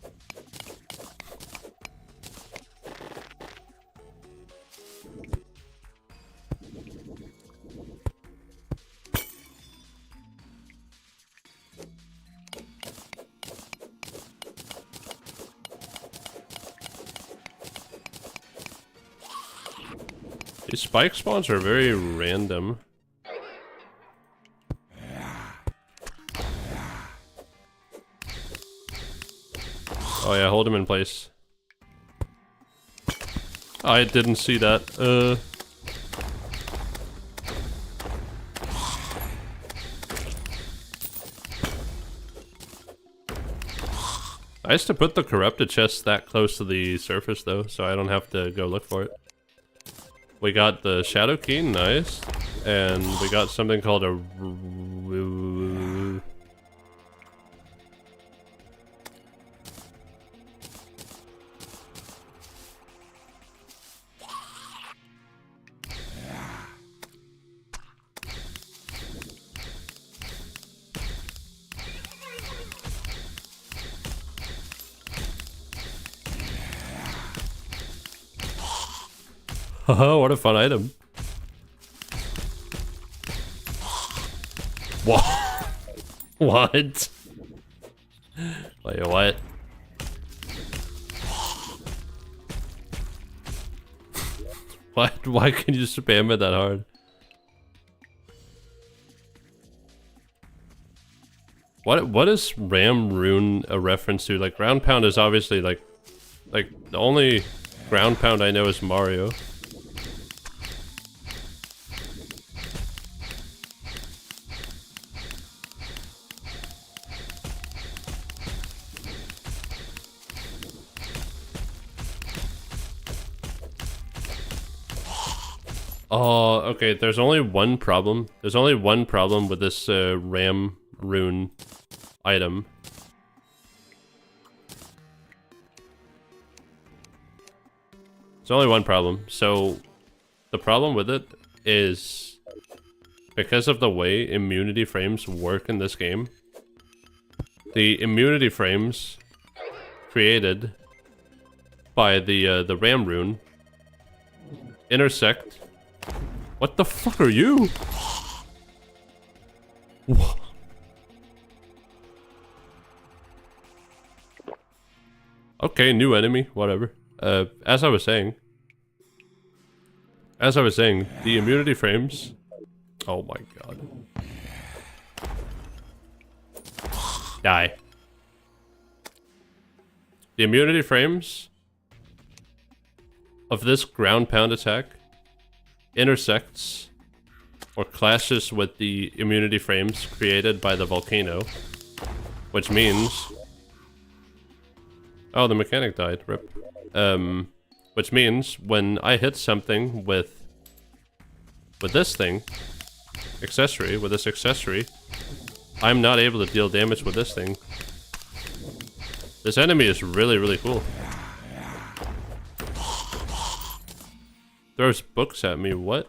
These spike spawns are very random. Oh yeah, hold him in place. I didn't see that. Nice to put the corrupted chest that close to the surface though, so I don't have to go look for it. We got the shadow key, nice. And we got something called a... Haha, what a fun item. What? What? Wait, what? What? Why can you spam it that hard? What is Ram Rune a reference to? Like, ground pound is obviously like the only ground pound I know is Mario. Oh, okay, there's only one problem. There's only one problem with this Ram Rune item. There's only one problem. So, the problem with it is because of the way immunity frames work in this game, the immunity frames created by the Ram Rune intersect. What the fuck are you? Okay, new enemy, whatever. As I was saying, the immunity frames. Oh my god. Die. The immunity frames of this ground pound attack intersects or clashes with the immunity frames created by the volcano, which means... Oh, the mechanic died, rip. Which means when I hit something with this thing, with this accessory, I'm not able to deal damage with this thing. This enemy is really, really cool. Throws books at me, what?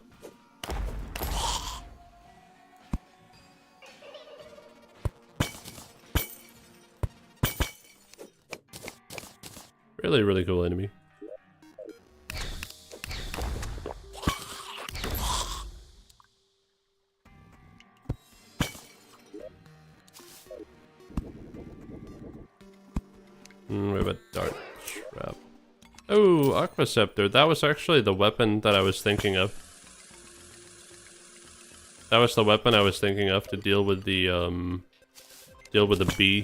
Really, really cool enemy. We have a dart trap. Oh, Aqua Scepter. That was actually the weapon that I was thinking of. That was the weapon I was thinking of to deal with the bee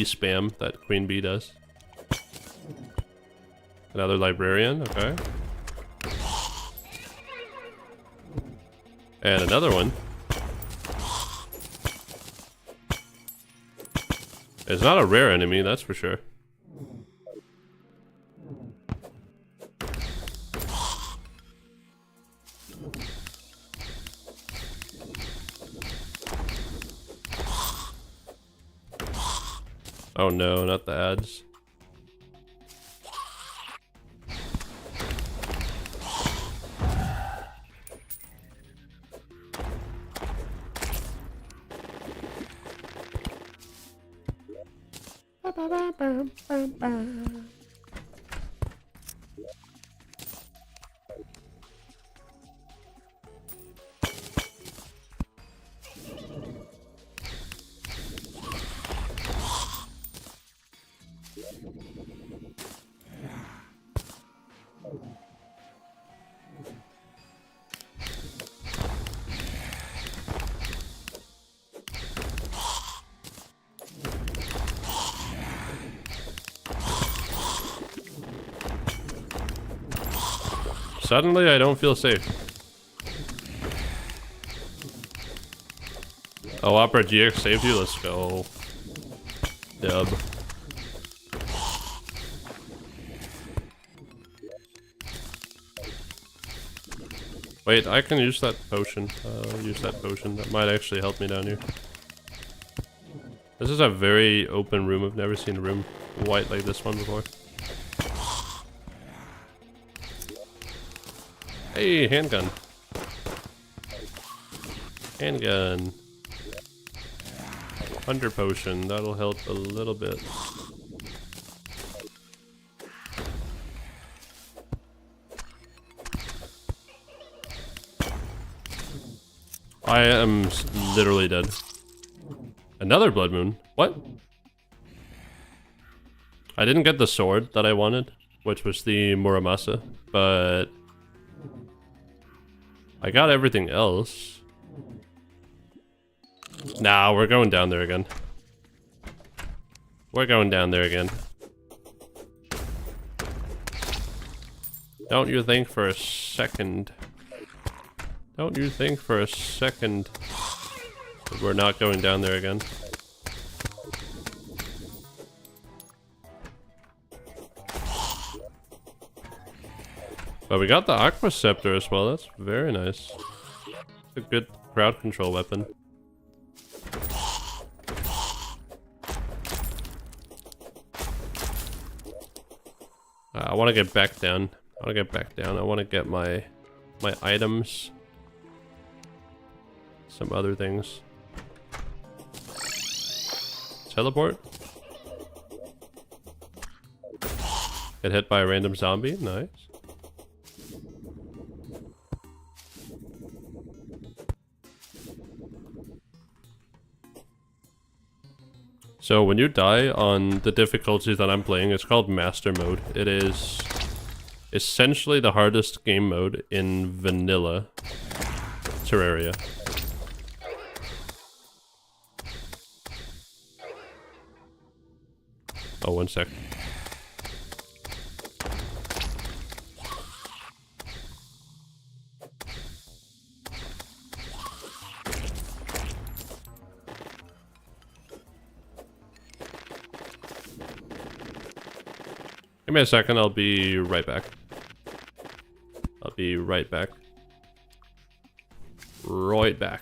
spam that Queen Bee does. Another librarian, okay. And another one. It's not a rare enemy, that's for sure. Oh no, not the ads. Suddenly, I don't feel safe. Oh, Opera GX saved you? Let's go. Dub. Wait, I can use that potion. Use that potion. That might actually help me down here. This is a very open room. I've never seen a room white like this one before. Hey, handgun. Handgun. Thunder potion. That'll help a little bit. I am literally dead. Another blood moon. What? I didn't get the sword that I wanted, which was the Muramasa, but I got everything else. Nah, we're going down there again. We're going down there again. Don't you think for a second... Don't you think for a second that we're not going down there again? But we got the Aqua Scepter as well. That's very nice. It's a good crowd control weapon. I want to get back down. I want to get my items. Some other things. Teleport. Get hit by a random zombie. Nice. So when you die on the difficulty that I'm playing, it's called Master Mode. It is essentially the hardest game mode in vanilla Terraria. Oh, one sec. Give me a second, I'll be right back. Right back.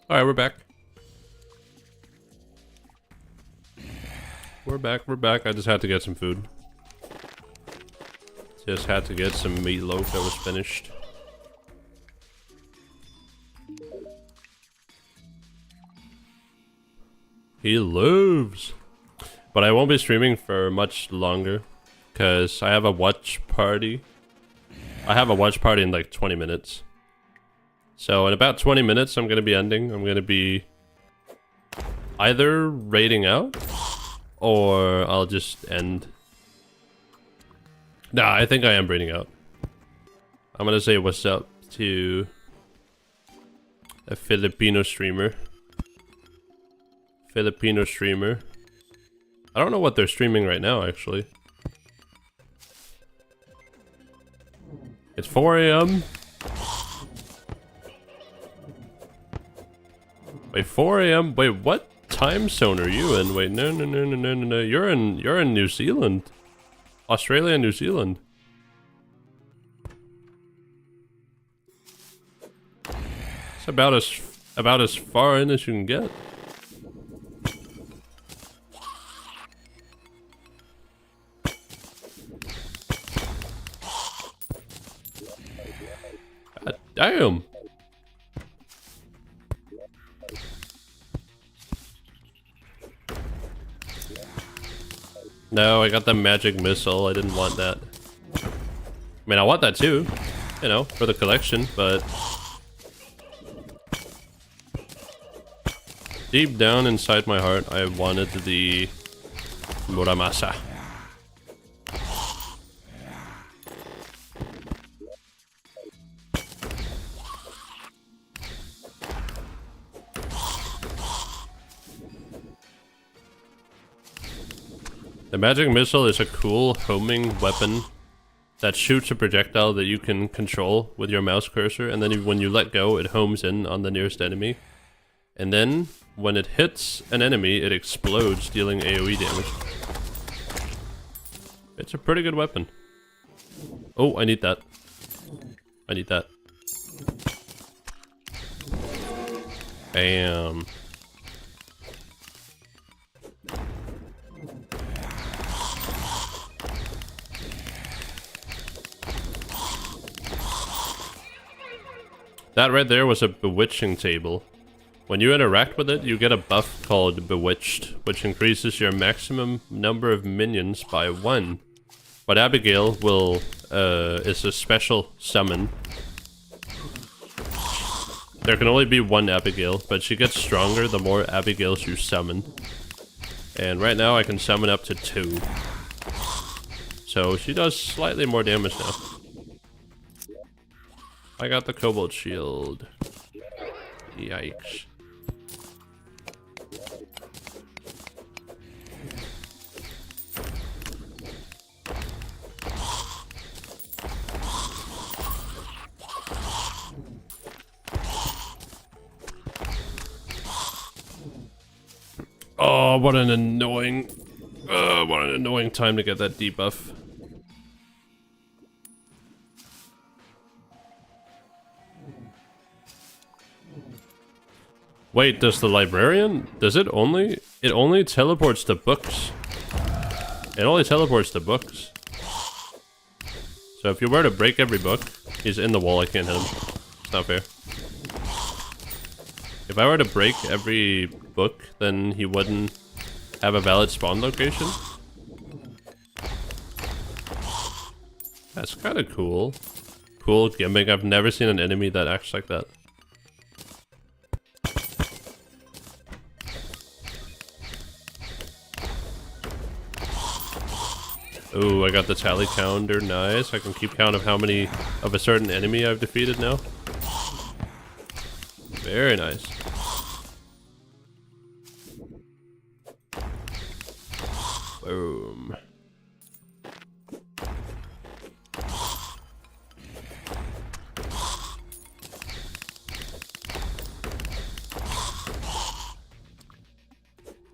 Alright, we're back. We're back. I just had to get some food. Just had to get some meatloaf that was finished. He lives. But I won't be streaming for much longer because I have a watch party. I have a watch party in like 20 minutes. So in about 20 minutes, I'm going to be ending. I'm going to be either raiding out or I'll just end. Nah, I think I am raiding out. I'm going to say what's up to a Filipino streamer. I don't know what they're streaming right now, actually. It's 4 AM. Wait, 4 AM? Wait, what time zone are you in? Wait, no. You're in New Zealand. Australia and New Zealand. It's about as far in as you can get. God damn. No, I got the magic missile. I didn't want that. I mean, I want that too, you know, for the collection, but deep down inside my heart, I wanted the Muramasa. The magic missile is a cool homing weapon that shoots a projectile that you can control with your mouse cursor, and then when you let go, it homes in on the nearest enemy. And then, when it hits an enemy, it explodes, dealing AoE damage. It's a pretty good weapon. Oh, I need that. I need that. Bam. That right there was a bewitching table. When you interact with it, you get a buff called Bewitched, which increases your maximum number of minions by 1. But Abigail is a special summon. There can only be one Abigail, but she gets stronger the more Abigails you summon. And right now I can summon up to 2. So she does slightly more damage now. I got the Cobalt Shield. Yikes. Oh, what an annoying time to get that debuff. Wait, does the librarian, it only teleports to books. It only teleports to books. So if you were to break every book, he's in the wall, I can't hit him. It's not fair. If I were to break every book, then he wouldn't have a valid spawn location. That's kind of cool. Cool gimmick. I've never seen an enemy that acts like that. Ooh, I got the tally counter, nice. I can keep count of how many of a certain enemy I've defeated now. Very nice. Boom.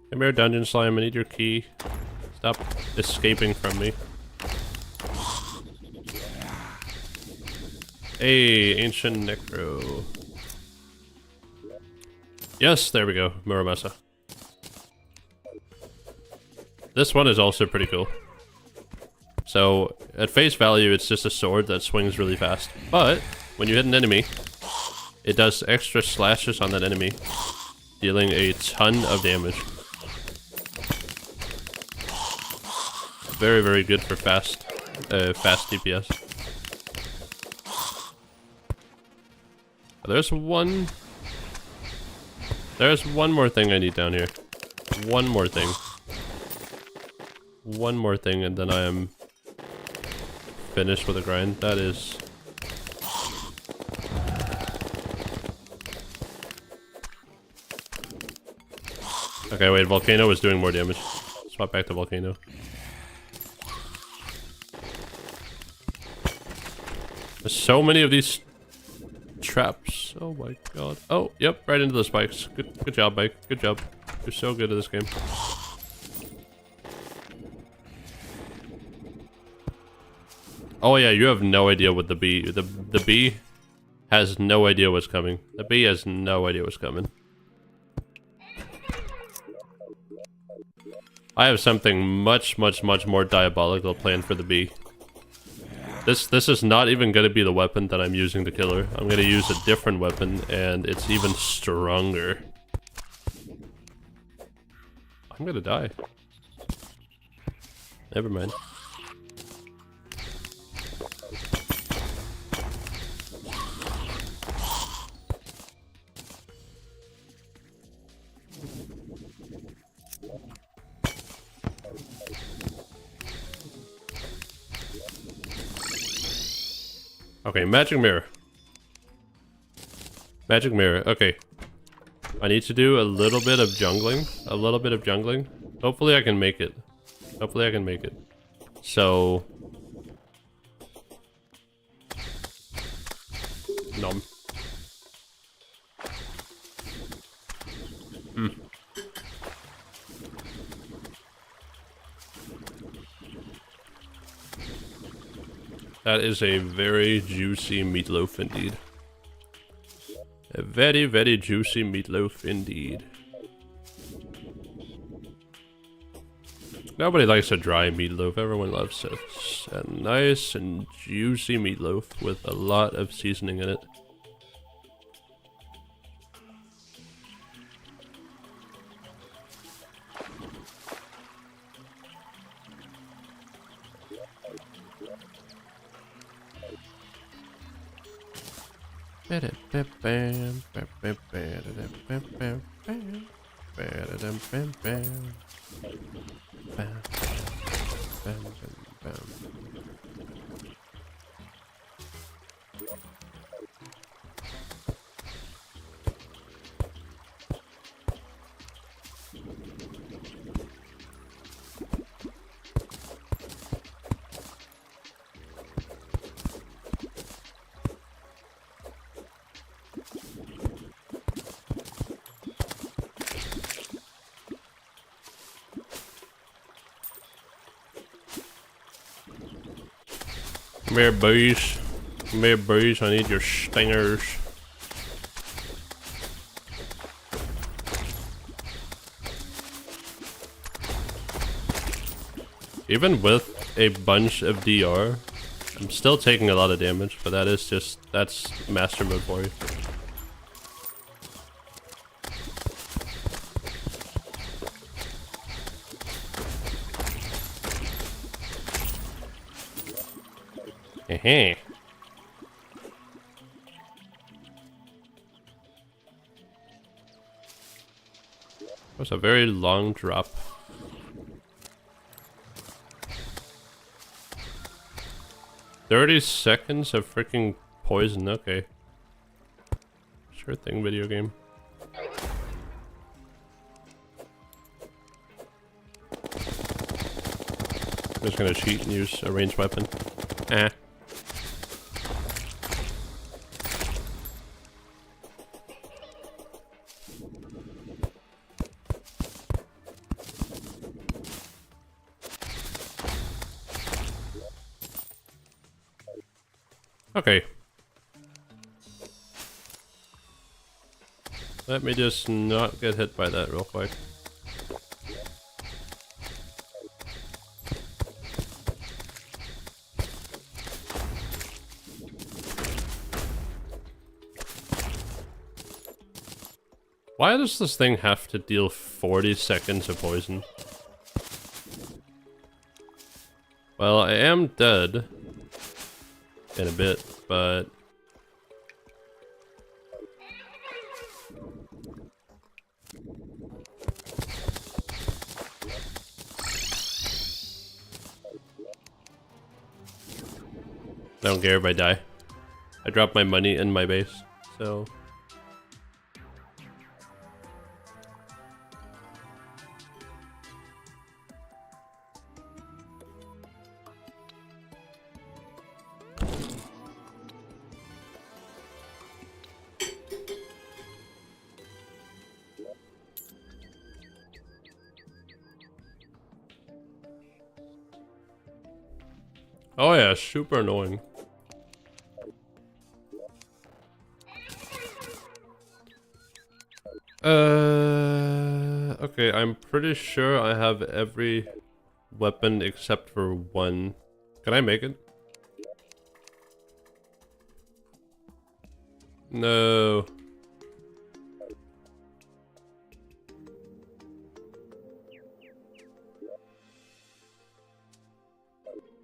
Come here, Dungeon Slime, I need your key. Stop escaping from me. Hey, Ancient Necro. Yes, there we go. Muramasa. This one is also pretty cool. So, at face value, it's just a sword that swings really fast. But, when you hit an enemy, it does extra slashes on that enemy, dealing a ton of damage. Very, very good for fast DPS. There's one more thing I need down here. One more thing. One more thing, and then I am finished with the grind. That is... Okay, wait, Volcano is doing more damage. Swap back to Volcano. There's so many of these traps. Oh my god. Oh, yep, right into the spikes. Good job, Mike. Good job. You're so good at this game. Oh yeah, you have no idea what the bee... The bee has no idea what's coming. The bee has no idea what's coming. I have something much more diabolical planned for the bee. This is not even going to be the weapon that I'm using to kill her. I'm going to use a different weapon, and it's even stronger. I'm going to die. Never mind. Okay, magic mirror. Magic mirror, okay. I need to do a little bit of jungling. A little bit of jungling. Hopefully I can make it. Hopefully I can make it. So... Nom. That is a very juicy meatloaf indeed. A very, very juicy meatloaf indeed. Nobody likes a dry meatloaf. Everyone loves a nice and juicy meatloaf with a lot of seasoning in it. Come here, boys. Come here, boys. I need your stingers. Even with a bunch of DR, I'm still taking a lot of damage, but that is just, that's master mode for you. Heh. That was a very long drop. $30 of freaking poison, okay. Sure thing, video game. I'm just gonna cheat and use a ranged weapon. Eh. Okay. Let me just not get hit by that real quick. Why does this thing have to deal 40 seconds of poison? Well, I am dead in a bit, but... I don't care if I die. I dropped my money in my base, so... Oh yeah, super annoying. Okay, I'm pretty sure I have every weapon except for one. Can I make it? No.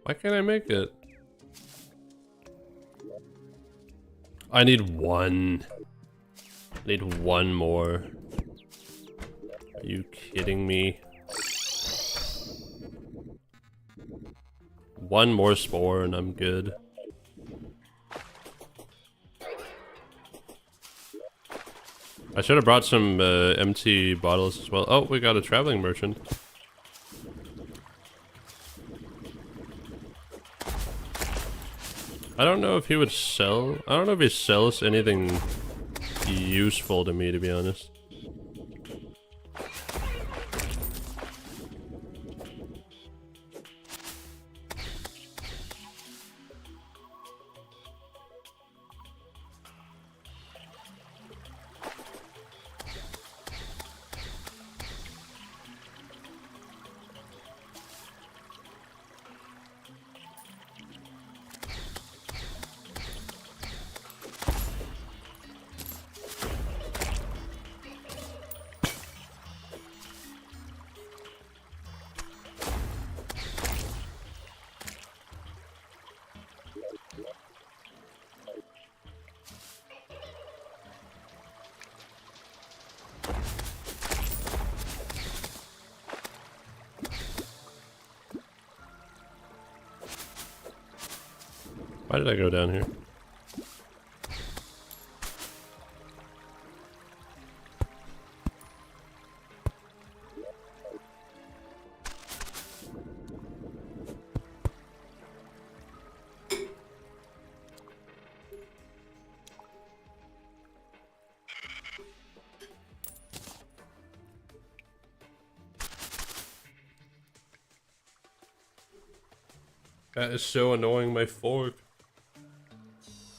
Why can't I make it? I need one. I need one more. Are you kidding me? One more spore and I'm good. I should have brought some empty bottles as well. Oh, we got a traveling merchant. I don't know if he would sell. I don't know if he sells anything useful to me, to be honest. Why did I go down here? That is so annoying, my fork.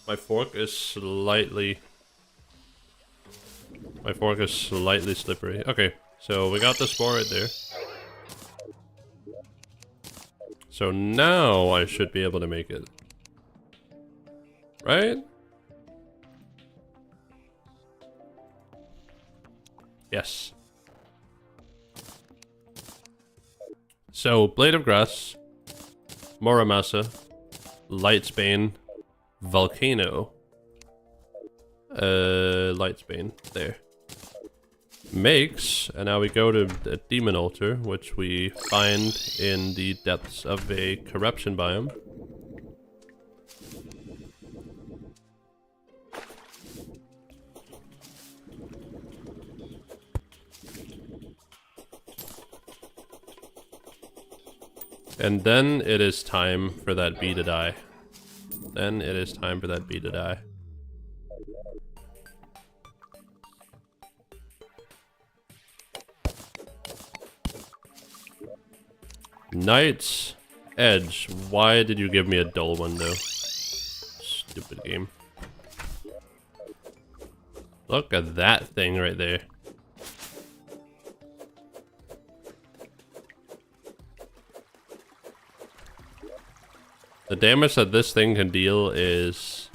My fork is slightly slippery. Okay, so we got the spore right there. So now I should be able to make it. Right? Yes. So, Blade of Grass, Muramasa, Lightsbane, Volcano, Lightsbane, there. Makes, and now we go to the Demon Altar, which we find in the depths of a corruption biome. And then it is time for that bee to die. Then it is time for that bee to die. Knight's Edge. Why did you give me a dull one though? Stupid game. Look at that thing right there. The damage that this thing can deal is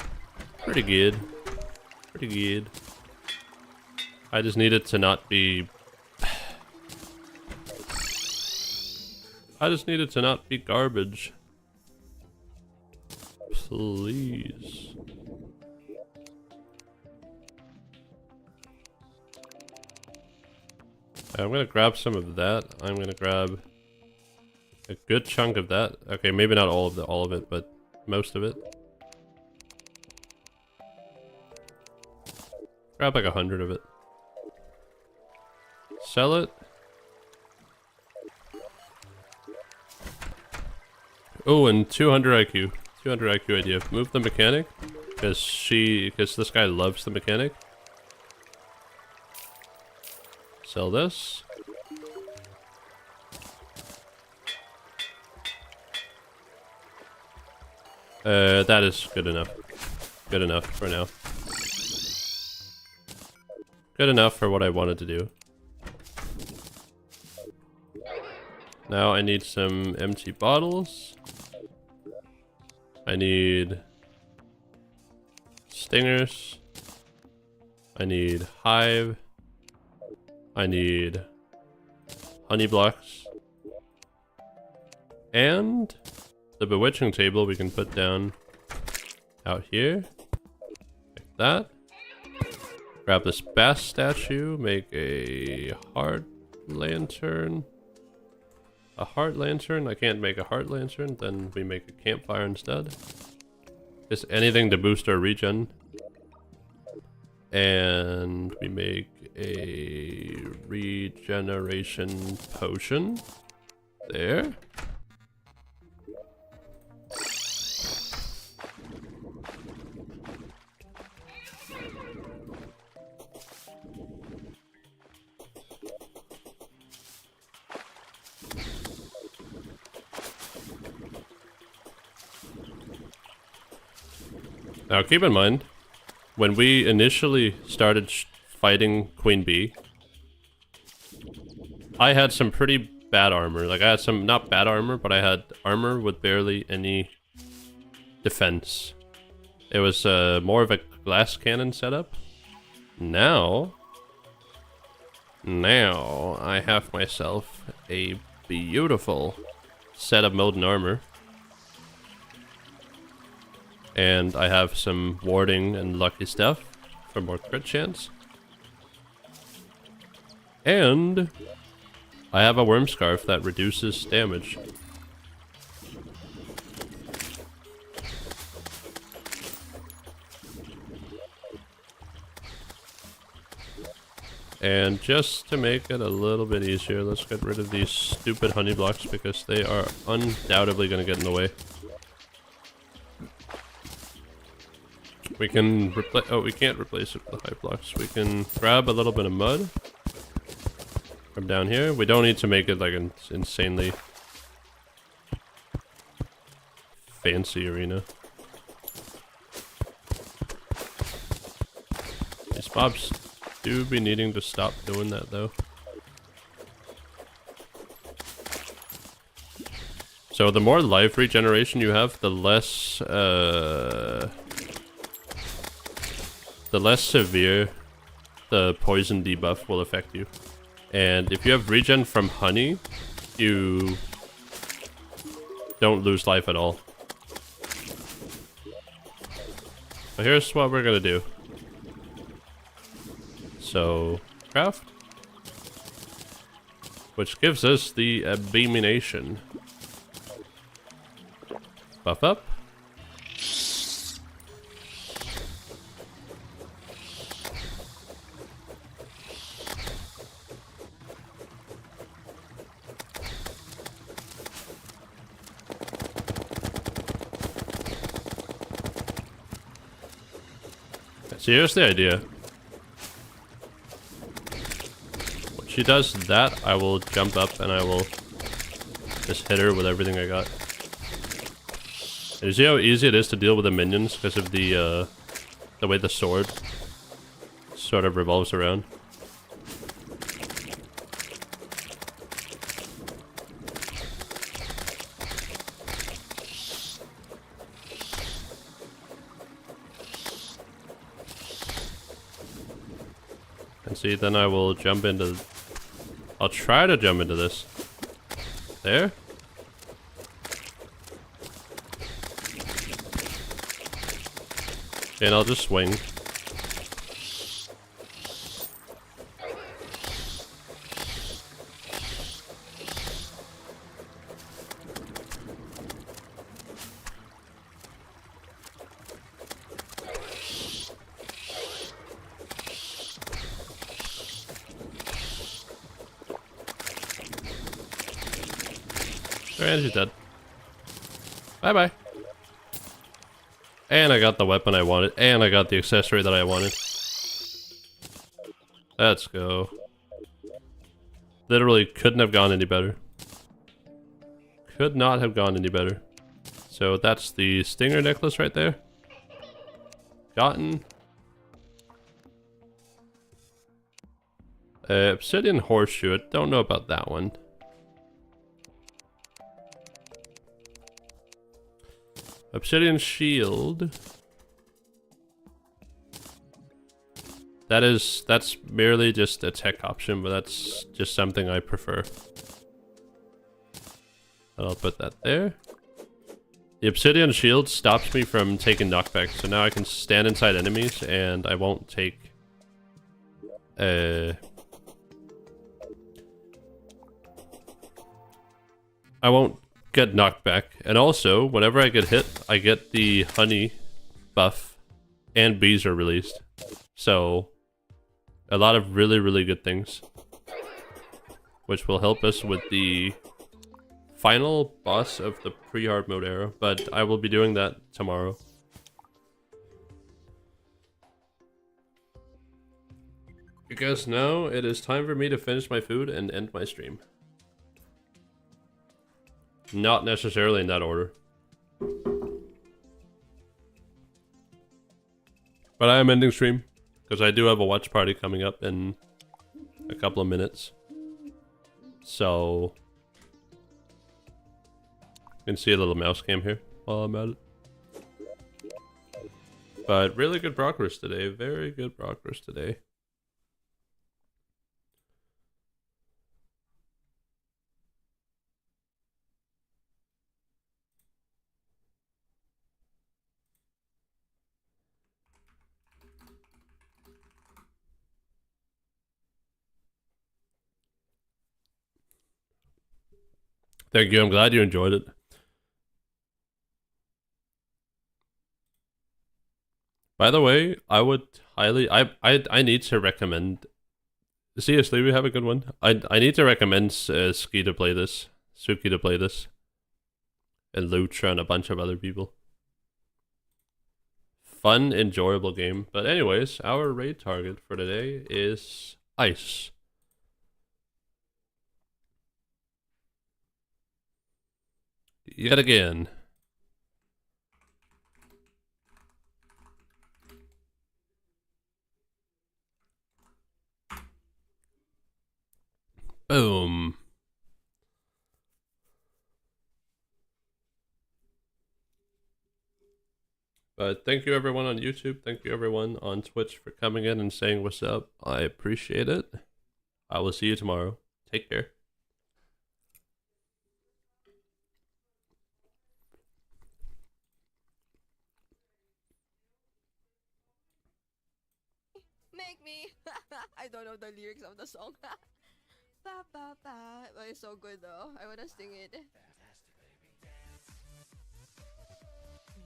pretty good. Pretty good. I just need it to not be... I just need it to not be garbage. Please. I'm gonna grab some of that. I'm gonna grab a good chunk of that. Okay, maybe not all of it, but most of it. Grab like 100 of it. Sell it. Oh, and 200 IQ. 200 IQ idea. Move the mechanic, because this guy loves the mechanic. Sell this. That is good enough. Good enough for now. Good enough for what I wanted to do. Now I need some empty bottles. I need stingers. I need hive. I need honey blocks. And the bewitching table we can put down out here. Like that. Grab this bass statue, make a heart lantern. A heart lantern? I can't make a heart lantern, then we make a campfire instead. Just anything to boost our regen. And we make a regeneration potion. There. Now keep in mind, when we initially started fighting Queen Bee, I had some pretty bad armor. Like I had some, not bad armor, but I had armor with barely any defense. It was more of a glass cannon setup. Now I have myself a beautiful set of molten armor. And I have some warding and lucky stuff for more crit chance. And I have a worm scarf that reduces damage. And just to make it a little bit easier, let's get rid of these stupid honey blocks because they are undoubtedly going to get in the way. We can replace. Oh, we can't replace it with the high blocks. We can grab a little bit of mud from down here. We don't need to make it like an insanely fancy arena. These mobs do be needing to stop doing that though. So the more life regeneration you have, the less severe the poison debuff will affect you. And if you have regen from honey, you don't lose life at all. But here's what we're gonna do. So, craft. Which gives us the abomination. Buff up. So here's the idea. When she does that, I will jump up and I will just hit her with everything I got. And you see how easy it is to deal with the minions because of the way the sword sort of revolves around. And see, then I will jump into... I'll try to jump into this. There? And I'll just swing. And she's dead. Bye-bye. And I got the weapon I wanted, and I got the accessory that I wanted. Let's go. Literally couldn't have gone any better. Could not have gone any better. So that's the stinger necklace right there. Gotten. Obsidian horseshoe. I don't know about that one. Obsidian shield. That's merely just a tech option, but that's just something I prefer. I'll put that there. The obsidian shield stops me from taking knockback, so now I can stand inside enemies and I won't take I won't get knocked back. And also, whenever I get hit, I get the honey buff and bees are released. So a lot of really, really good things, which will help us with the final boss of the pre-hard mode era, but I will be doing that tomorrow. Because now it is time for me to finish my food and end my stream. Not necessarily in that order. But I am ending stream, because I do have a watch party coming up in a couple of minutes. So you can see a little mouse cam here while I'm at it. But really good progress today. Very good progress today. Thank you. I'm glad you enjoyed it. By the way, I would highly I need to recommend. Seriously, we have a good one. I need to recommend Ski to play this, Suki to play this, and Lucha and a bunch of other people. Fun, enjoyable game. But anyways, our raid target for today is ice. Yet again. Boom. But thank you everyone on YouTube. Thank you everyone on Twitch for coming in and saying what's up. I appreciate it. I will see you tomorrow. Take care. Make me. I don't know the lyrics of the song. Ba ba ba. But it's so good though. I wanna sing it.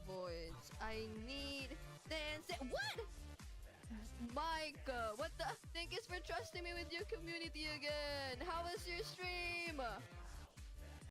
Voids. I need dance. What? Mike, what the? Thank you for trusting me with your community again. How was your stream?